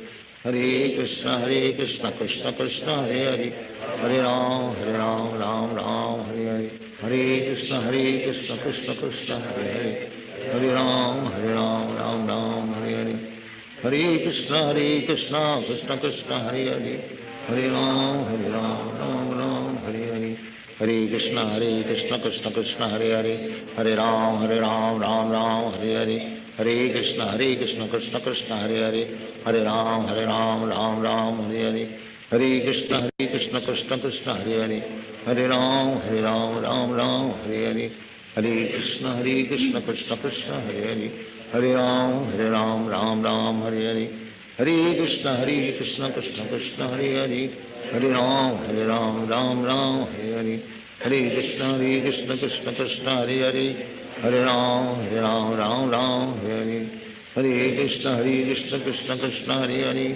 Hare Krishna Krishna Krishna Hare Hare Hare Ram Ram Ram Hare Hare Hare Krishna Krishna Krishna Hare Hare Hare Ram Ram Ram Hare Hare Hare Krishna Krishna Krishna Hare Hare Hare Ram Ram Ram Hare Hare Hare Krishna Krishna Krishna Hare Hare Hare Ram Ram Ram Hare Hare Hare Krishna Krishna Krishna Hare Hare Hare Ram Ram Ram Hare Hare Hare Krishna Krishna Krishna Hare Hare Hare Ram Ram Ram Hare Hare Hare Krishna Krishna Krishna Hare Hare Hare Ram Ram Ram Hare Hare Hare Krishna Krishna Krishna Hare Hare Hare Ram Ram Ram Hare Hare Hare Krishna Krishna Krishna Hare Hare Hare Ram Ram Ram Hare Hare Hare Krishna Krishna Krishna Hare Hare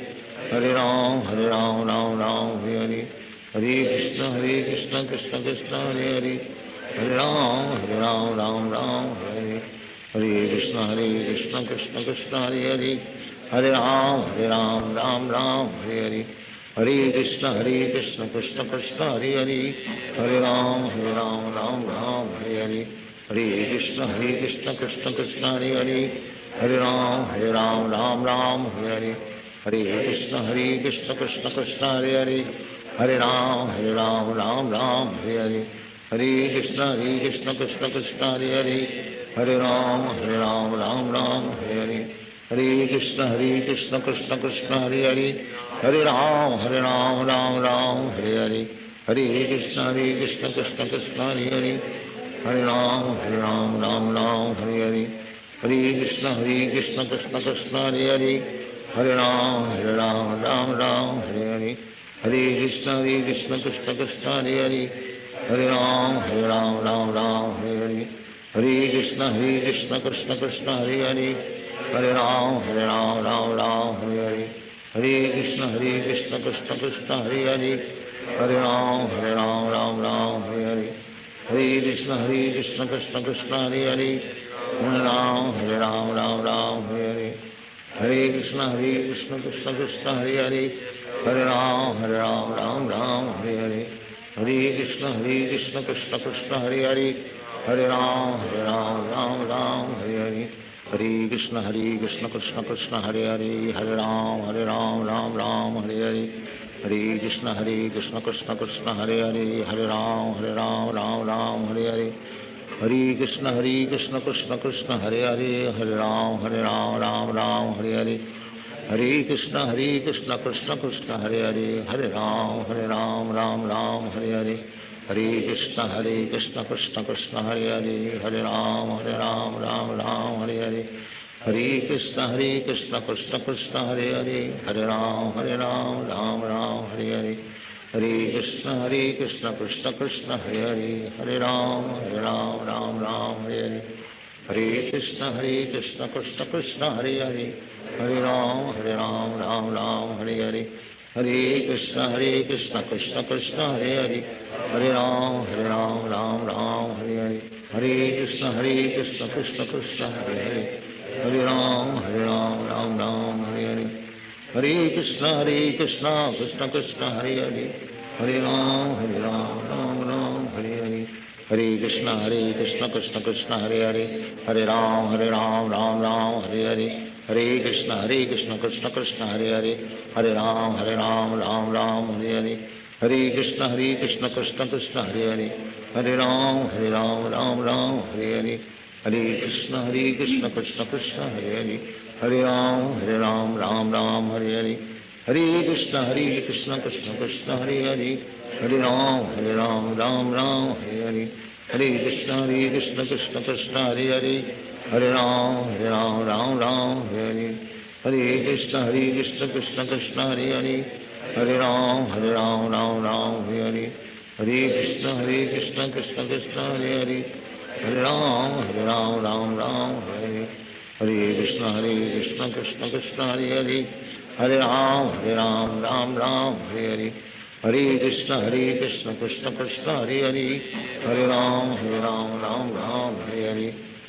Hare Ram Ram Ram Hare Hare Hare Krishna Krishna Krishna Hare Hare Hare Ram Ram Ram Hare Hare Krishna Krishna Krishna Hare Hare Hare Ram Ram Ram Hare Hare Hare Krishna Krishna Krishna Hare Hare Hare Ram Ram Ram Hare Hare Hare Krishna Krishna Krishna Hare Hare Hare Ram Ram Hare Hare Hare Krishna Krishna Krishna Hare Hare Hare Ram Ram Hare Hare Hare Krishna Krishna Krishna Hare Hare Hare Ram Ram Ram Hare Hare Hare Krishna Krishna Krishna Hare Hare Hare Ram Ram Ram Hare Hare Hare Krishna Krishna Krishna Hare Hare Hare Ram Ram Ram Hare Hare Hare Krishna Krishna Krishna Hare Hare Hare Ram Ram Hare Hare Hare Krishna Krishna Krishna Hare Hare Hare Ram Ram Hare Hare Hare Krishna Krishna Krishna Hare Hare Hare Ram Ram Hare Hare Hare Krishna Krishna Krishna Hare Hare Hare Ram Ram Hare Hare Hare Krishna Krishna Krishna Hare Hare Hare Ram Ram Hare Hare Hare Krishna Krishna Krishna Hare Hare Hare Ram Ram Hare Hare Hare Krishna Krishna Krishna Hare Hare Hare Ram Ram Hare Hare Hare Krishna Krishna Krishna Hare Hare Hare Ram Ram Hare Hare Hare Krishna Krishna Krishna Hare Hare Hare Ram Ram Hare Hare Hare Krishna Krishna Krishna Hare Hare Hare Ram Ram Hare Hare Hare Krishna Krishna Krishna Hare Hare Hare Ram Ram Hare Hare Hare Krishna Krishna Krishna Hare Hare Hare Ram Ram Hare Hare Hare Krishna Krishna Krishna Hare Hare Hare Ram Ram Hare Hare Hare Krishna Krishna Krishna Hare Hare Hare Ram Ram Hare Hare Hare Krishna Krishna Krishna Hare Hare Hare Ram Ram Hare Hare Hare Krishna Krishna Krishna Hare Hare Hare Ram Ram Hare Hare Hare Krishna Krishna Krishna Hare Hare Hare Ram Ram Hare Hare Hare Krishna Krishna Krishna Hare Hare Hare Ram Ram Hare Hare Hare Krishna Krishna Krishna Hare Hare Hare Ram Ram Hare Hare Hare Krishna Krishna Krishna Hare Hare Hare Ram Ram Hare Hare Hare Krishna Krishna Krishna Hare Hare Hare Ram Ram Hare Hare Hare Krishna Krishna Krishna Hare Hare Hare Ram Ram Hare Hare Hare Krishna Krishna Krishna Hare Hare Hare Ram Ram Hare Hare Hare Krishna Krishna Krishna Hare Hare Hare Ram Ram Hare Hare Hare Krishna Krishna Krishna Hare Hare Hare Ram Ram Hare Hare Hare Krishna Krishna Krishna Hare Hare Hare Ram Ram Hare Hare Hare Krishna Krishna Krishna Hare Hare Hare Ram Ram Hare Hare Hare Krishna Krishna Krishna Hare Hare Hare Ram Ram Hare Hare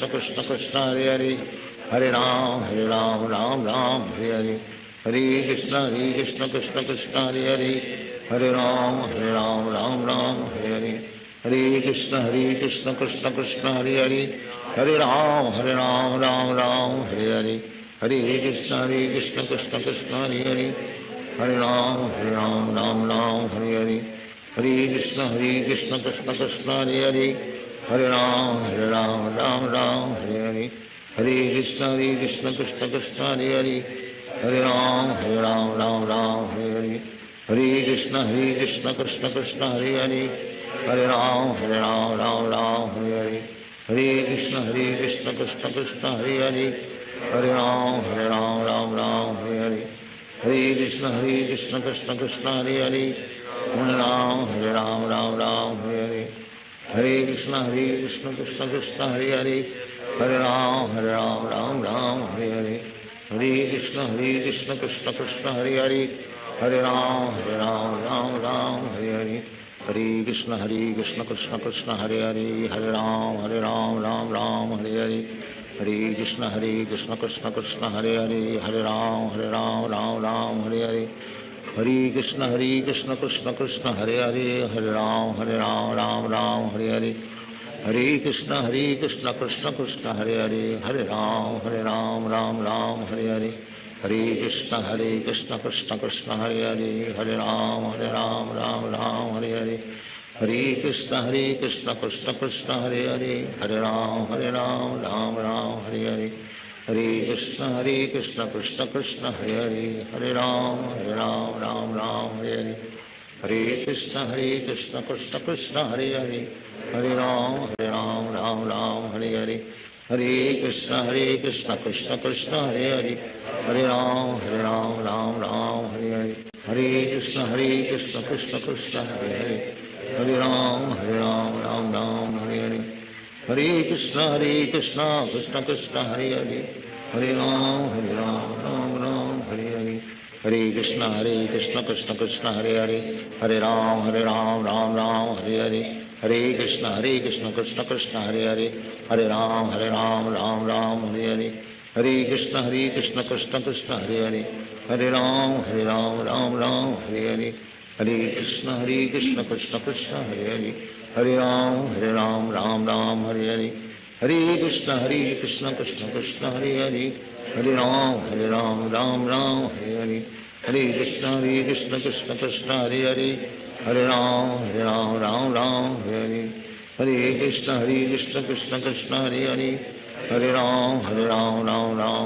Hare Krishna Krishna Krishna Hare Hare Hare Ram Ram Hare Hare Hare Krishna Krishna Krishna Hare Hare Hare Ram Ram Hare Hare Hare Krishna Krishna Krishna Hare Hare Hare Ram Ram Hare Hare Hare Krishna Krishna Krishna Hare Hare Hare Ram Ram Hare Hare Hare Krishna Krishna Krishna Hare Hare Hare Ram Ram Hare Hare Hare Krishna Krishna Krishna Hare Hare Hare Ram Ram Hare Hare Hare Krishna Krishna Krishna Hare Hare Hare Ram Ram Hare Hare Hare Krishna Krishna Krishna Hare Hare Hare Ram Ram Hare Hare Hare Krishna Krishna Krishna Hare Hare Hare Ram Ram Hare Hare Hare Krishna Krishna Krishna Hare Hare Hare Ram Ram Hare Hare Hare Krishna Krishna Krishna Hare Hare Hare Ram, Ram Ram, Hare Hare, Hare Krishna, Krishna Krishna, Hare Hare, Hare Ram, Ram Ram, Hare Hare, Hare Krishna, Krishna Krishna, Hare Hare, Hare Ram, Ram Ram, Hare Hare, Hare Krishna, Krishna Krishna, Hare Hare, Hare Ram, Ram Hare Hare, Hare Krishna, Krishna Krishna, Hare Hare, Hare Ram, Ram Hare Hare, Hare Krishna, Krishna Krishna, Hare Hare, Hare Ram, Ram Hare Hare, Hare Krishna, Krishna Krishna, Hare Hare, Hare Ram, Ram Hare Hare, Hare Krishna, Krishna Krishna, Hare Hare, Hare Ram, Ram Hare Hare, Hare Krishna, Krishna Krishna, Hare Hare, Hare Ram, Ram Hare Hare, Hare Krishna, Krishna Krishna, Hare Hare, Hare Ram, Ram Hare Hare, Hare Krishna, Krishna Krishna, Hare Hare, Hare Ram, Ram Hare Hare, Hare Krishna, Krishna Krishna, Hare Hare, Hare Ram, Ram Hare Hare, Hare Krishna, Krishna Krishna, Hare Hare, Hare Ram, Hare Hare, Hare Krishna, Krishna Krishna, Hare Hare, Hare Ram, Ram Hare Hare, Hare Krishna, Krishna Krishna, Hare Hare, Hare Ram, Ram Hare Hare, Hare Krishna, Krishna Krishna, Hare Hare, Hare Ram, Ram Hare Hare, Hare Krishna, Krishna Krishna, Hare Hare, Hare Ram, Ram Hare Hare, Hare Krishna, Krishna Krishna, Hare Hare, Hare Ram, Ram Hare Hare, Hare Krishna, Krishna Krishna, Hare Hare, Hare Ram, Ram Hare Hare, Hare Krishna, Krishna Krishna, Hare Hare, Hare Ram, Ram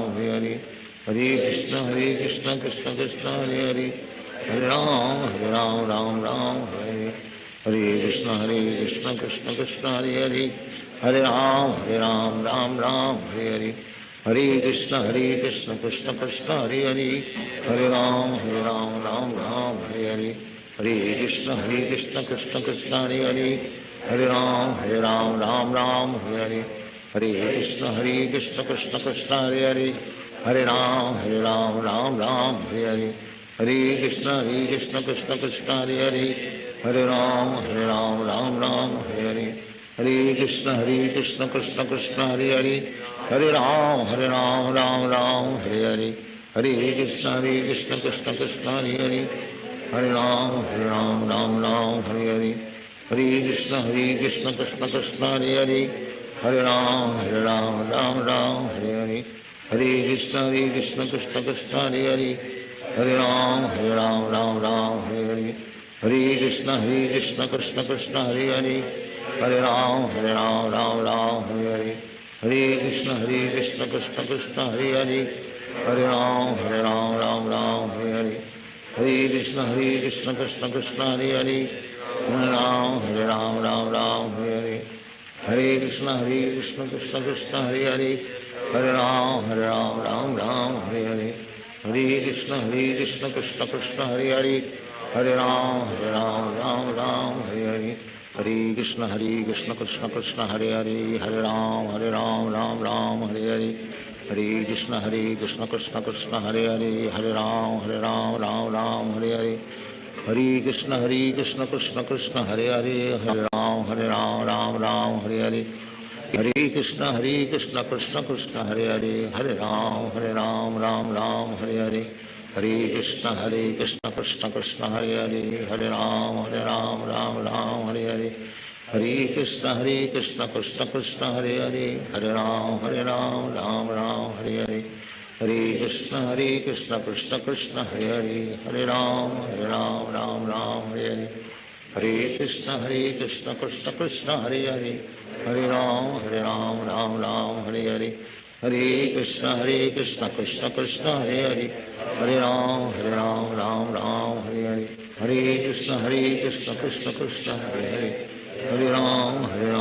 Hare Hare, Hare Krishna, Krishna Krishna, Hare Hare, Hare Ram, Ram Hare Hare, Hare Krishna, Krishna Krishna, Hare Hare, Hare Ram, Ram Hare Hare, Hare Krishna, Krishna Krishna, Hare Hare, Hare Ram, Hare Hare, Hare Krishna, Krishna Krishna, Hare Hare, Hare Ram, Hare Hare, Hare Krishna, Krishna Krishna, Hare Hare, Hare Ram, Hare Hare, Hare Krishna, Krishna Krishna, Hare Hare, Hare Ram, Hare Hare, Hare Krishna, Krishna Krishna, Hare Hare, Hare Ram, Ram Hare Hare, Hare Krishna, Krishna Krishna, Hare Hare, Hare Ram, Ram Hare Hare, Hare Krishna, Krishna Krishna, Hare Hare, Hare Ram, Hare Hare, Hare Krishna, Krishna Krishna, Hare Hare, Hare Ram, Hare Hare, Hare Krishna, Krishna Krishna, Hare Hare, Hare Ram, Hare Hare, Hare Krishna, Krishna Krishna, Hare Hare, Hare Ram, Hare Hare, Hare Krishna, Krishna Krishna, Hare Hare, Hare Ram, Hare Hare, Hare Krishna, Krishna Krishna, Hare Hare, Hare Ram, Hare Hare, Hare Krishna, Krishna Krishna, Hare Hare, Hare Ram, Hare Hare, Hare Krishna, Krishna Krishna, Hare Hare, Hare Ram, Hare Hare, Hare Krishna, Krishna Krishna, Hare Hare, Hare Ram, Hare Hare, Hare Krishna, Krishna Krishna, Hare Hare, Hare Ram, Hare Hare, Hare Krishna, Krishna Krishna, Hare Hare, Hare Ram, Hare Hare, Hare Krishna, Krishna Krishna, Hare Hare, Hare Ram, Hare Hare, Hare Krishna, Krishna Krishna, Hare Hare, Hare Ram, Hare Hare, Hare Krishna, Krishna Krishna, Hare Hare, Hare Ram, Hare Hare, Hare Krishna, Krishna Krishna, Hare Hare, Hare Ram, Hare Hare, Hare Krishna, Krishna Krishna, Hare Hare, Hare Ram, Hare Hare, Hare Krishna, Krishna Krishna, Hare Hare, Hare Ram, Hare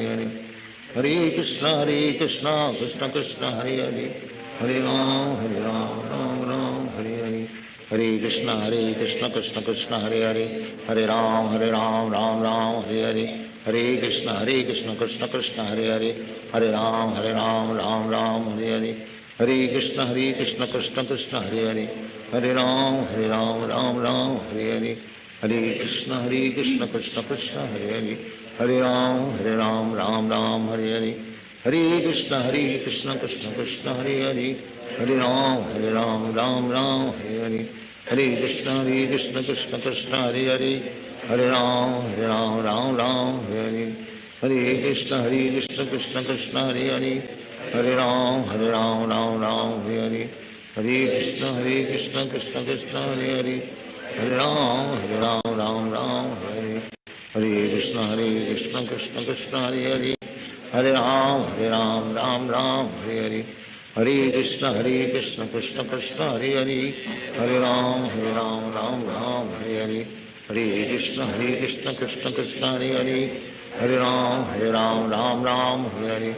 Hare, Hare Krishna, Krishna Krishna, Hare Hare, Hare Ram, Hare Hare, Hare Krishna, Krishna Krishna, Hare Hare, Hare Ram, Hare Hare, Hare Krishna Krishna Krishna Hare Hare Hare Ram Ram Ram Hare Hare Hare Krishna Krishna Krishna Hare Hare Hare Ram Ram Hare Hare Hare Krishna Krishna Krishna Hare Hare Hare Ram Ram Hare Hare Hare Krishna Krishna Krishna Hare Hare Hare Ram Ram Hare Hare Hare Krishna Krishna Krishna Hare Hare Hare Ram Ram Hare Hare Hare Krishna Krishna Krishna Hare Hare Hare Ram Ram Hare Hare Hare Krishna Krishna Krishna Hare Hare Hare Ram Ram Hare Hare Krishna Krishna Krishna Hare Hare Hare Ram Ram Hare Hare Hare Krishna Krishna Krishna Hare Hare Hare Ram Ram Hare Hare Hare Krishna Krishna Krishna Hare Hare Hare Ram Ram Hare Hare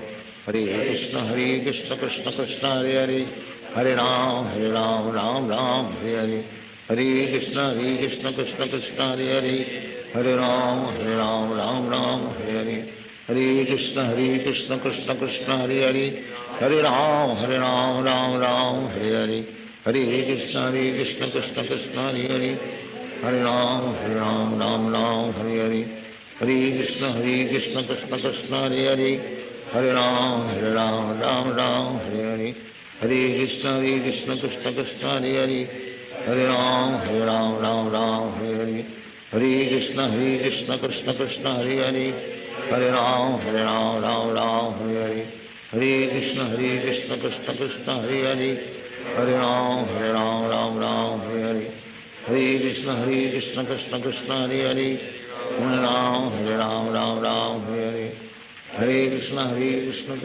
Hare Krishna Krishna Krishna Hare Hare Hare Ram Ram Hare Hare Hare Krishna Krishna Krishna Hare Hare Hare Ram Ram Hare Hare Hare Krishna Krishna Krishna Hare Hare Hare Ram Ram Hare Hare Hare Krishna Krishna Krishna Hare Hare Hare Ram Ram Hare Hare Hare Krishna Krishna Krishna Hare Hare Hare Ram Ram Hare Hare Hare Krishna Krishna Krishna Hare Hare Hare Ram Ram Hare Hare Hare Krishna Krishna Krishna Hare Hare Hare Ram Ram Hare Hare Hare Krishna Krishna Krishna Hare Hare Hare Ram Ram Hare Hare Hare Krishna Krishna Krishna Hare Hare Hare Ram Hare Hare Hare Krishna Krishna Krishna Hare Hare Hare Ram Ram Hare Hare Hare Krishna Krishna Krishna Hare Hare Hare Ram Ram Hare Hare Hare Krishna Krishna Krishna Hare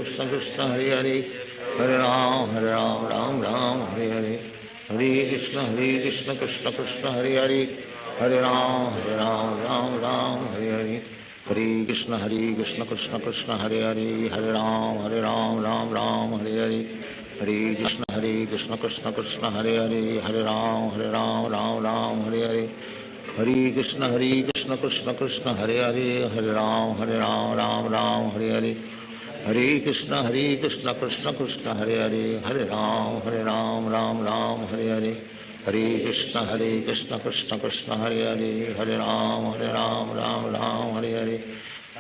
Hare Hare Ram Ram Hare Hare Hare Krishna Krishna Krishna Hare Hare Hare Ram Ram Hare Hare Hare Krishna Krishna Krishna Hare Hare Hare Ram Ram Hare Hare Hare Krishna Krishna Krishna Hare Hare Hare Ram Ram Hare Hare Hare Krishna Krishna Krishna Hare Hare Hare Ram Ram Hare Hare Hare Krishna Krishna Krishna Hare Hare Hare Ram Ram Hare Hare Hare Krishna Krishna Krishna Hare Hare Hare Ram Ram Hare Hare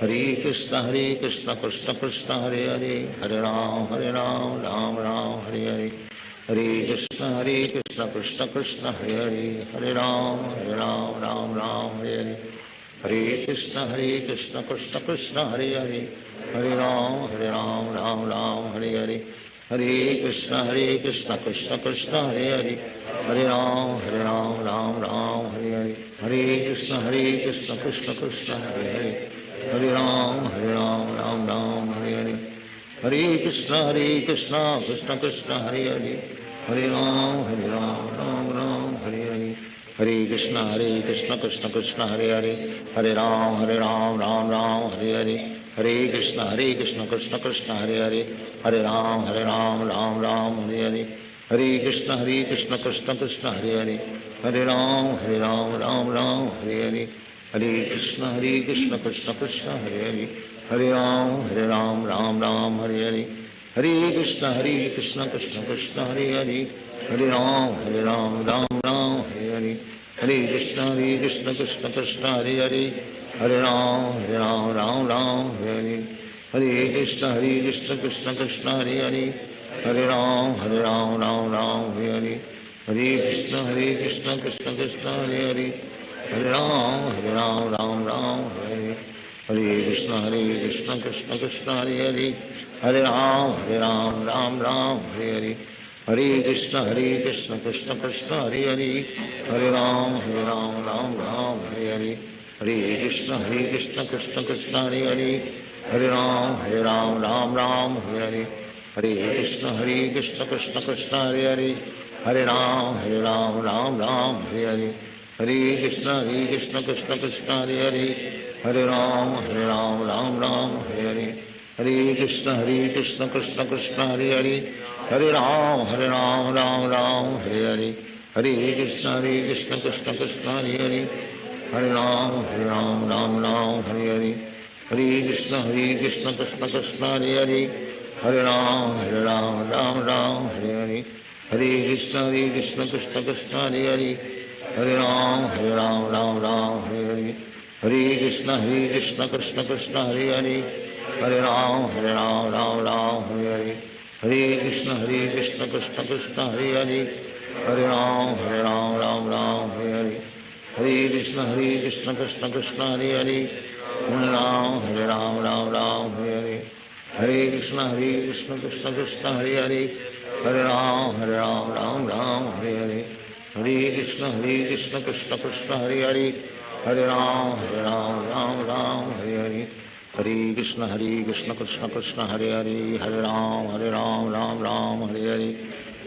Hare Krishna Krishna Krishna Hare Hare Hare Ram Hare Hare Hare Krishna Krishna Krishna Hare Hare Hare Ram Hare Hare Hare Krishna Krishna Krishna Hare Hare Hare Ram Hare Hare Hare Krishna Krishna Krishna Hare Hare Hare Ram Hare Hare Hare Krishna Krishna Krishna Hare Hare Hare Ram Ram Hare Hare Hare Krishna Krishna Krishna Hare Hare Hare Ram Ram Hare Hare Hare Krishna Krishna Krishna Hare Hare Hare Ram Hare Hare Hare Krishna Krishna Krishna Hare Hare Hare Ram Hare Hare Hare Krishna Krishna Krishna Hare Hare Hare Ram Hare Hare Hare Krishna Krishna Krishna Hare Hare Hare Ram Hare Hare Hare Krishna Krishna Krishna Hare Hare Hare Ram Hare Hare Hare Krishna Krishna Krishna Hare Hare Hare Ram Hare Hare Hare Krishna Krishna Krishna Hare Hare Hare Ram Hare Hare Hare Krishna Krishna Krishna Hare Hare Hare Ram Hare Hare Hare Krishna Krishna Krishna Hare Hare Hare Ram Hare Hare Hare Krishna Krishna Krishna Hare Hare Hare Ram Hare Hare Hare Krishna Krishna Krishna Hare Hare Hare Ram Hare Hare Hare Krishna Krishna Krishna Hare Hare Hare Ram Hare Hare Hare Krishna Krishna Krishna Krishna Hare Hare Hare Ram Hare Hare Hare Krishna Krishna Krishna Hare Hare, Hare Ram Ram Ram Hare Hare, Hare Krishna Krishna Krishna Hare Hare, Hare Ram Ram Ram Hare Hare, Hare Krishna Krishna Krishna Hare Hare, Hare Ram Ram Ram Hare Hare, Hare Krishna Krishna Krishna Hare Hare, Hare Ram Ram Ram Hare Hare, Hare Krishna Krishna Krishna Hare Hare, Hare Ram Ram Ram Hare Hare, Hare Krishna Krishna Krishna Hare Hare, Hare Ram Ram Ram Hare Hare, Hare Krishna Krishna Krishna Hare Hare, Hare Ram Ram Ram Hare Hare, Hare Krishna Krishna Krishna Hare Hare, Hare Ram Ram Hare Hare,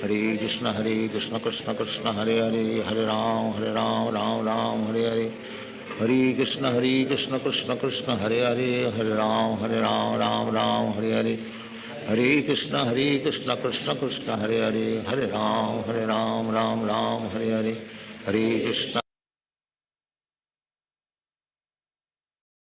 Hare Krishna Krishna Krishna Hare Hare, Hare Ram Ram Hare Hare, Hare Krishna Krishna Krishna Hare Hare, Hare Ram Ram Hare Hare, Hare Krishna Krishna Krishna Hare Hare, Hare Ram Ram Hare Hare, Hare Krishna